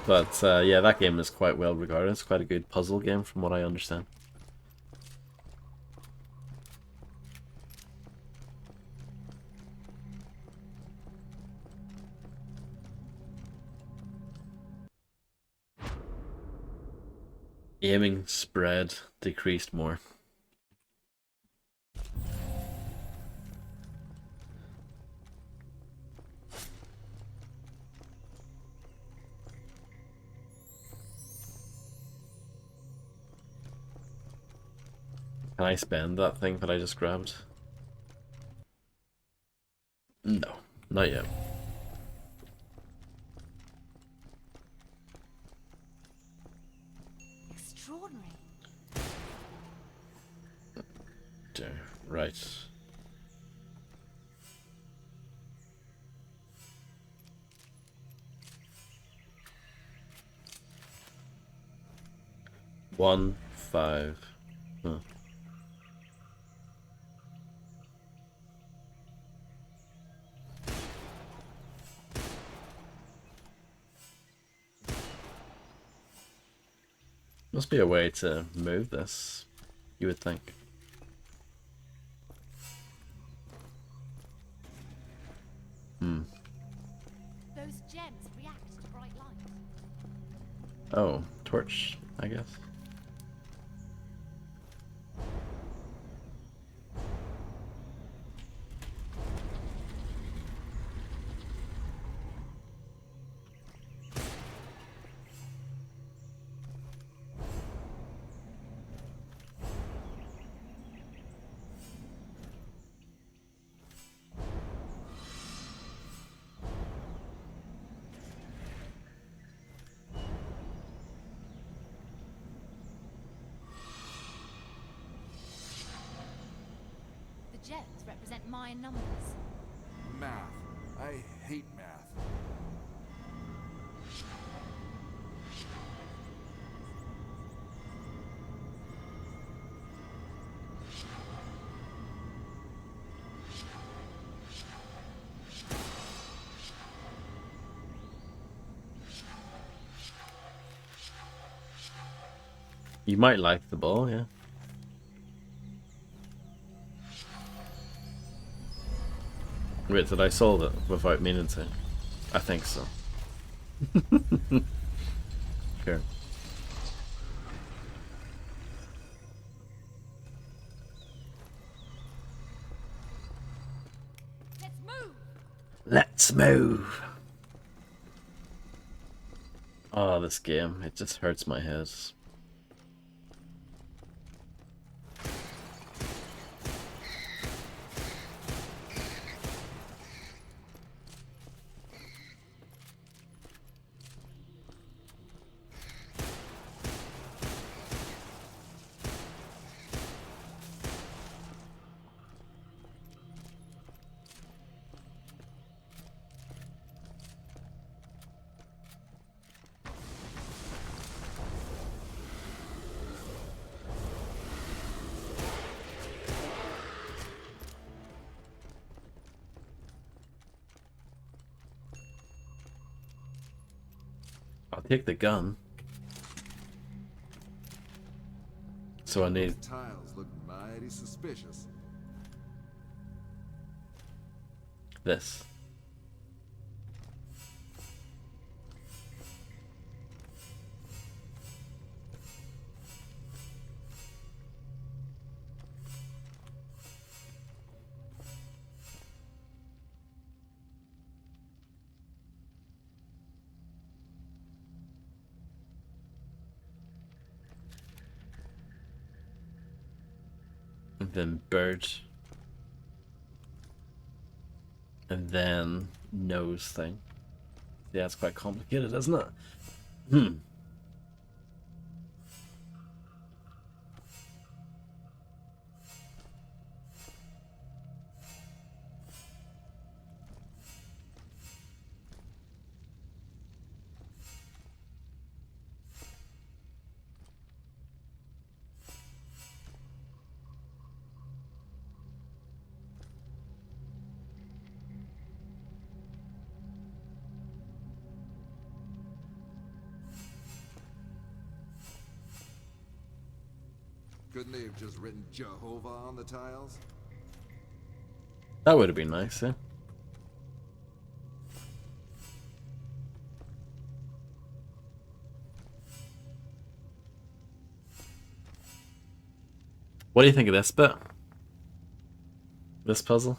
But yeah, that game is quite well regarded. It's quite a good puzzle game from what I understand. Aiming spread decreased more. Can I spend that thing that I just grabbed? No, not yet. Extraordinary. There, right. One, 5. Huh. Must be a way to move this, you would think. Those gems react to bright light. Oh, torch, I guess. gems represent Mayan numbers. Math. I hate math. You might like the ball, yeah. Wait, did I solve it without meaning to? I think so. Sure. Let's move! Let's move! Oh, this game, it just hurts my head. I'll take the gun. So I need... Those tiles look mighty suspicious. this. And then bird. And then nose thing. Yeah, it's quite complicated, isn't it? Hmm. Couldn't they have just written Jehovah on the tiles? That would have been nice, yeah. What do you think of this bit? This puzzle?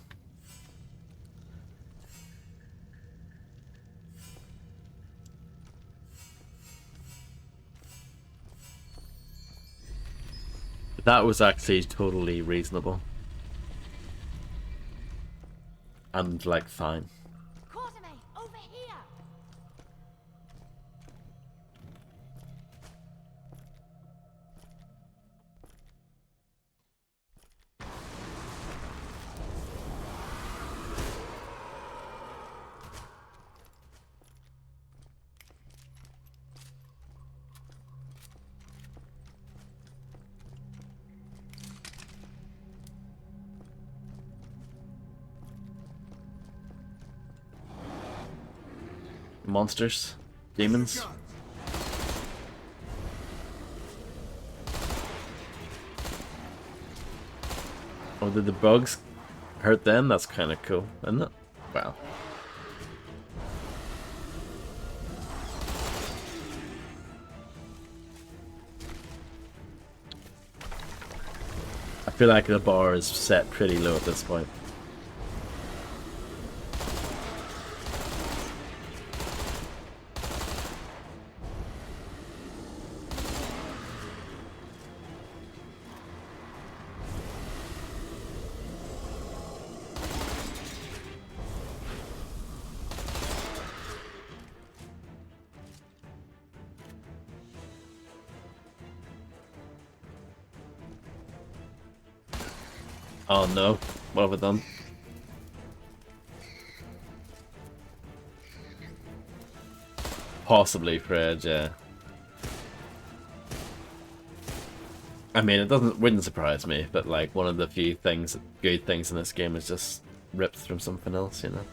That was actually totally reasonable. And, like, fine. Quartermain, over here! Monsters? Demons? Gun. Oh, did the bugs hurt them? That's kind of cool, isn't it? Wow. I feel like the bar is set pretty low at this point. Oh no. What have I done? Possibly Fred, yeah. I mean, wouldn't surprise me, but like one of the few good things in this game is just ripped from something else, you know.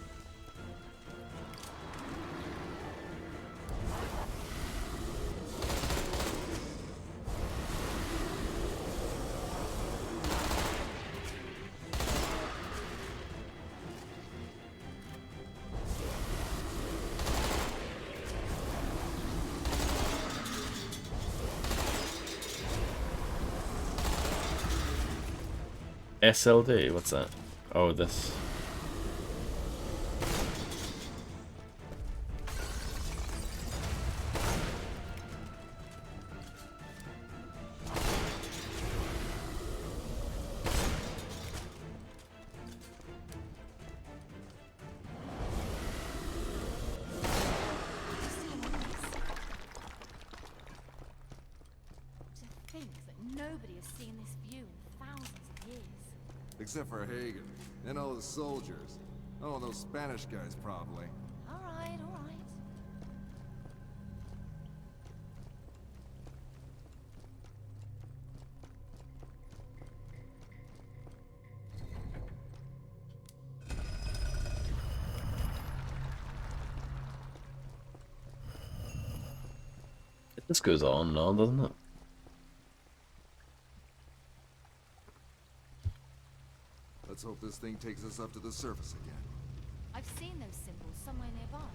SLD, what's that? Oh, this. To think that nobody has seen this view in thousands of years. Except for Hagen and all his soldiers. Oh, those Spanish guys probably. All right, all right. This goes on and on, doesn't it? Let's hope this thing takes us up to the surface again. I've seen those symbols somewhere nearby.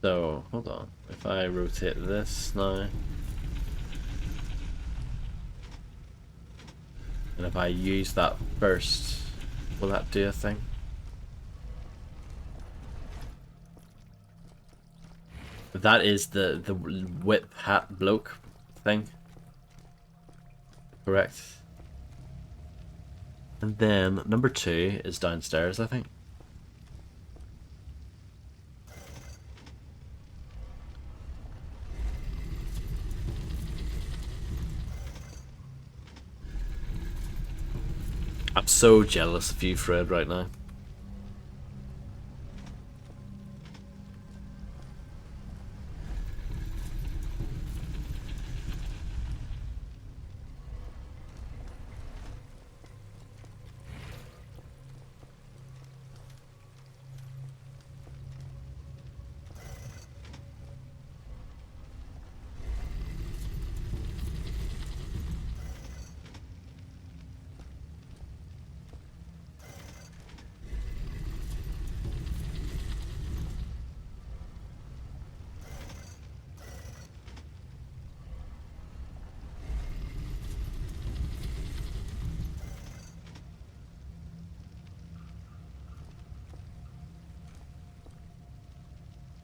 So, hold on. If I rotate this now, and if I use that first, will that do a thing? That is the whip hat bloke thing. Correct. And then number 2 is downstairs, I think. I'm so jealous of you, Fred, right now.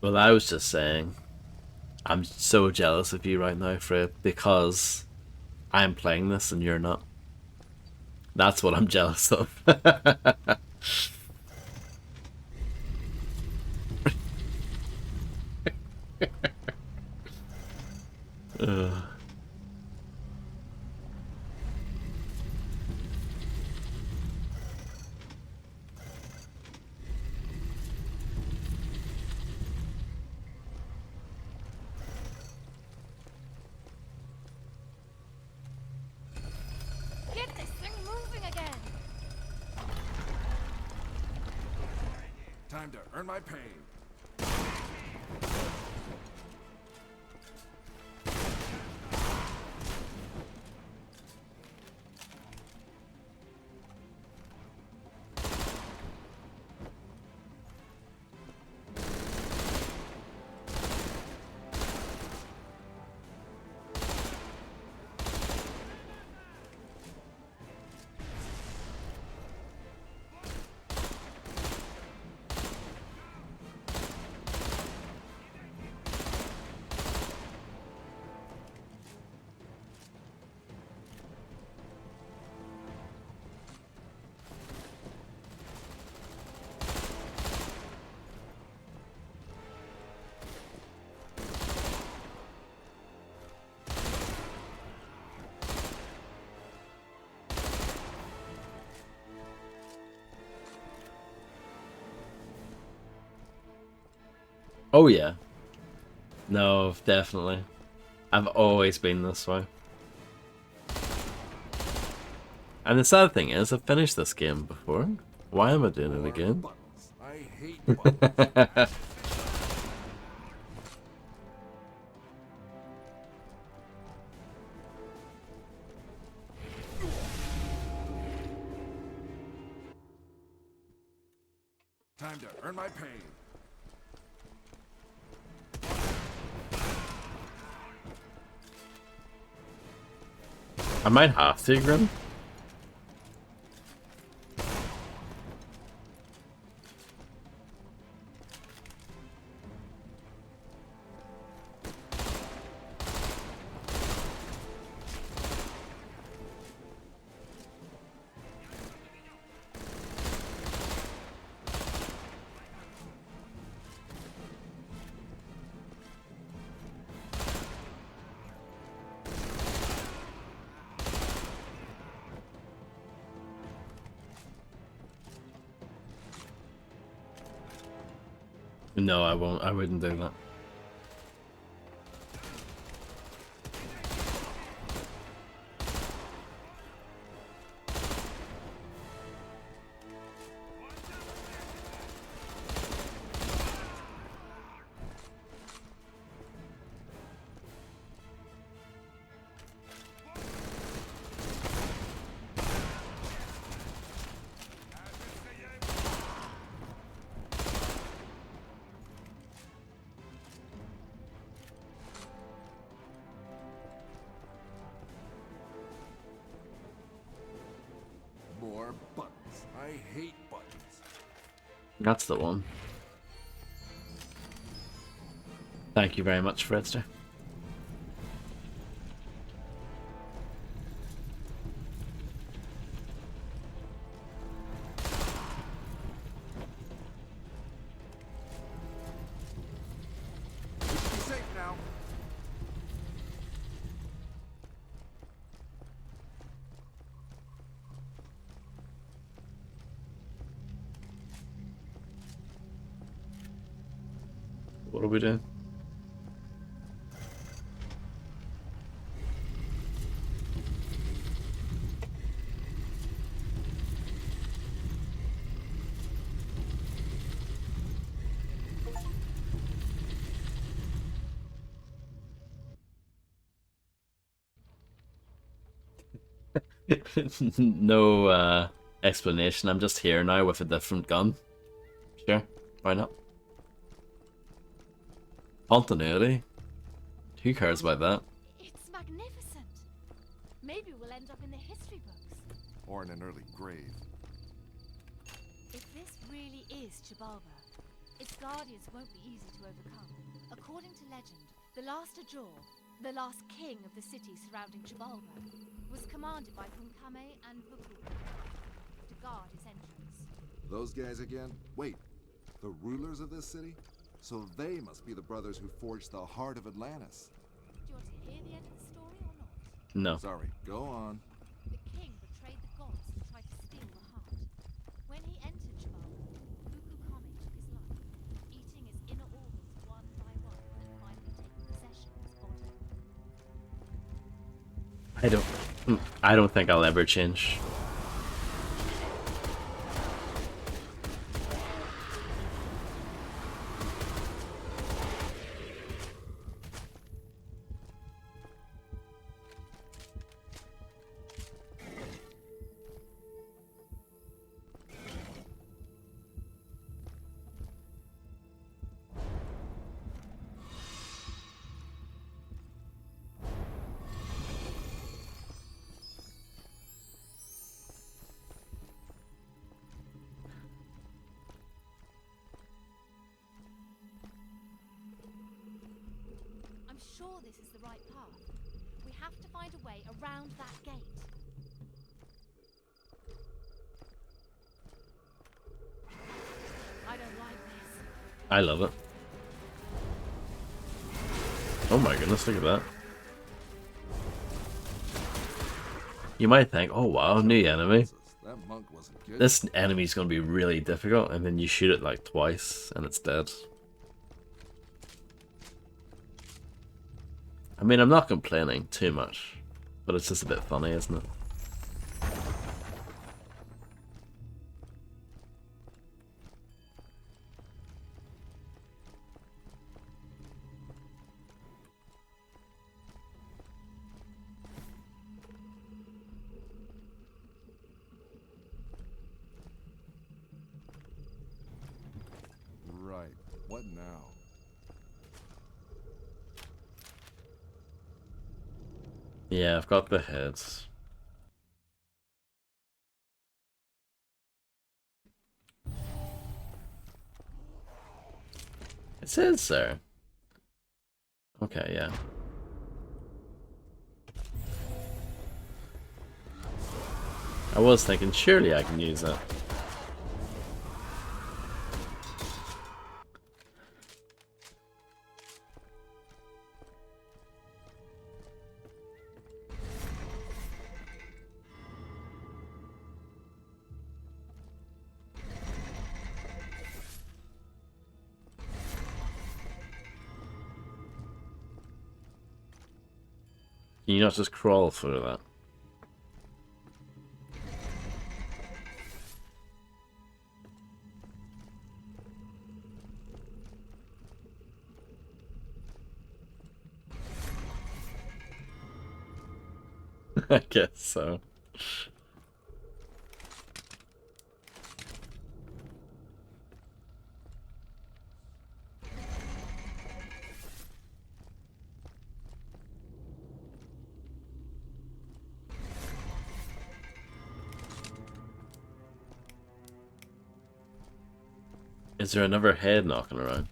Well, I was just saying, I'm so jealous of you right now, Fred, because I'm playing this and you're not. That's what I'm jealous of. Ugh. Get this thing moving again! Time to earn my pain. Oh yeah. No, definitely. I've always been this way. And the sad thing is, I've finished this game before. Why am I doing it More again? buttons. I hate buttons. Time to earn my pay. I might have to, Grim. No, I won't. I wouldn't do that. More buttons. I hate buttons. That's the one. Thank you very much, Fredster. We should be safe now. What are we doing? No explanation. I'm just here now with a different gun. Sure, why not? Continuity? Who cares about that? It's magnificent. Maybe we'll end up in the history books. Or in an early grave. If this really is Chibalba, its guardians won't be easy to overcome. According to legend, the last Ajor, the last king of the city surrounding Chibalba, was commanded by Hunkame and Vuku to guard its entrance. Those guys again? Wait, the rulers of this city? So they must be the brothers who forged the heart of Atlantis. Do you want to hear the end of the story or not? No. Sorry, go on. The king betrayed the gods and tried to steal the heart. When he entered Chibalba, Vuku Kame took his life, eating his inner organs one by one and finally taking possession of his body. I don't think I'll ever change. I'm sure this is the right path. We have to find a way around that gate. I don't like this. I love it. Oh my goodness, look at that. You might think, oh wow, new enemy. That monk wasn't good. This enemy's gonna be really difficult, and then you shoot it like twice and it's dead. I mean, I'm not complaining too much, but it's just a bit funny, isn't it? Right. What now? Yeah, I've got the heads. It says so. Okay, yeah. I was thinking, surely I can use that. Can you not just crawl through that? I guess so. Is there another head knocking around?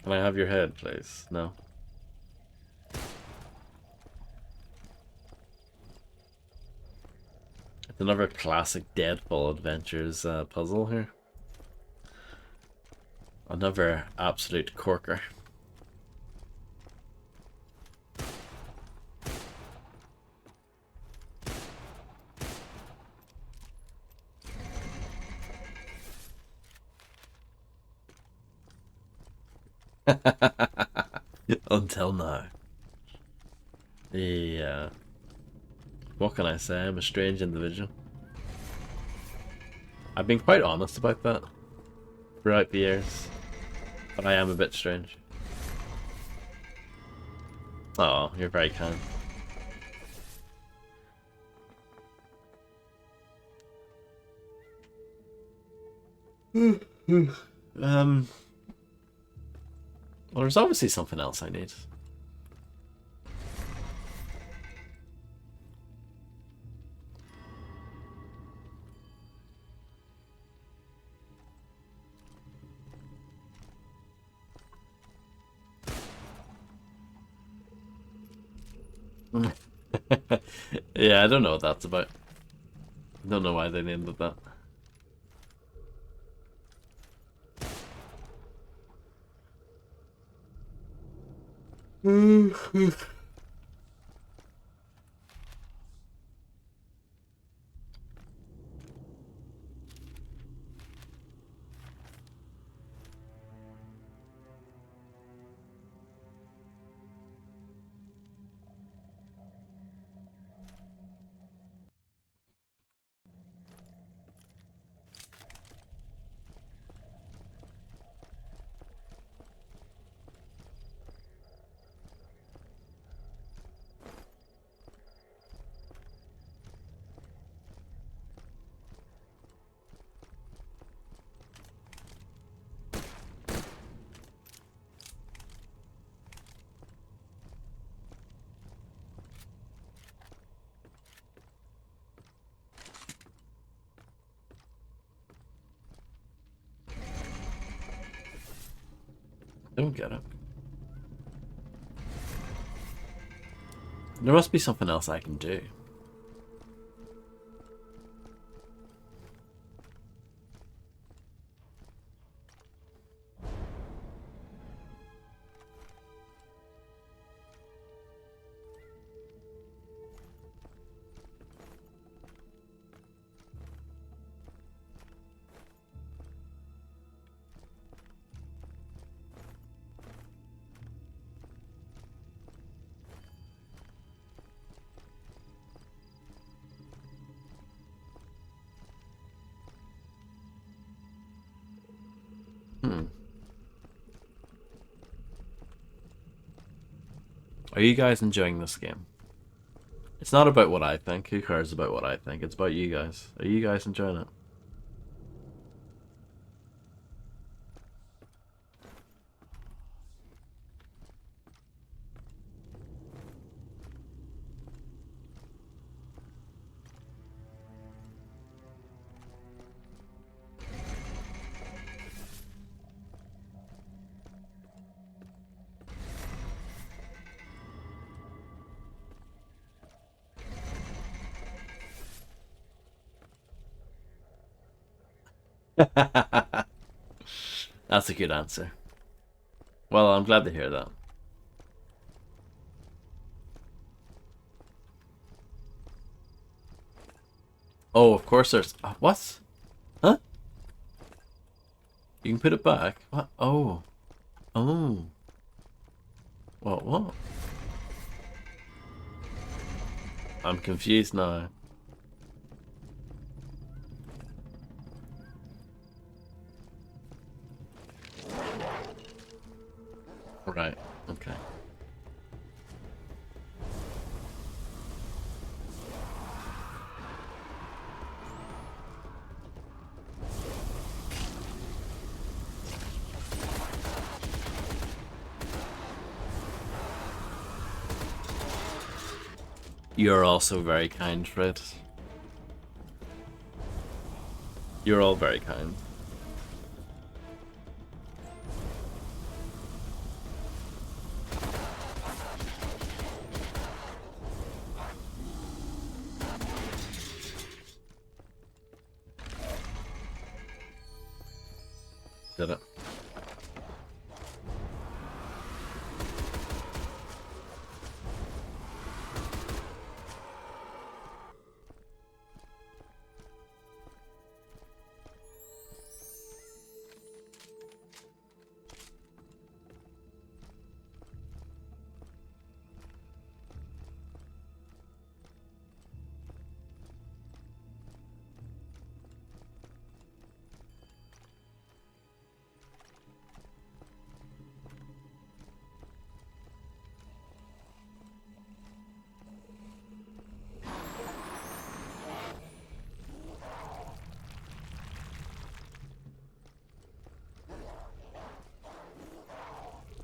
Can I have your head, please? No. It's another classic Deadfall Adventures puzzle here. Another absolute corker. Until now. Yeah. What can I say? I'm a strange individual. I've been quite honest about that throughout the years. But I am a bit strange. Oh, you're very kind. Well, there's obviously something else I need. Yeah, I don't know what that's about. I don't know why they named it that. Don't get it. There must be something else I can do. Are you guys enjoying this game? It's not about what I think. Who cares about what I think? It's about you guys. Are you guys enjoying it? That's a good answer. Well, I'm glad to hear that. Oh, of course there's... what? Huh? You can put it back? What? Oh. Oh. What? I'm confused now. Right, okay. You're also very kind, Fred. You're all very kind. Did it?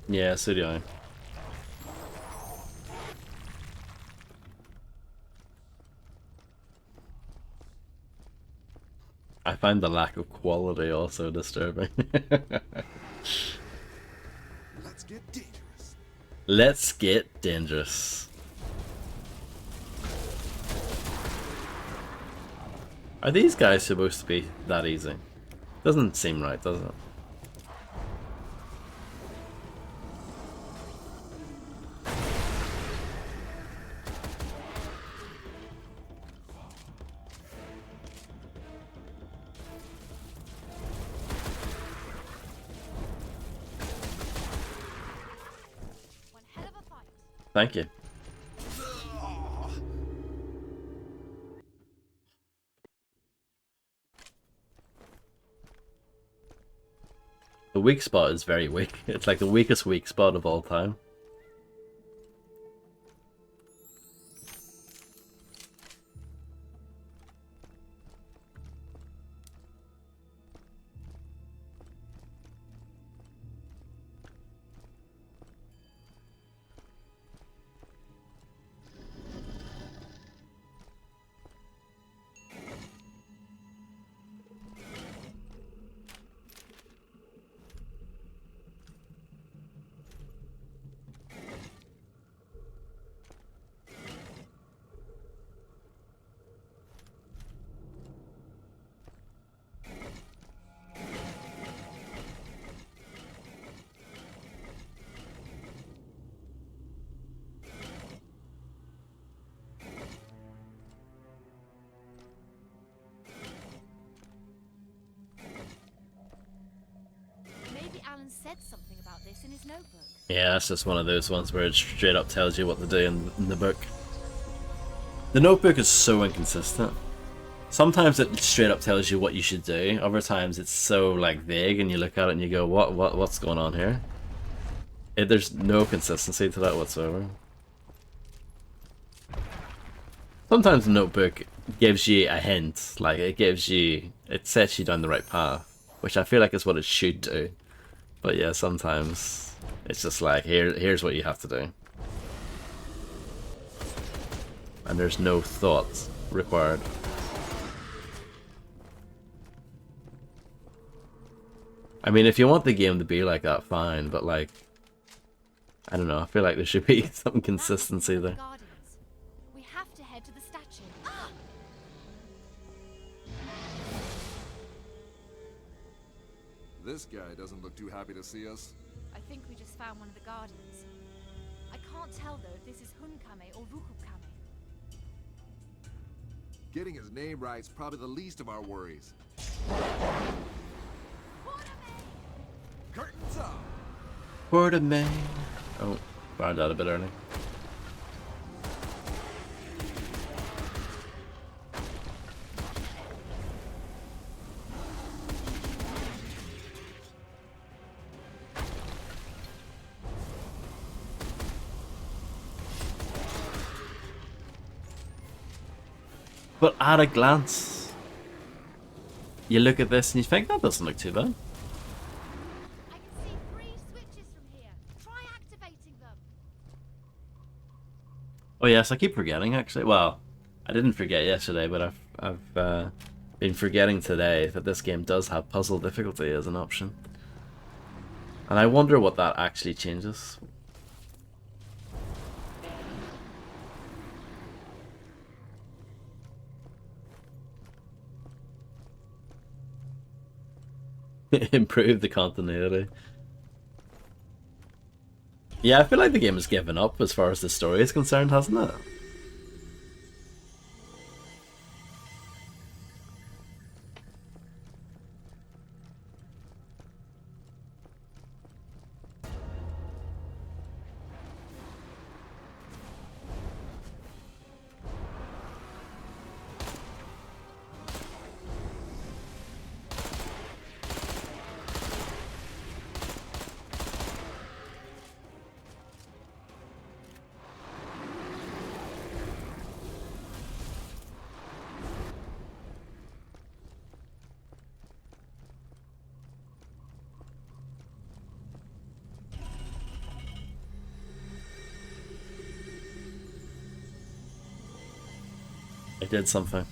Yeah, so do I. I find the lack of quality also disturbing. Let's get dangerous. Let's get dangerous. Are these guys supposed to be that easy? Doesn't seem right, does it? One hell of a fight. Thank you. The weak spot is very weak. It's like the weakest weak spot of all time. Maybe Alan said something about this in his notebook. Yeah, it's just one of those ones where it straight up tells you what to do in the book. The notebook is so inconsistent. Sometimes it straight up tells you what you should do. Other times it's so like vague, and you look at it and you go, what's going on here? There's no consistency to that whatsoever. Sometimes the notebook gives you a hint, like it sets you down the right path, which I feel like is what it should do. But yeah, sometimes it's just like, here's what you have to do. And there's no thought required. I mean, if you want the game to be like that, fine, but like, I don't know, I feel like there should be some consistency there. Guardians. We have to head to the statue. Ah! This guy doesn't look too happy to see us. I think we just found one of the Guardians. I can't tell though if this is Hunkame or Rukukame. Getting his name right's probably the least of our worries. Curtains up! Word of Maine. Oh, found out a bit early. But at a glance, you look at this and you think that doesn't look too bad. I can see 3 switches from here. Try activating them. Oh yes, I keep forgetting actually. Well, I didn't forget yesterday, but I've been forgetting today that this game does have puzzle difficulty as an option. And I wonder what that actually changes. Improve the continuity. Yeah, I feel like the game has given up as far as the story is concerned, hasn't it? I did something.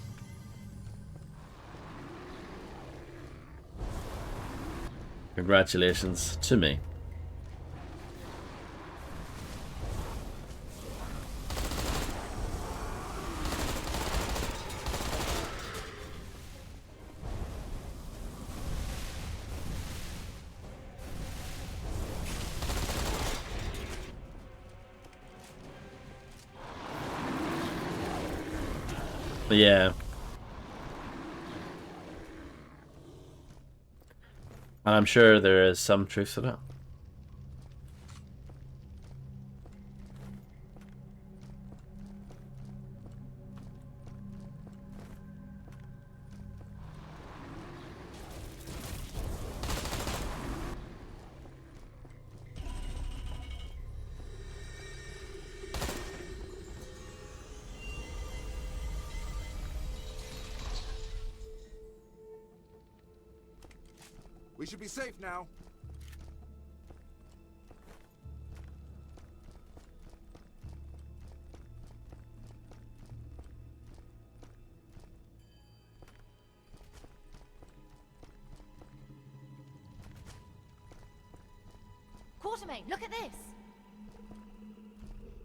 Congratulations to me. Yeah. And I'm sure there is some truth to that. We should be safe now. Quartermain, look at this!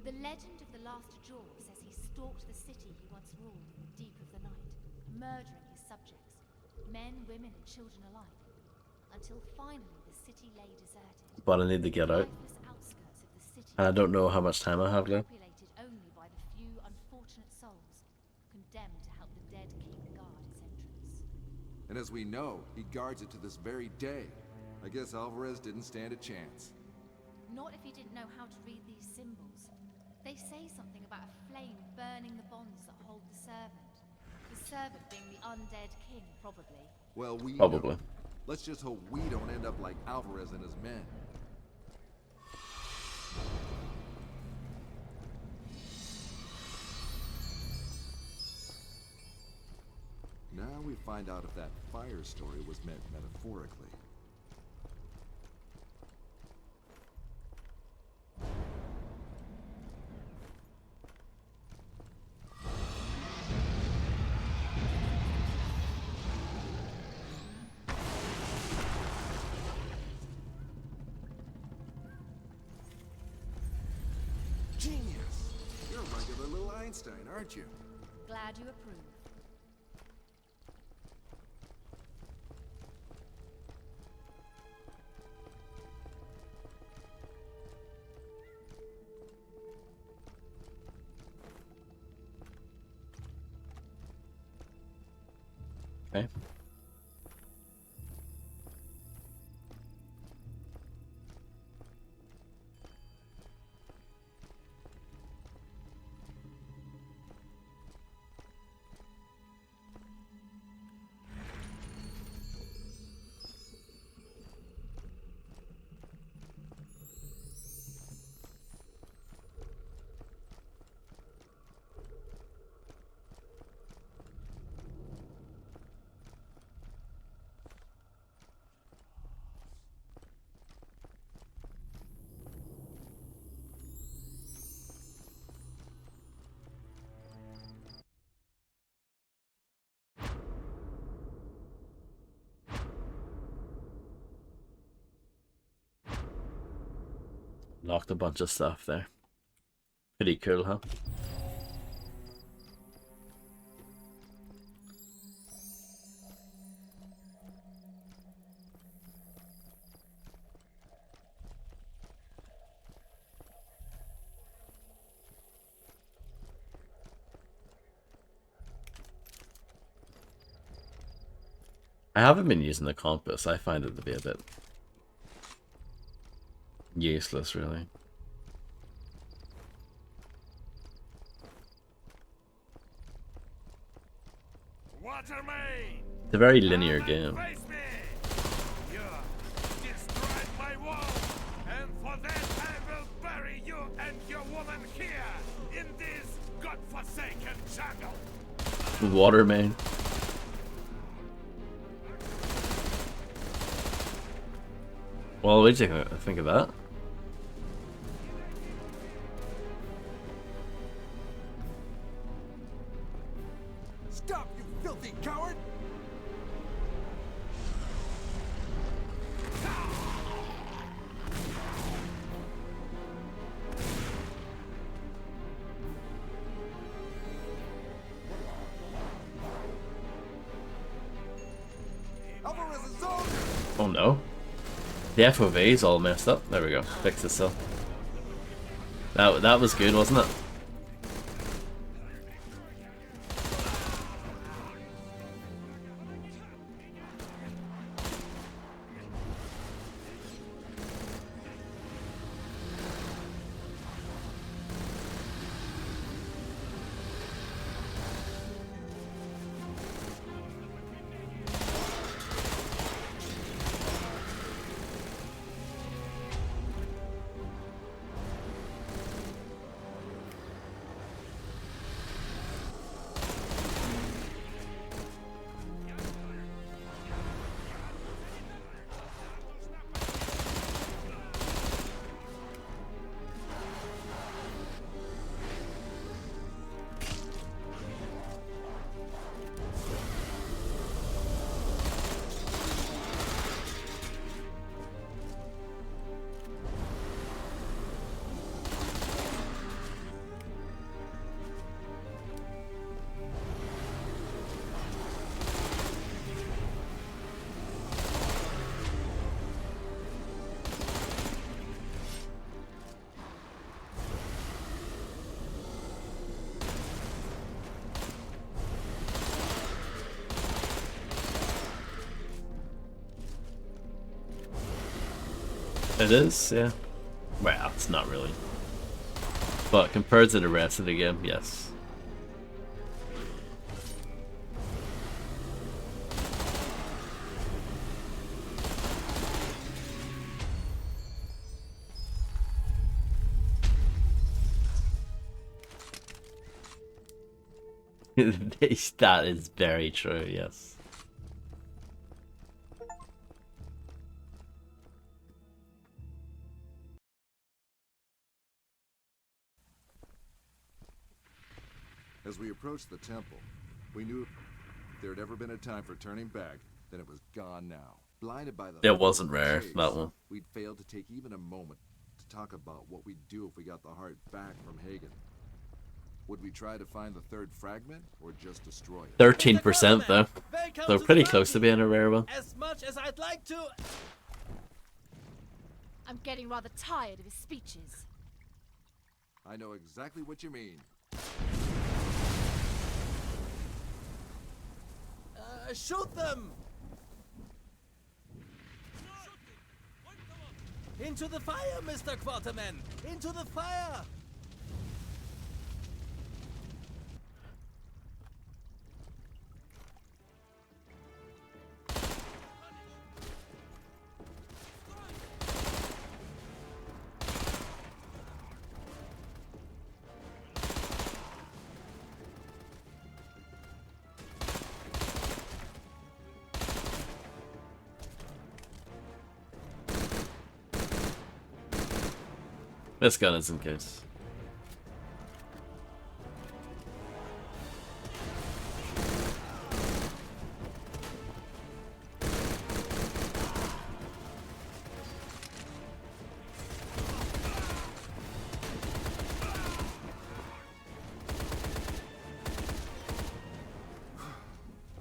The legend of the last Jaw says he stalked the city he once ruled in the deep of the night, murdering his subjects, men, women, and children alike, until finally the city lay deserted. But I need to get out. Lifeless outskirts of the city, And I don't know how much time I have left. populated only by the few unfortunate souls condemned to help the dead king guard its entrance. And as we know, he guards it to this very day. I guess Alvarez didn't stand a chance. Not if he didn't know how to read these symbols. They say something about a flame burning the bonds that hold the servant. The servant being the undead king, probably. Well, we Probably. don't. Let's just hope we don't end up like Alvarez and his men. Now we find out if that fire story was meant metaphorically. Genius! You're a regular little Einstein, aren't you? Glad you approve. Okay. Locked a bunch of stuff there. Pretty cool, huh? I haven't been using the compass. I find it to be a bit useless, really. Watermaid! It's a very linear game. Face me! You destroyed my wall, and for that I will bury you and your woman here in this godforsaken jungle. Water main. Well, what do you think of that? Stop, you filthy coward! Alvarez is soldier! Oh no. The FOV is all messed up. There we go. Fix this up. That was good, wasn't it? It is, yeah. Well, it's not really. But compared to the rest of the game, yes. That is very true, yes. As we approached the temple, we knew if there had ever been a time for turning back, then it was gone now. Blinded by the It wasn't rare, chase, that one. we'd failed to take even a moment to talk about what we'd do if we got the heart back from Hagen. Would we try to find the third fragment, or just destroy it? 13% though. Welcome So to pretty the close to party. being a rare one. As much as I'd like to. I'm getting rather tired of his speeches. I know exactly what you mean. Shoot them! Into the fire, Mr. Quarterman! Into the fire! This gun isn't good.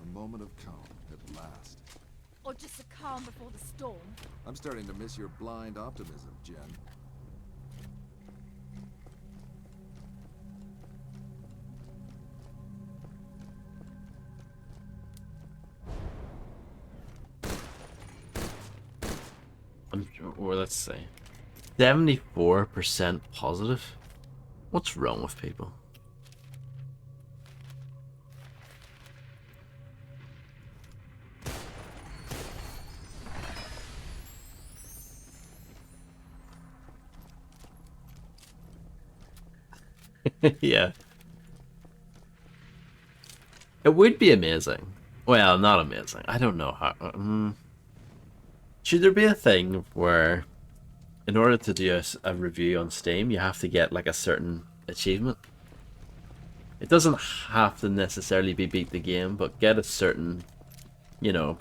A moment of calm, at last. Or just a calm before the storm. I'm starting to miss your blind optimism, Jen. Or let's say 74% positive. What's wrong with people? Yeah. It would be amazing. Well, not amazing. I don't know how. Should there be a thing where, in order to do a review on Steam, you have to get like a certain achievement? It doesn't have to necessarily be beat the game, but get a certain, you know,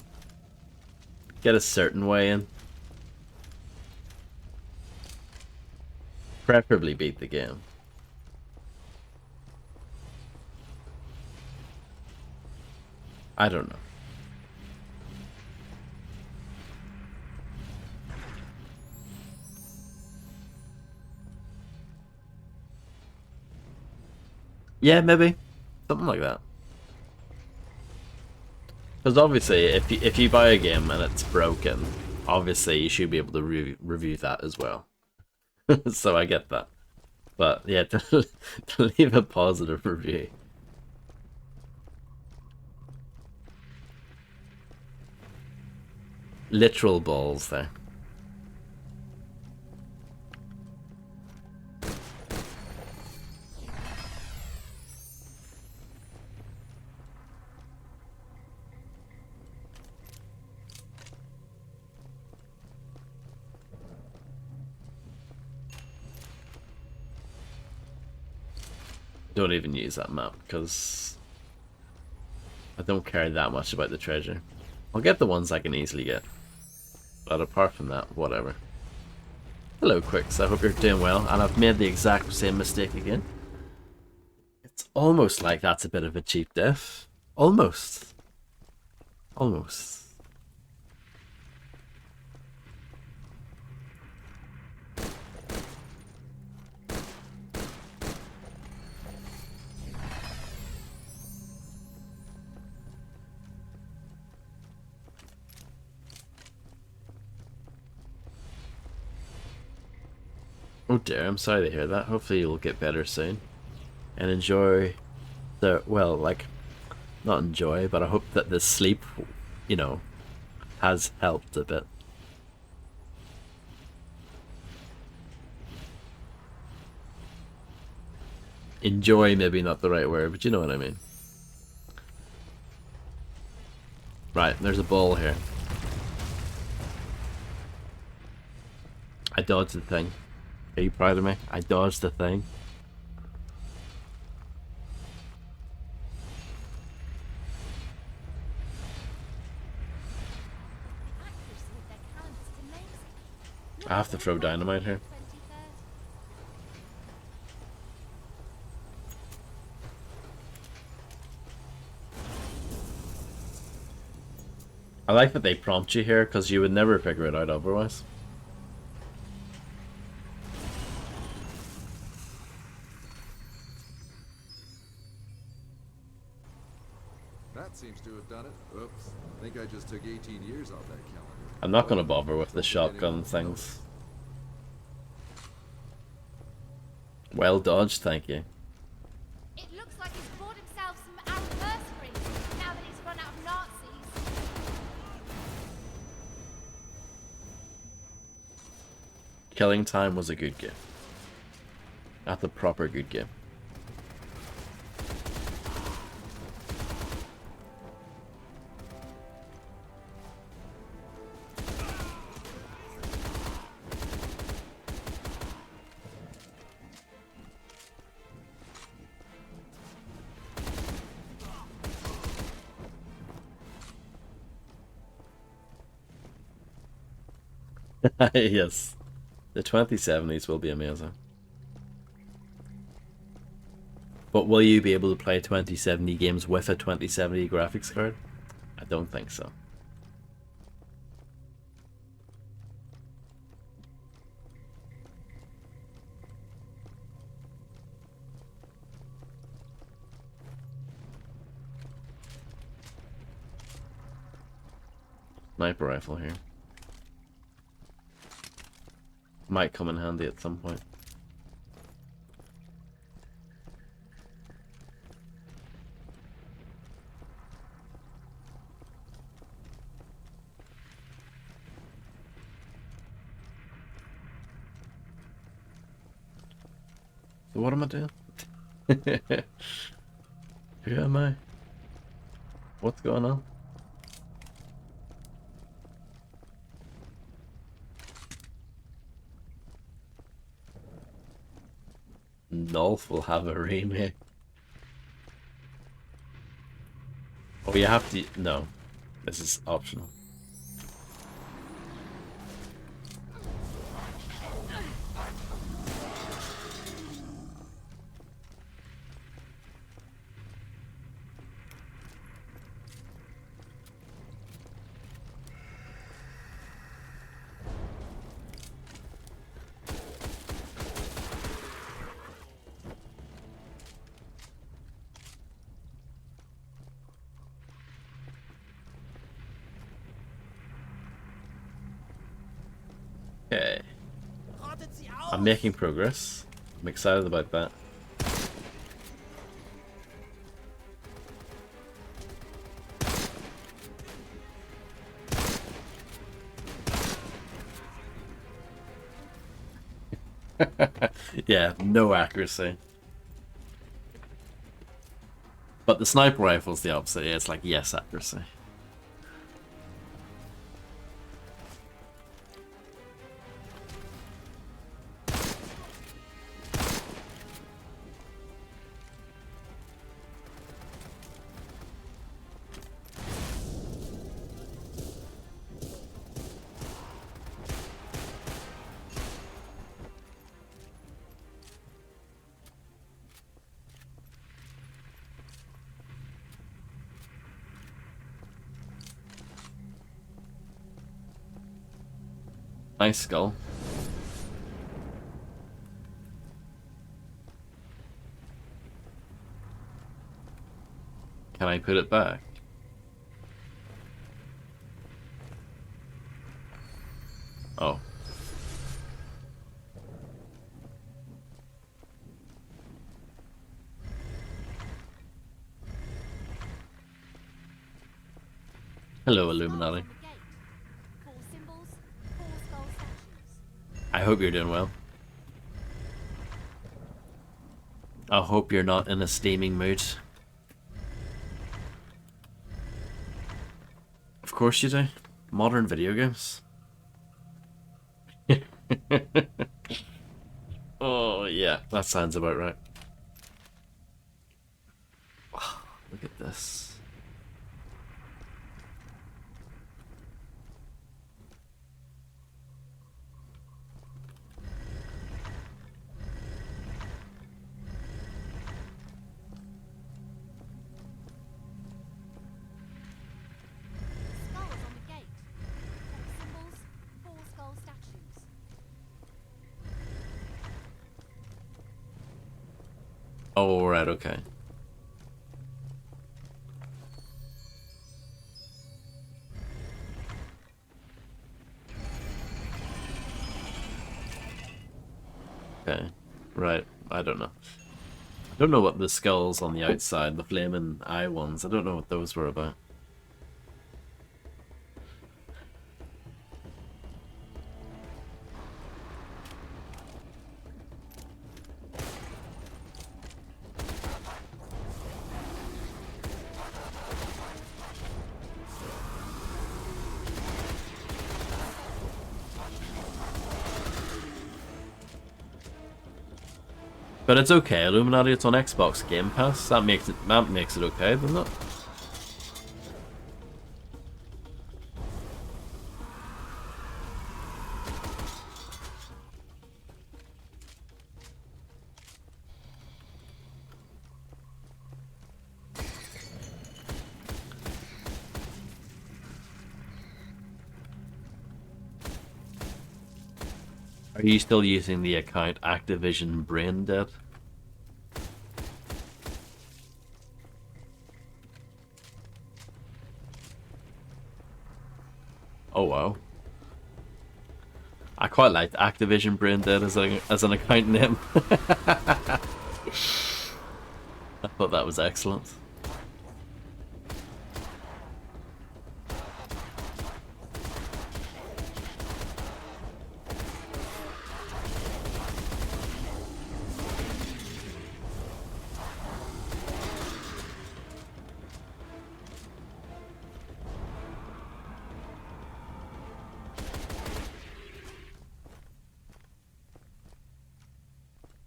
get a certain way in. Preferably beat the game. I don't know. Yeah, maybe something like that. Because obviously, if you buy a game and it's broken, obviously you should be able to review that as well. So I get that, but yeah, to leave a positive review. Literal balls there. Don't even use that map because I don't care that much about the treasure. I'll get the ones I can easily get, but apart from that, whatever. Hello, Quicks. I hope you're doing well, and I've made the exact same mistake again. It's almost like that's a bit of a cheap death. Almost. Almost. Oh dear, I'm sorry to hear that. Hopefully you'll get better soon. And enjoy the, well, like, not enjoy, but I hope that the sleep, you know, has helped a bit. Enjoy, maybe not the right word, but you know what I mean. Right, there's a ball here. I dodged the thing. Are you proud of me? I dodged the thing. Accuracy of their cannons is amazing. I have to throw dynamite here. 2030. I like that they prompt you here because you would never figure it out otherwise. That seems to have done it. Oops. I think I just took 18 years off that calendar. I'm not going to bother with the shotgun things. Well dodged, thank you. It looks like he's bought himself some anniversaries now that he's run out of Nazis. Killing Time was a good game. That's a proper good game. Yes. The 2070s will be amazing. But will you be able to play 2070 games with a 2070 graphics card? I don't think so. Sniper rifle here. Might come in handy at some point. So what am I doing? Who am I? What's going on? Nulf will have a remake. Oh, you have to... No. This is optional. Okay. Rottet sie I'm aus! making progress. I'm excited about that. Yeah, no accuracy. But the sniper rifle's the opposite. Yeah, it's like, yes, accuracy. Nice skull. Can I put it back? Oh. Hello, Illuminati. Four symbols, four skull statues. I hope you're doing well. I hope you're not in a steaming mood. course you do. Modern video games. Oh, yeah, that sounds about right. Look at this. Skulls on the gate. 4 symbols, 4 skull statues. Oh, right, okay. Okay, right, I don't know. I don't know what the skulls on the outside, the flaming eye ones, I don't know what those were about. But it's okay, Illuminati, it's on Xbox Game Pass. That makes it okay, doesn't it? Are you still using the account Activision Brain Dead? Oh wow. I quite liked Activision Brain Dead as an account name. I thought that was excellent.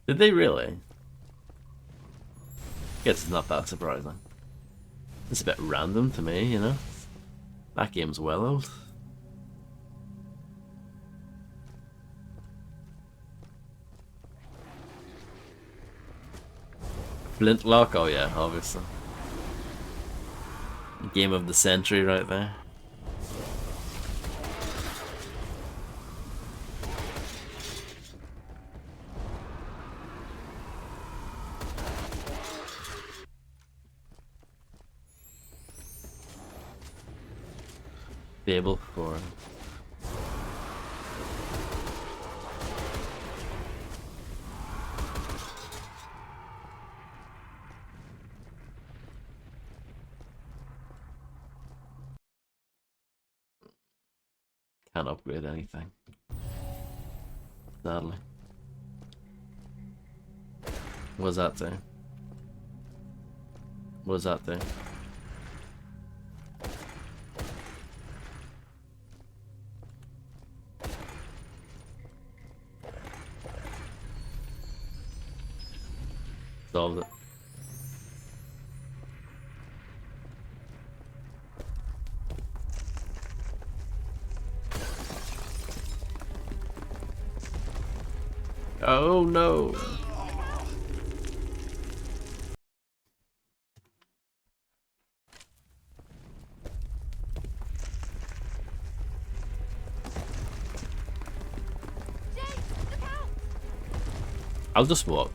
Did they really? Guess it's not that surprising. It's a bit random to me, you know? That game's well old. Flintlock? Oh yeah, obviously. Game of the century right there. Fable 4. Can't upgrade anything. Sadly. What does that do? What does that do? Solved it. Oh no! Jake, look out! I'll just walk.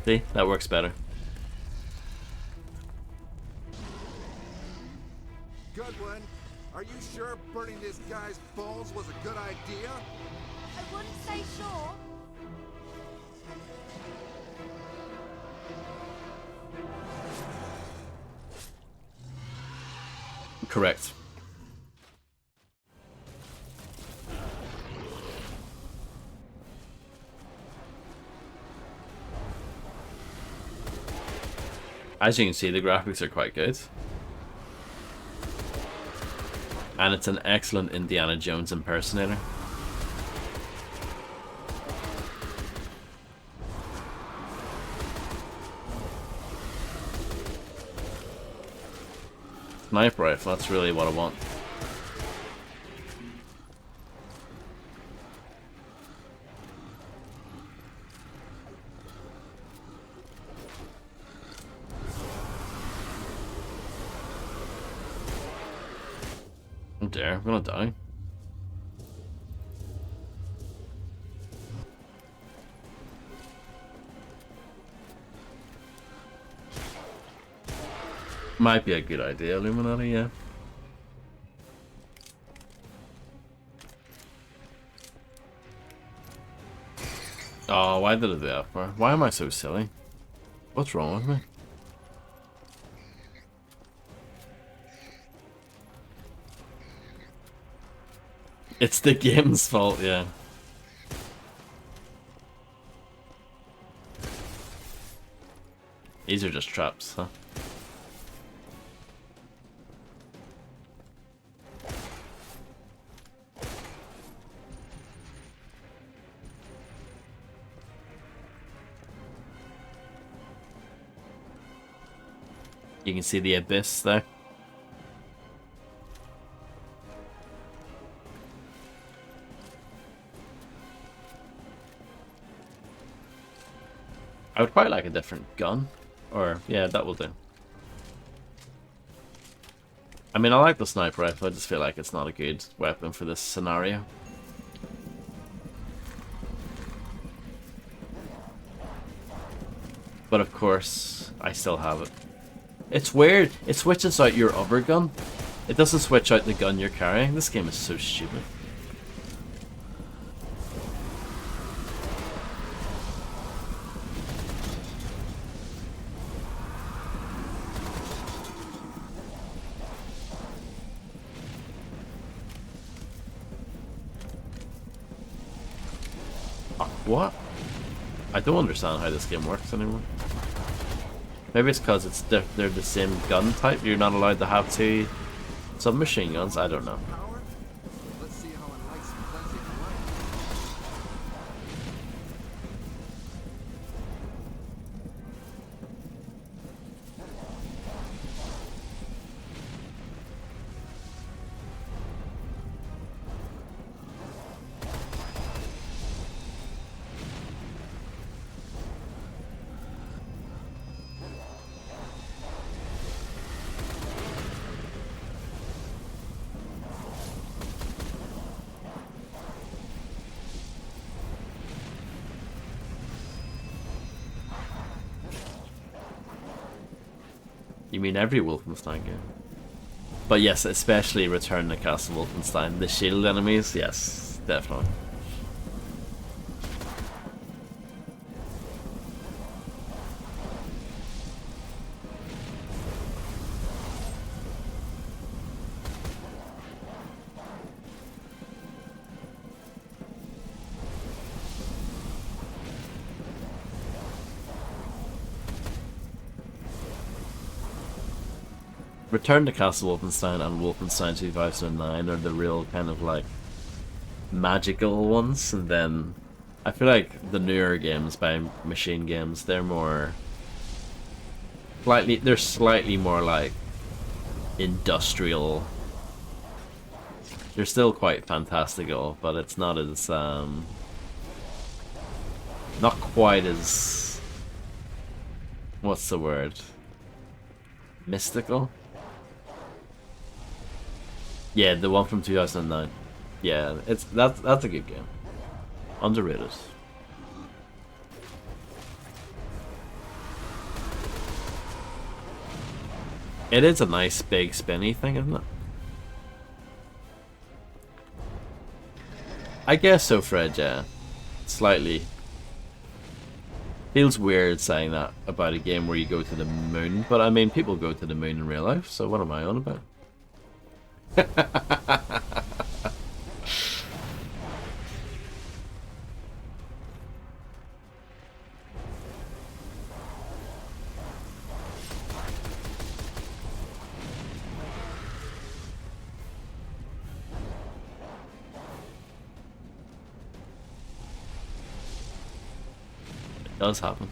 See, that works better. Goodwin, are you sure burning this guy's balls was a good idea? I wouldn't say sure. Correct. As you can see, the graphics are quite good. And it's an excellent Indiana Jones impersonator. Sniper rifle, that's really what I want. Oh dear, I'm gonna die. Might be a good idea, Illuminati, yeah. Oh, why did I do that for? Why am I so silly? What's wrong with me? It's the game's fault, yeah. These are just traps, huh? You can see the abyss there. I would quite like a different gun. Or, yeah, that will do. I mean, I like the sniper rifle, I just feel like it's not a good weapon for this scenario. But of course, I still have it. It's weird, it switches out your other gun. It doesn't switch out the gun you're carrying. This game is so stupid. What? I don't understand how this game works anymore. Maybe it's because they're the same gun type. You're not allowed to have two submachine guns. I don't know. Power? Let's see how it likes some plenty of light. You mean every Wolfenstein game? But yes, especially Return to Castle Wolfenstein. The shield enemies, yes, definitely. Return to Castle Wolfenstein and Wolfenstein 2009 are the real kind of like magical ones, and then I feel like the newer games by Machine Games, they're slightly more like industrial. They're still quite fantastical, but it's not as not quite as, what's the word? Mystical? Yeah, the one from 2009. Yeah, that's a good game. Underrated. It is a nice big spinny thing, isn't it? I guess so, Fred, yeah. Slightly. Feels weird saying that about a game where you go to the moon, but I mean, people go to the moon in real life, so what am I on about? does happen.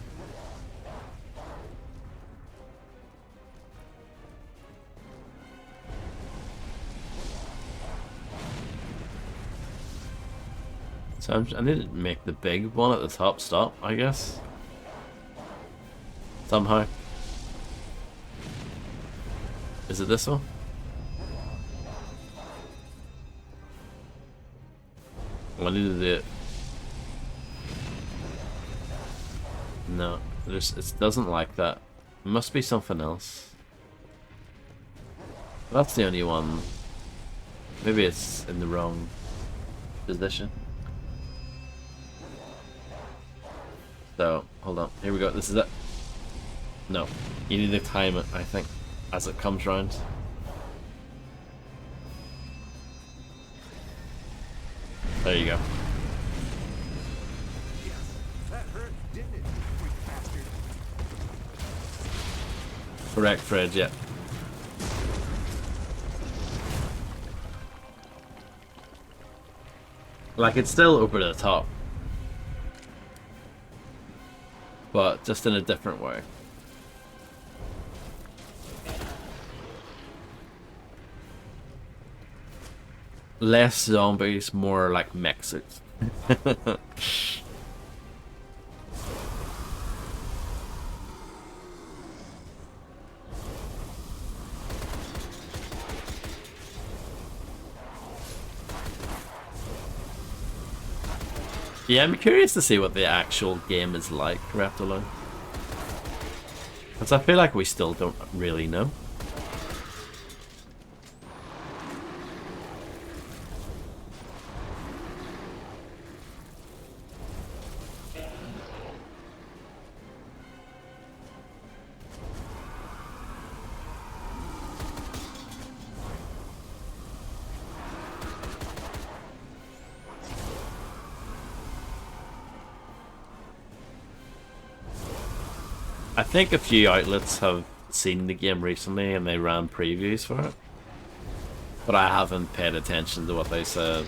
So I need to make the big one at the top stop, I guess. Somehow. Is it this one? I need to do it. No, it doesn't like that. It must be something else. That's the only one. Maybe it's in the wrong position. So, hold on. Here we go. This is it. No. You need to time it, I think, as it comes round. There you go. Yes, that hurt, didn't it, you freak bastard? Correct, Fred, yeah. Like, it's still over the top. But just in a different way. Less zombies, more like mech suits. Yeah, I'm curious to see what the actual game is like, left alone. Because I feel like we still don't really know. I think a few outlets have seen the game recently and they ran previews for it. But I haven't paid attention to what they said.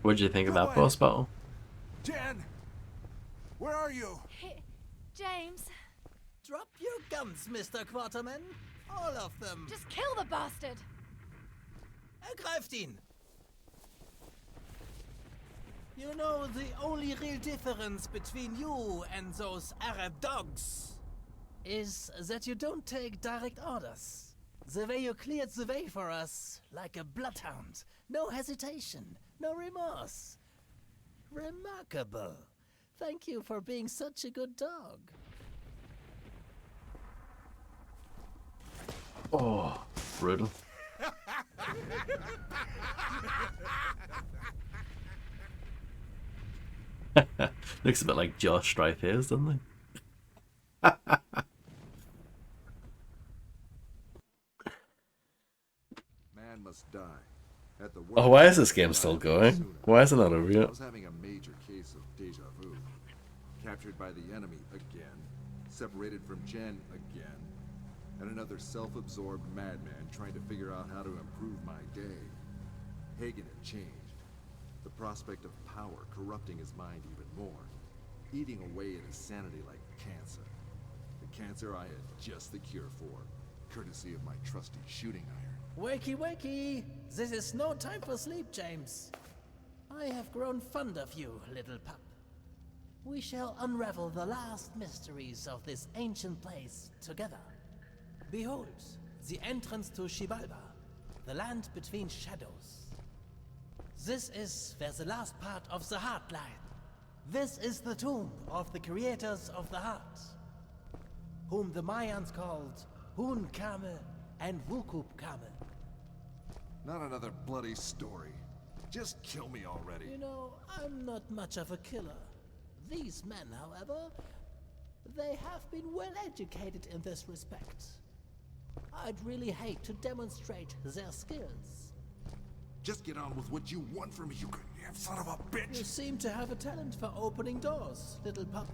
What'd you think of that boss battle? Jen! Where are you? James, Drop your guns, Mr. Quarterman. All of them. just kill the bastard! Ergreift ihn! You know, the only real difference between you and those Arab dogs is that you don't take direct orders. The way you cleared the way for us, like a bloodhound. No hesitation, no remorse. Remarkable. Thank you for being such a good dog. Oh, brutal. Looks a bit like Josh Strife Hayes, doesn't he? Man must die. At the Oh, why is this game still going? Why is it not over I yet? was having a major case of deja vu. Captured by the enemy again, separated from Jen again, and another self-absorbed madman trying to figure out how to improve my day. Hagen had changed. The prospect of power corrupting his mind even more, eating away at his sanity like cancer. The cancer I had just the cure for, courtesy of my trusty shooting iron. Wakey, wakey! This is no time for sleep, James. I have grown fond of you, little pup. We shall unravel the last mysteries of this ancient place together. Behold, the entrance to Xibalba, the land between shadows. This is where the last part of the heart lies. This is the tomb of the creators of the heart. whom the Mayans called Hunkame and Wukupkame. Not another bloody story. Just kill me already. You know, I'm not much of a killer. These men, however, they have been well educated in this respect. I'd really hate to demonstrate their skills. Just get on with what you want from me, you goddamn son of a bitch! You seem to have a talent for opening doors, little pup.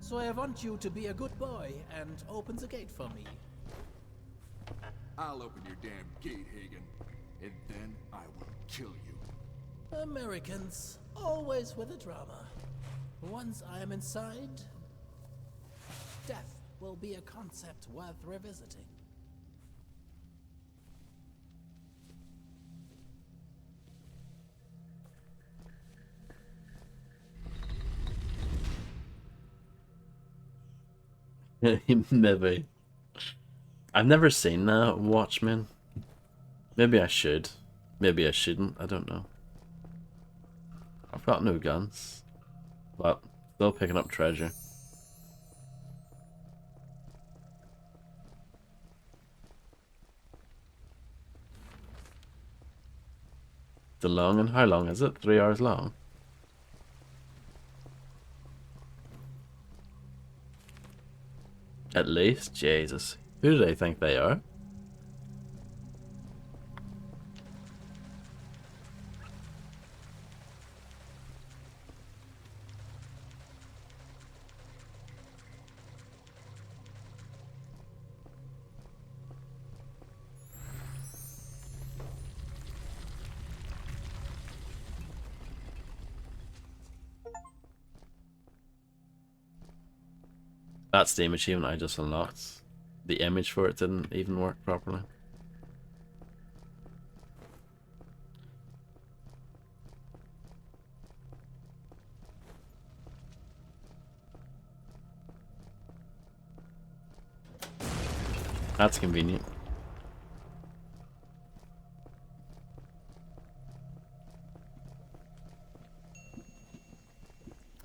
So I want you to be a good boy and open the gate for me. I'll open your damn gate, Hagen, and then I will kill you. Americans, always with the drama. Once I am inside, death will be a concept worth revisiting. Maybe. I've never seen Watchmen. Maybe I should. Maybe I shouldn't. I don't know. I've got no guns. But still picking up treasure. The long and how long is it? 3 hours long? At least? Jesus. Who do they think they are? That Steam achievement I just unlocked. The image for it didn't even work properly. That's convenient.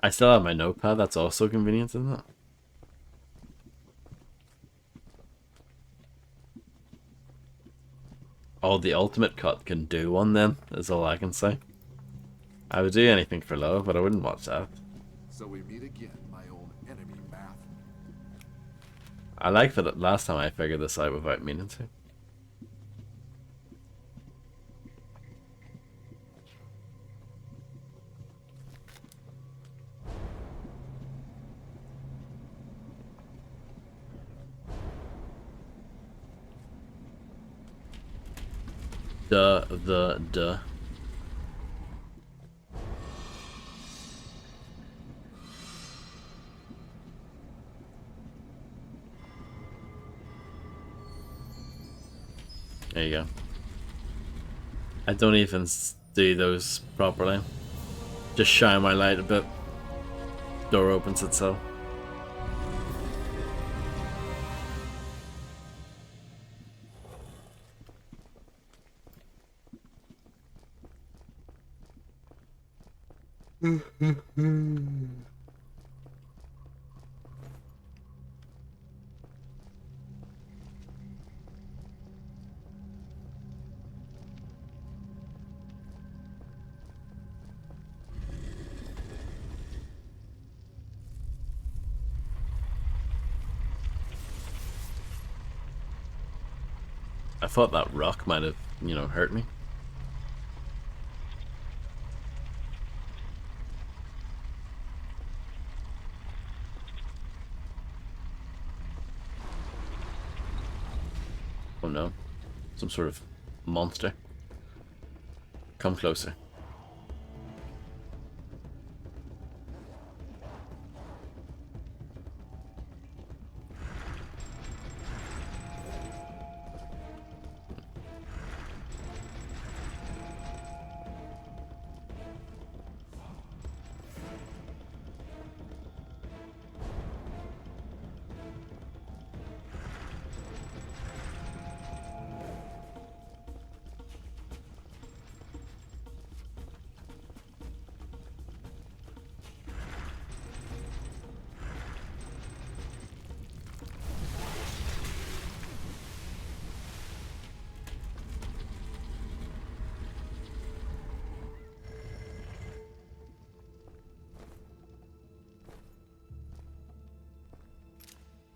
I still have my notepad, that's also convenient, isn't it? Oh, the ultimate cut can do one then, is all I can say. I would do anything for love, but I wouldn't watch that. So we meet again, my old enemy, Math. I like that last time I figured this out without meaning to. Duh. There you go. I don't even do those properly. Just shine my light a bit. Door opens itself. I thought that rock might have, hurt me. Oh no. Some sort of monster. Come closer.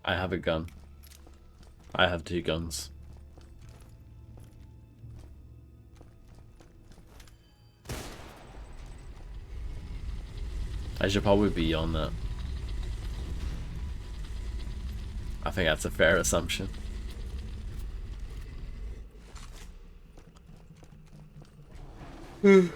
I have a gun. I have 2 guns. I should probably be on that. I think that's a fair assumption. You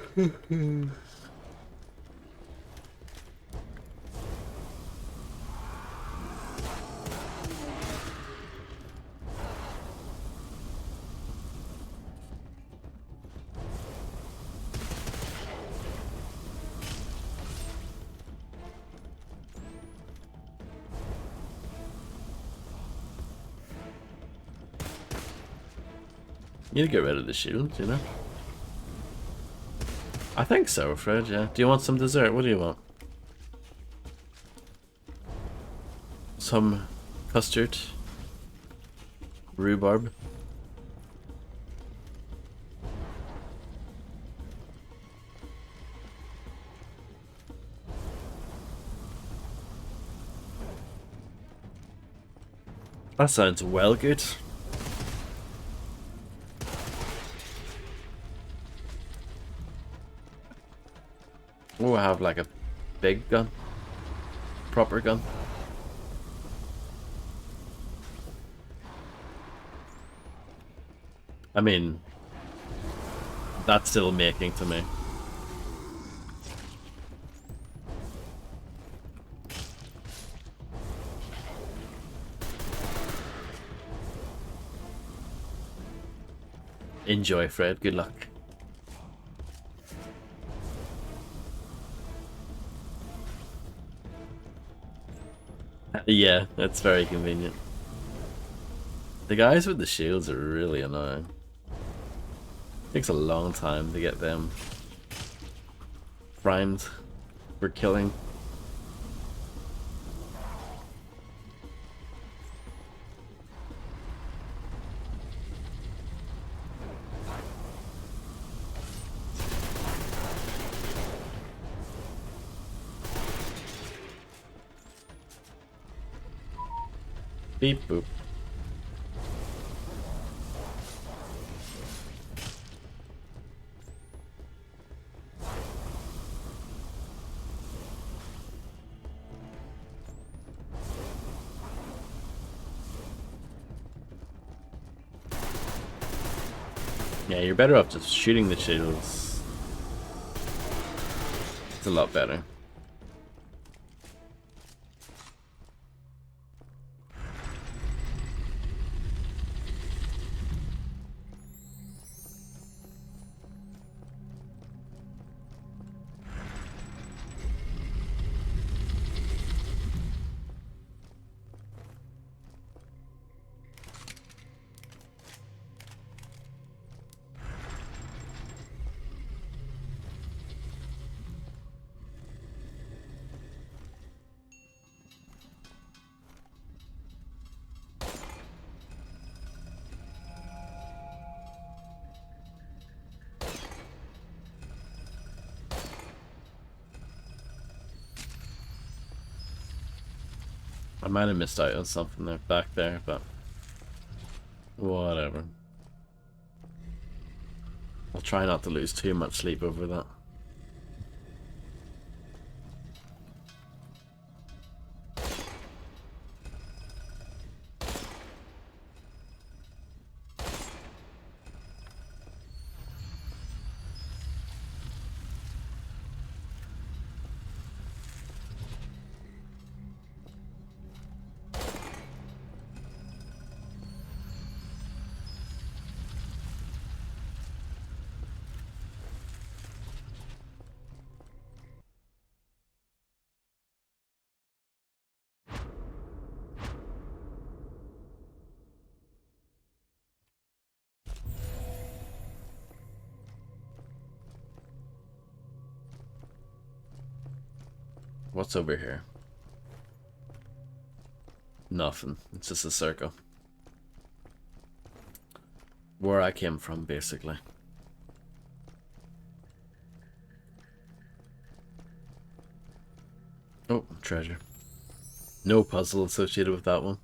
need to get rid of the shield, you know? I think so, Fred, yeah. Do you want some dessert? What do you want? Some custard? Rhubarb? That sounds well good. Oh, I have like a big gun. Proper gun. I mean, that's still making to me. Enjoy, Fred. Good luck. Yeah, that's very convenient. The guys with the shields are really annoying. Takes a long time to get them primed for killing. Beep boop. Yeah, you're better off just shooting the shields. It's a lot better. I might have missed out on something there back there, but whatever. I'll try not to lose too much sleep over that. What's over here? Nothing. It's just a circle. Where I came from, basically. Oh, treasure. No puzzle associated with that one.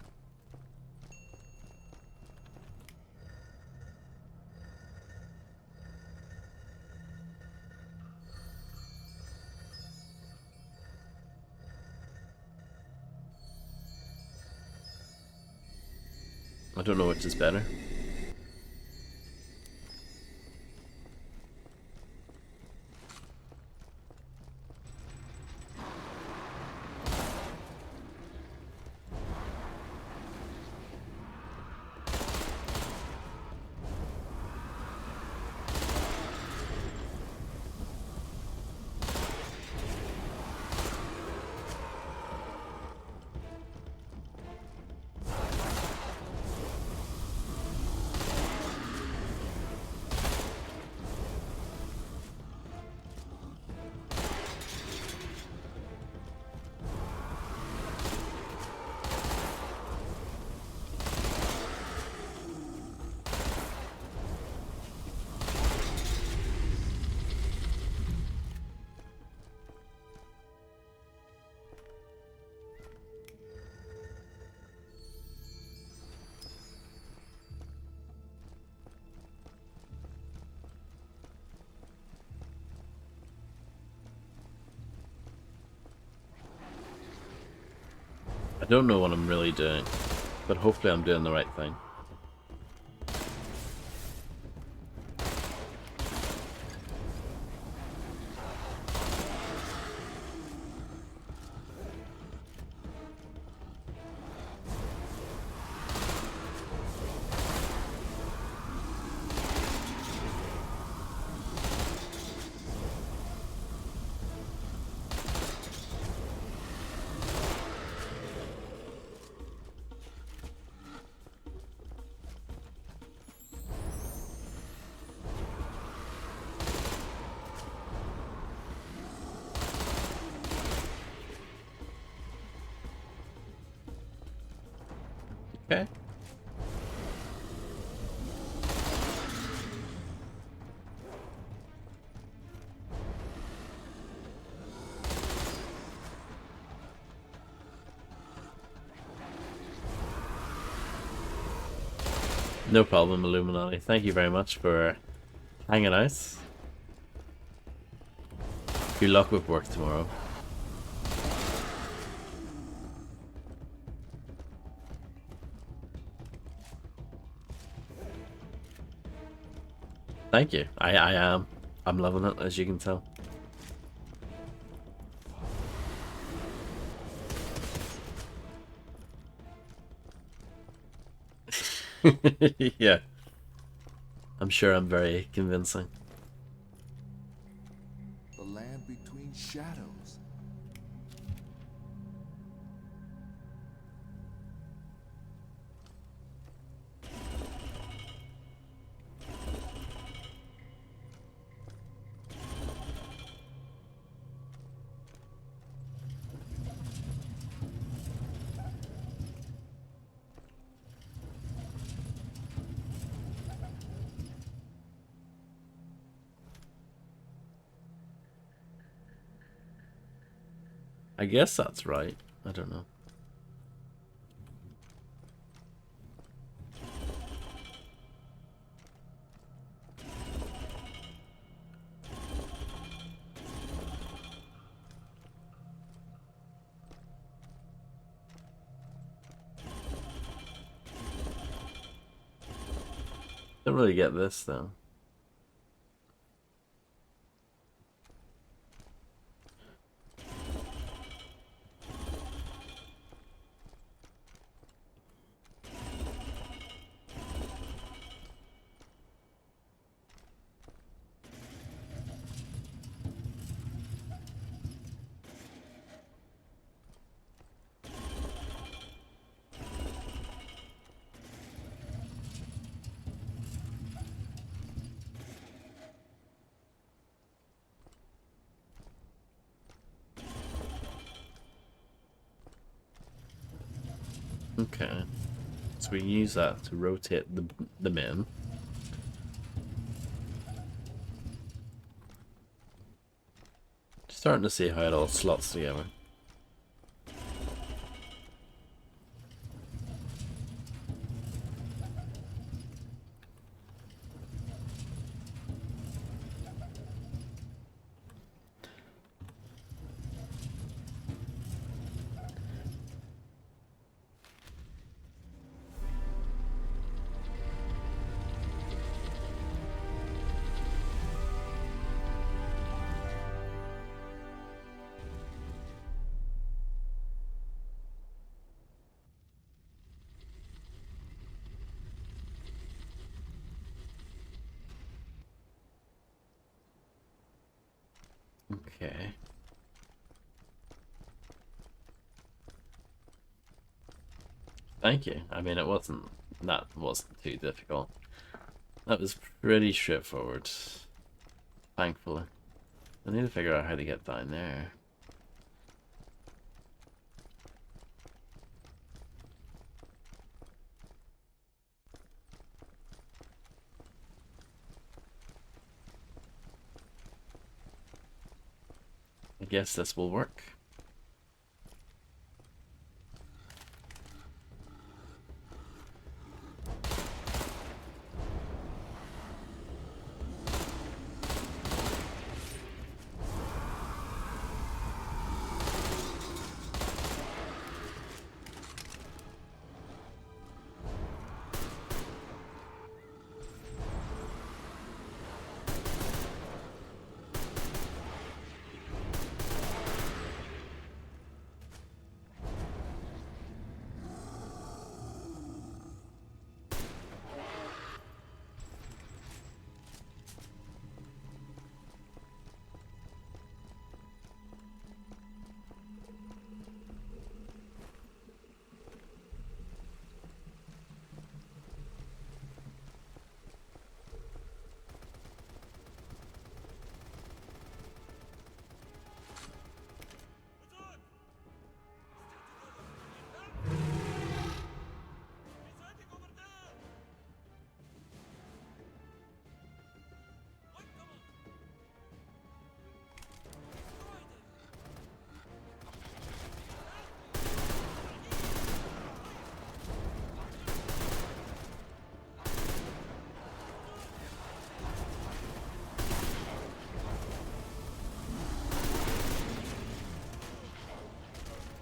I don't know which is better. I don't know what I'm really doing, but hopefully I'm doing the right thing. Okay. No problem, Illuminati. Thank you very much for hanging out. Good luck with work tomorrow. Thank you. I am. I'm loving it, as you can tell. Yeah. I'm sure I'm very convincing. The land between shadows. I guess that's right. I don't know. Don't really get this though. Okay. So we can use that to rotate the men. Starting to see how it all slots together. Okay. Thank you. I mean, that wasn't too difficult. That was pretty straightforward, thankfully. I need to figure out how to get down there. I guess this will work.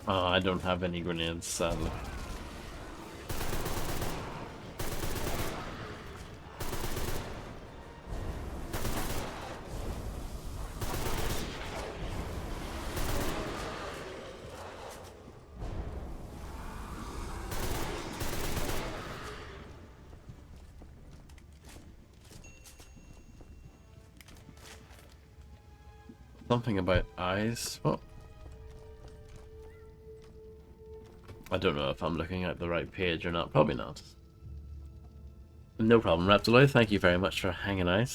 Oh, I don't have any grenades, sadly. Something about eyes. Oh. I don't know if I'm looking at the right page or not. Probably not. No problem, Reptiloid. Thank you very much for hanging out.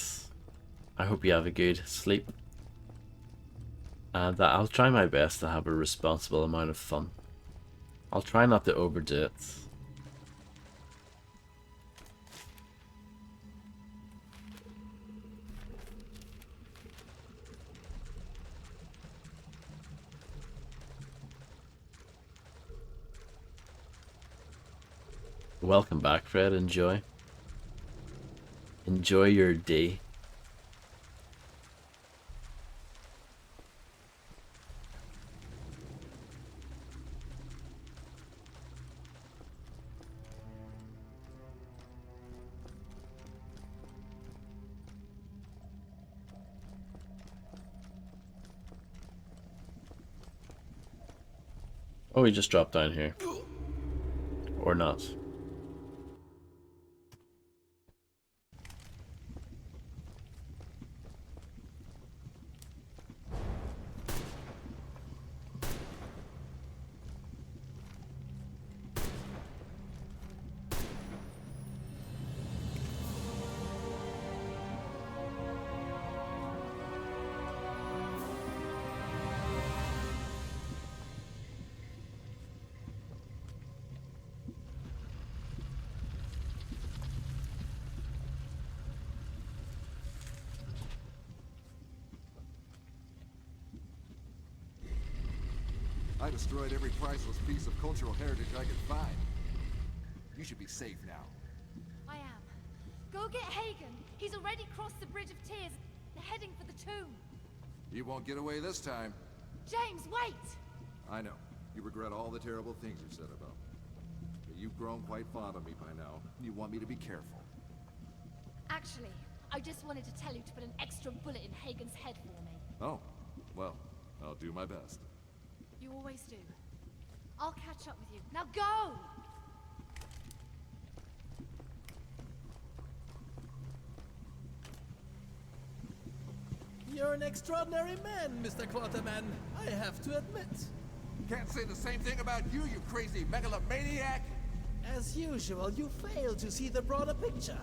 I hope you have a good sleep. And I'll try my best to have a responsible amount of fun. I'll try not to overdo it. Welcome back, Fred. Enjoy. Enjoy your day. Oh, he just dropped down here. Or not. I destroyed every priceless piece of cultural heritage I could find. You should be safe now. I am. Go get Hagen. He's already crossed the Bridge of Tears. They're heading for the tomb. You won't get away this time. James, wait! I know. You regret all the terrible things you said about me. But you've grown quite fond of me by now. You want me to be careful. Actually, I just wanted to tell you to put an extra bullet in Hagen's head for me. Oh, well, I'll do my best. You always do. I'll catch up with you. Now go! You're an extraordinary man, Mr. Quarterman, I have to admit. Can't say the same thing about you, you crazy megalomaniac! As usual, you fail to see the broader picture.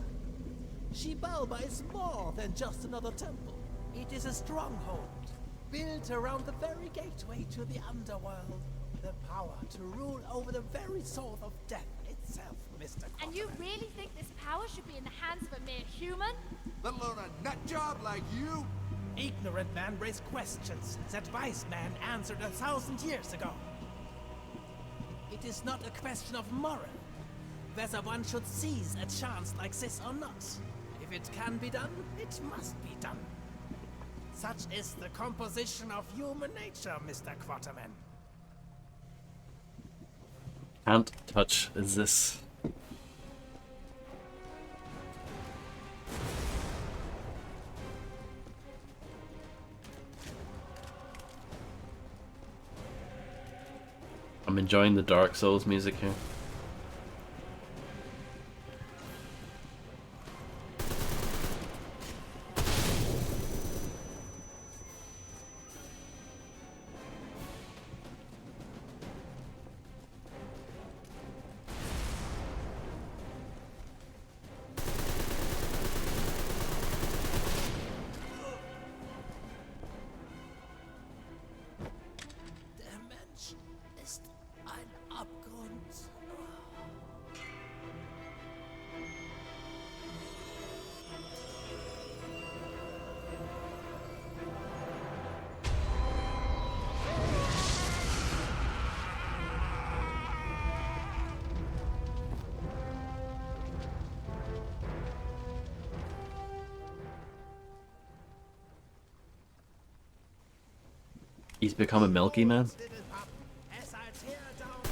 Shibalba is more than just another temple. It is a stronghold, built around the very gateway to the underworld. The power to rule over the very soul of death itself, Mr. Quarterman. And you really think this power should be in the hands of a mere human? Let alone a nut job like you? Ignorant man raised questions that wise man answered 1,000 years ago. It is not a question of moral, whether one should seize a chance like this or not. If it can be done, it must be done. Such is the composition of human nature, Mr. Quarterman. Can't touch this. I'm enjoying the Dark Souls music here. Der Mensch ist ein Abgrund. He's become a Milky Man. Little pup, as I tear down.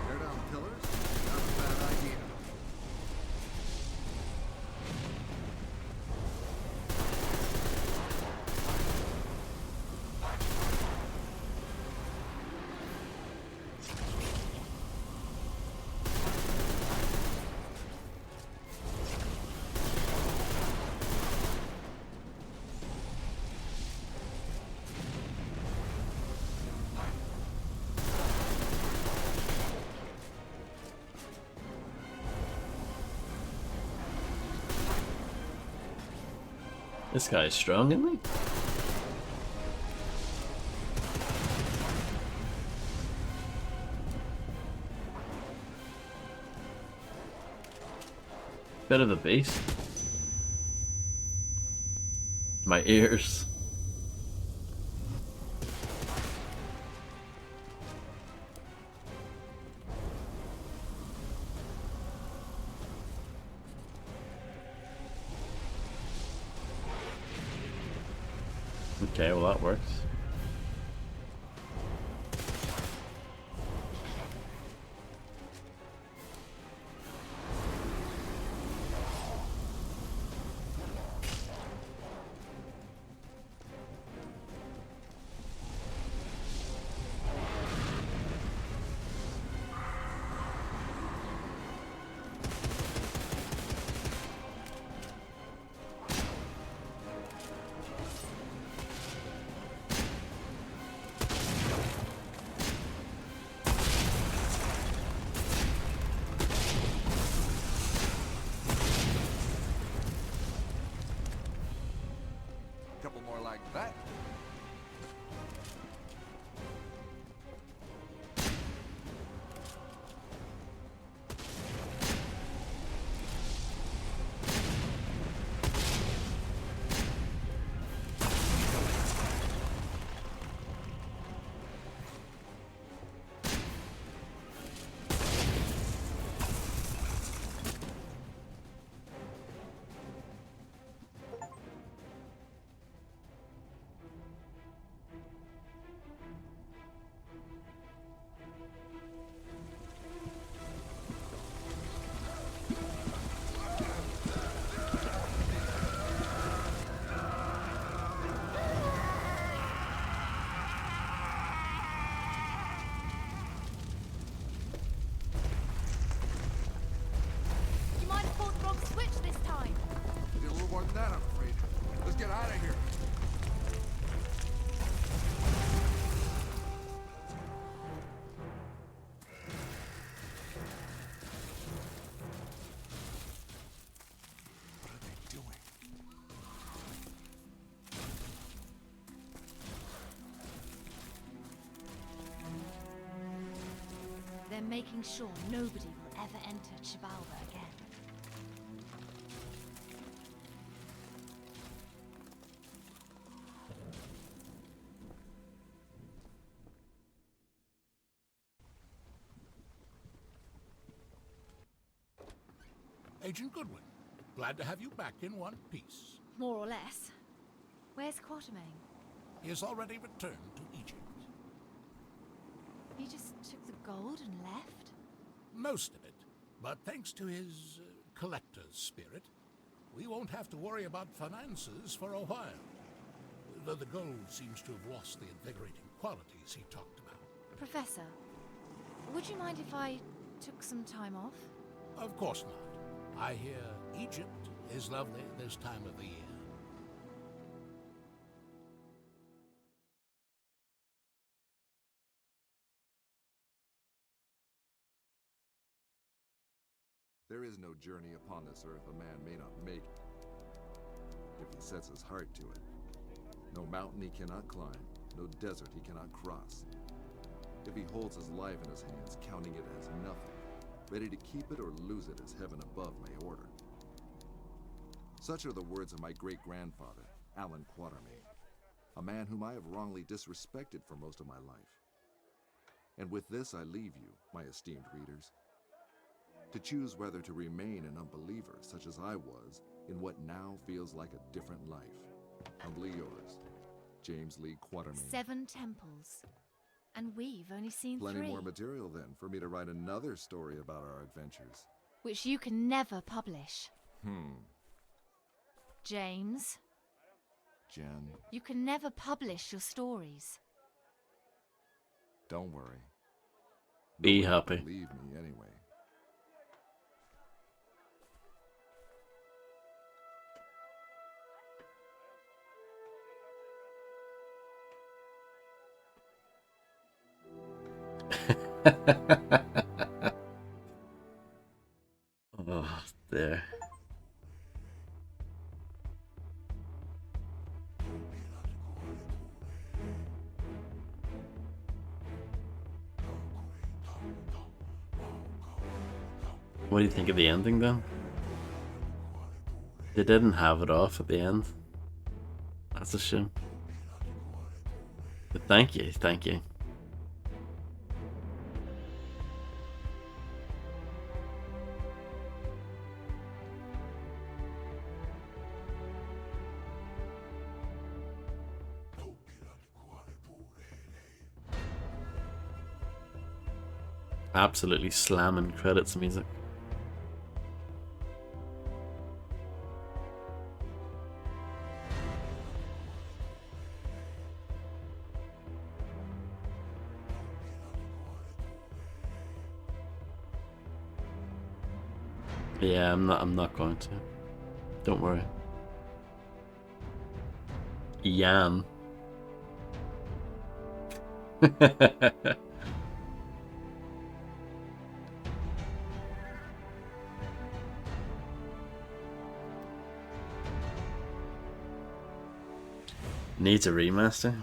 Tear down pillars? Not a bad idea. This guy's strong, isn't he? Bit of a beast. My ears. Okay, well that works. Couple more like that. making sure nobody will ever enter Chivalva again. Agent Goodwin, glad to have you back in one piece. More or less. Where's Quatermain? He has already returned to Egypt. He just took the gold and left? Most of it, but thanks to his collector's spirit, we won't have to worry about finances for a while. Though the gold seems to have lost the invigorating qualities he talked about. Professor, would you mind if I took some time off? Of course not. I hear Egypt is lovely this time of the year. There is no journey upon this earth a man may not make if he sets his heart to it. No mountain he cannot climb, no desert he cannot cross. If he holds his life in his hands, counting it as nothing, ready to keep it or lose it as heaven above may order. Such are the words of my great-grandfather, Alan Quatermain, a man whom I have wrongly disrespected for most of my life. And with this I leave you, my esteemed readers, to choose whether to remain an unbeliever such as I was in what now feels like a different life. Humbly yours, James Lee Quatermain. 7 temples. And we've only seen Plenty 3. more material then for me to write another story about our adventures. Which you can never publish. James, Jen, you can never publish your stories. don't worry. Be Nobody will happy. believe me anyway. Oh, there. What do you think of the ending then? They didn't have it off at the end. That's a shame. But thank you, thank you. Absolutely slamming credits music. Yeah, I'm not going to. Don't worry. Yan. Needs a remaster.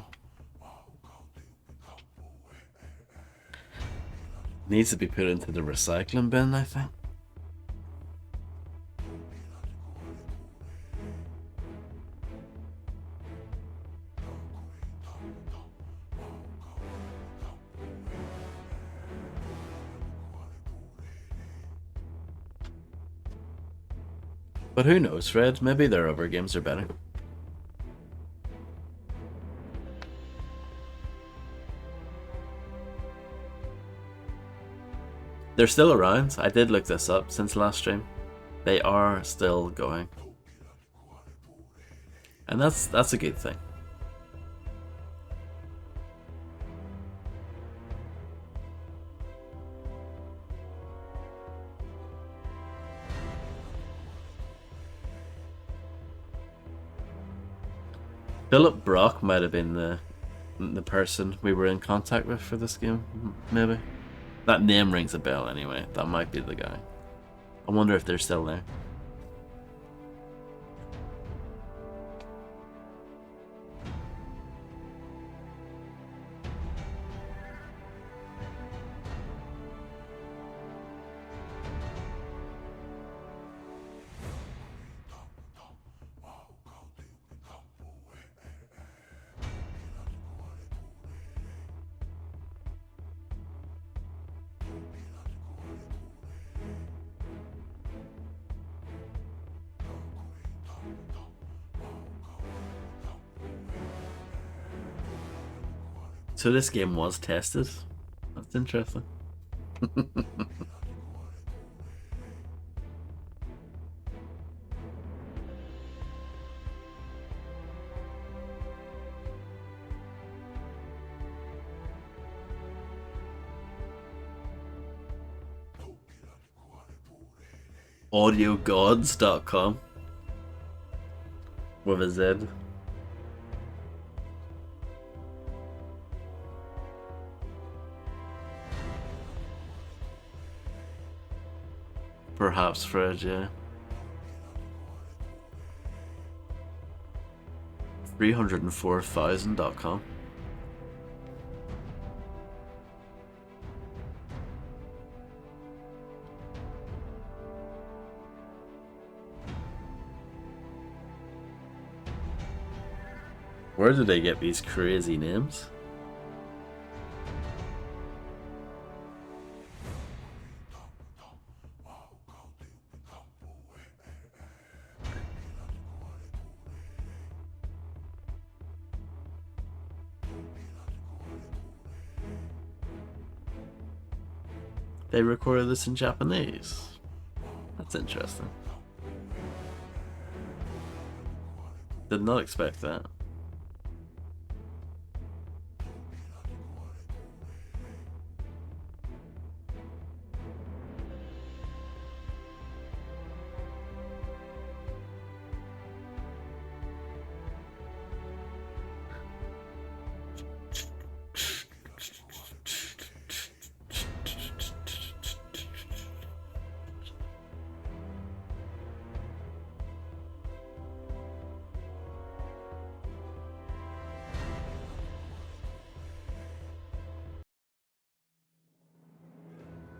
Needs to be put into the recycling bin, I think. But who knows, Fred? Maybe their other games are better. They're still around. I did look this up since last stream. They are still going. And that's a good thing. Philip Brock might have been the person we were in contact with for this game, maybe. That name rings a bell anyway. That might be the guy. I wonder if they're still there. So this game was tested. That's interesting. Audiogods.com with a Z. Perhaps Fred, yeah. 304,000.com. Where did they get these crazy names? They recorded this in Japanese. That's interesting. Did not expect that.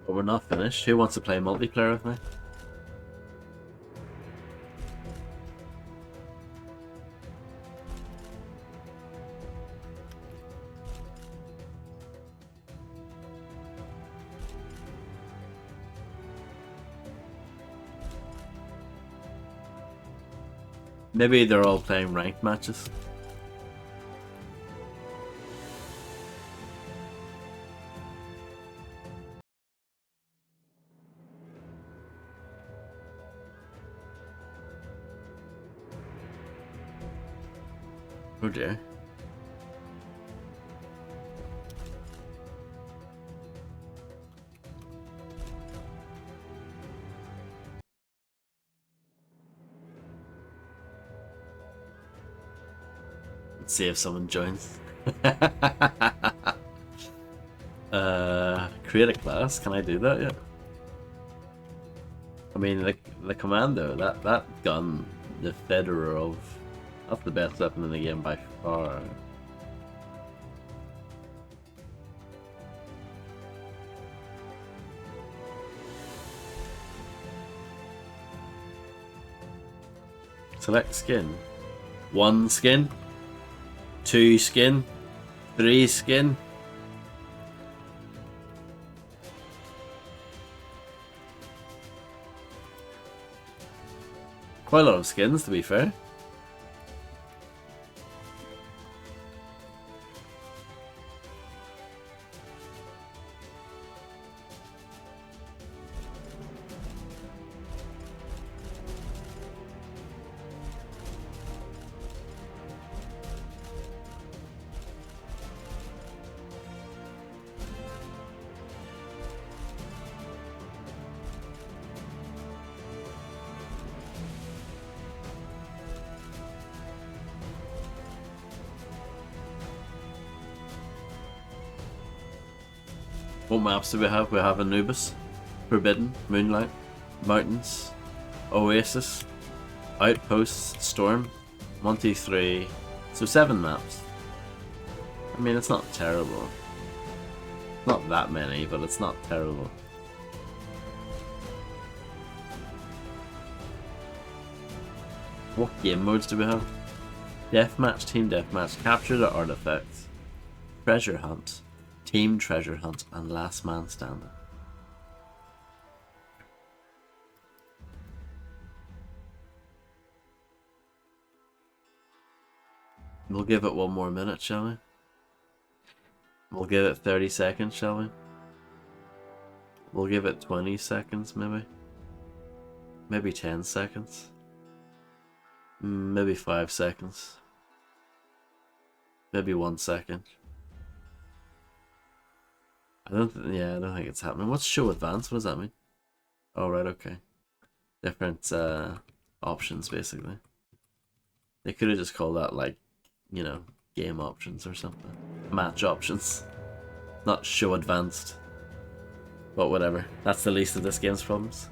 But we're not finished. Who wants to play multiplayer with me? Maybe they're all playing ranked matches. Oh dear. Let's see if someone joins. Create a class. Can I do that yet? I mean, the commando, that gun, the Federer of, that's the best weapon in the game by far. Select skin. 1 skin. 2 skin. 3 skin. Quite a lot of skins, to be fair. What maps do we have? We have Anubis, Forbidden, Moonlight, Mountains, Oasis, Outposts, Storm, 1, 2, 3. So 7 maps. I mean, it's not terrible. Not that many, but it's not terrible. What game modes do we have? Deathmatch, Team Deathmatch, Capture the Artifacts, Treasure Hunt, Team Treasure Hunt, and Last Man Standing. We'll give it 1 more minute, shall we? We'll give it 30 seconds, shall we? We'll give it 20 seconds, maybe. Maybe 10 seconds. Maybe 5 seconds. Maybe 1 second. I don't think it's happening. What's show advance? What does that mean? Oh, right, okay. Different options, basically. They could have just called that, like, you know, game options or something. Match options. Not show advanced. But whatever. That's the least of this game's problems.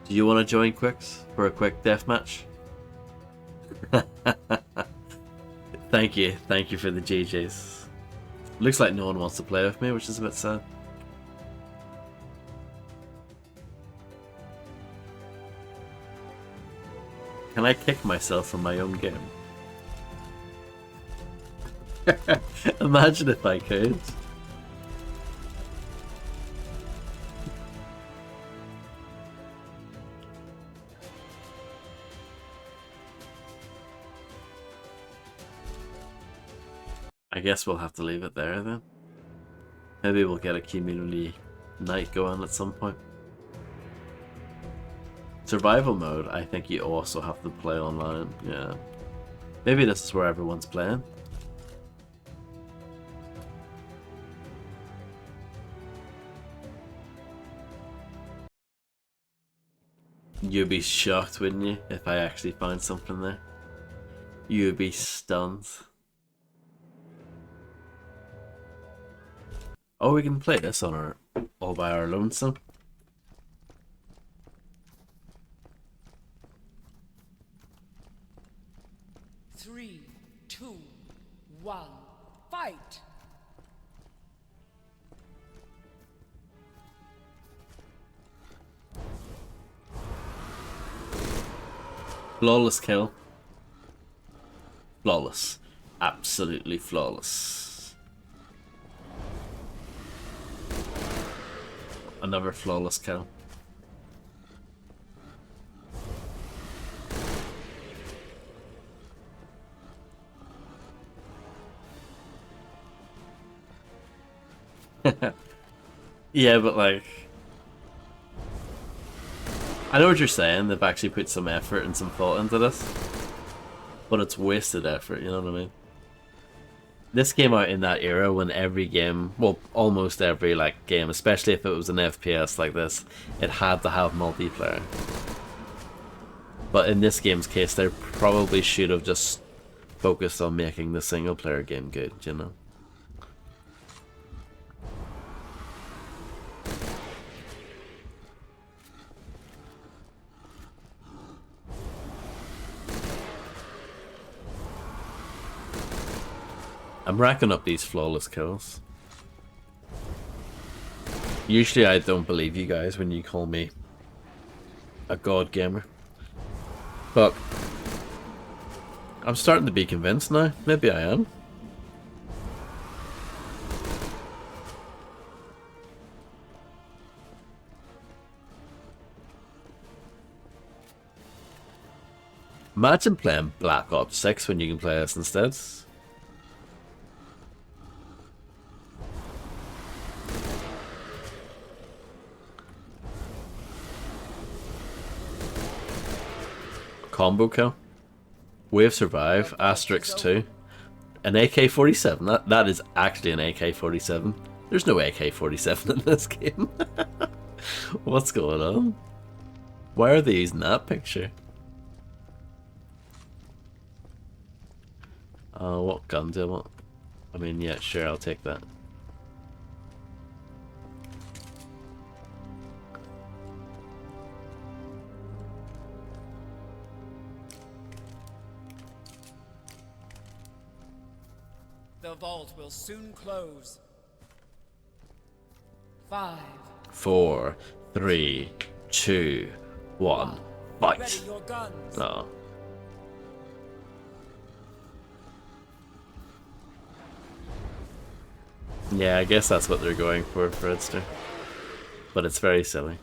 Do you want to join Quicks for a quick deathmatch? Thank you. Thank you for the GGs. Looks like no one wants to play with me, which is a bit sad. Can I kick myself from my own game? Imagine if I could. I guess we'll have to leave it there then. Maybe we'll get a community night going at some point. Survival mode, I think you also have to play online, yeah. Maybe this is where everyone's playing. You'd be shocked, wouldn't you, if I actually find something there? You'd be stunned. Oh, we can play this on our all by our lonesome. Three, two, one, fight! Flawless kill. Flawless. Absolutely flawless. Another flawless kill. Yeah, but like, I know what you're saying. They've actually put some effort and some thought into this, but it's wasted effort, you know what I mean? This came out in that era when every game, well, almost every like game, especially if it was an FPS like this, it had to have multiplayer. But in this game's case, they probably should have just focused on making the single player game good, you know? I'm racking up these flawless kills. Usually I don't believe you guys when you call me a god gamer. But I'm starting to be convinced now. Maybe I am. Imagine playing Black Ops 6 when you can play this instead. Combo kill. Wave survive. Asterix 2. An AK-47. That is actually an AK-47. There's no AK-47 in this game. What's going on? Why are they using that picture? What gun do I want? I mean, yeah, sure, I'll take that. The vault will soon close. 5, 4, 3, 2, 1, fight! ready your guns. Oh. Yeah, I guess that's what they're going for Fredster. But it's very silly.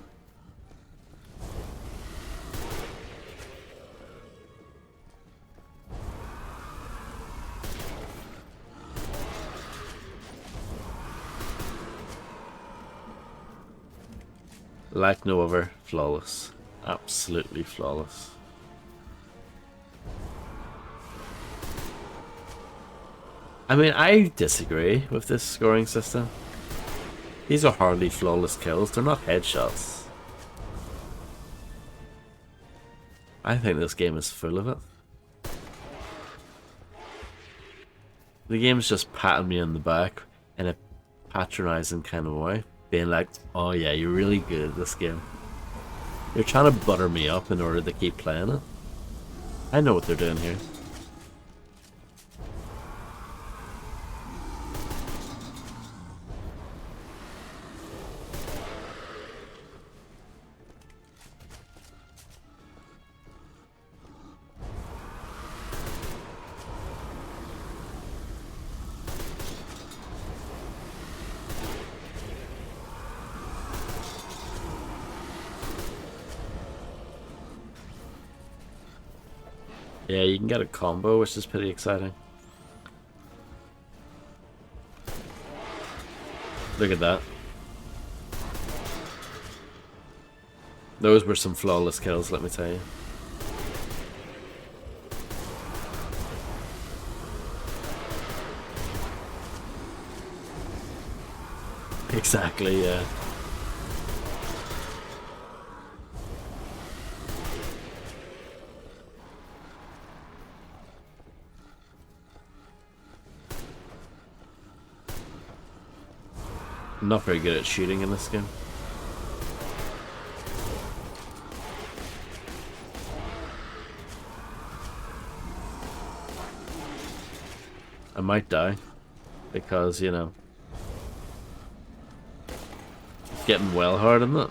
Like no other. Flawless. Absolutely flawless. I mean, I disagree with this scoring system. These are hardly flawless kills. They're not headshots. I think this game is full of it. The game's just patting me on the back in a patronizing kind of way. Being like, oh yeah, you're really good at this game. You're trying to butter me up in order to keep playing it. I know what they're doing here. Yeah, you can get a combo, which is pretty exciting. Look at that. Those were some flawless kills, let me tell you. Exactly, yeah. I'm not very good at shooting in this game. I might die because, you know, it's getting well hard, isn't it?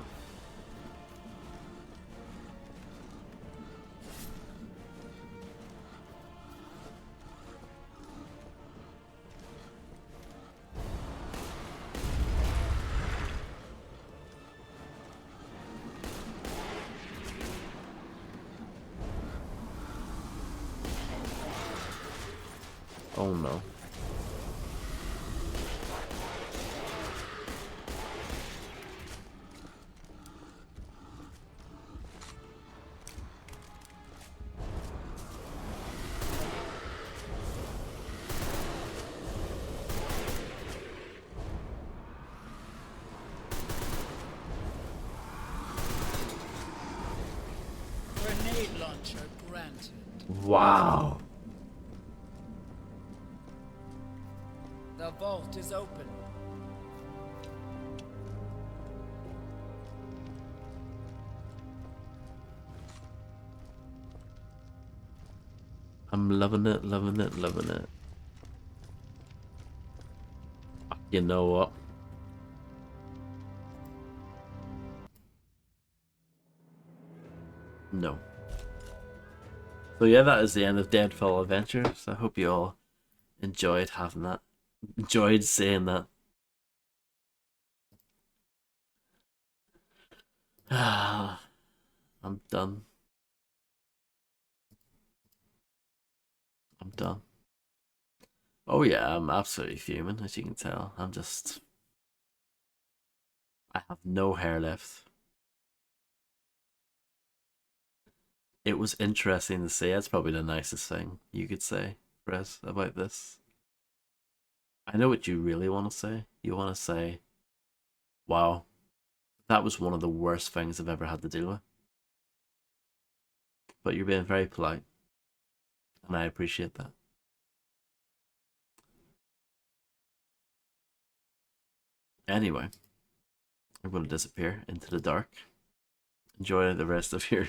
Oh no. Grenade launcher granted. Wow. The vault is open. I'm loving it, loving it, loving it. You know what? No. So yeah, that is the end of Deadfall Adventures. I hope you all enjoyed having that. Enjoyed saying that. I'm done. I'm done. Oh yeah, I'm absolutely fuming, as you can tell. I have no hair left. It was interesting to say. That's probably the nicest thing you could say, Brez, about this. I know what you really want to say. You want to say, wow, that was one of the worst things I've ever had to deal with. But you're being very polite. And I appreciate that. Anyway, I'm going to disappear into the dark. Enjoy the rest of your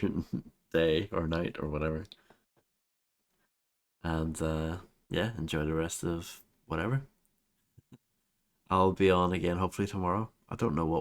day or night or whatever. And yeah, enjoy the rest of whatever. I'll be on again hopefully tomorrow. I don't know what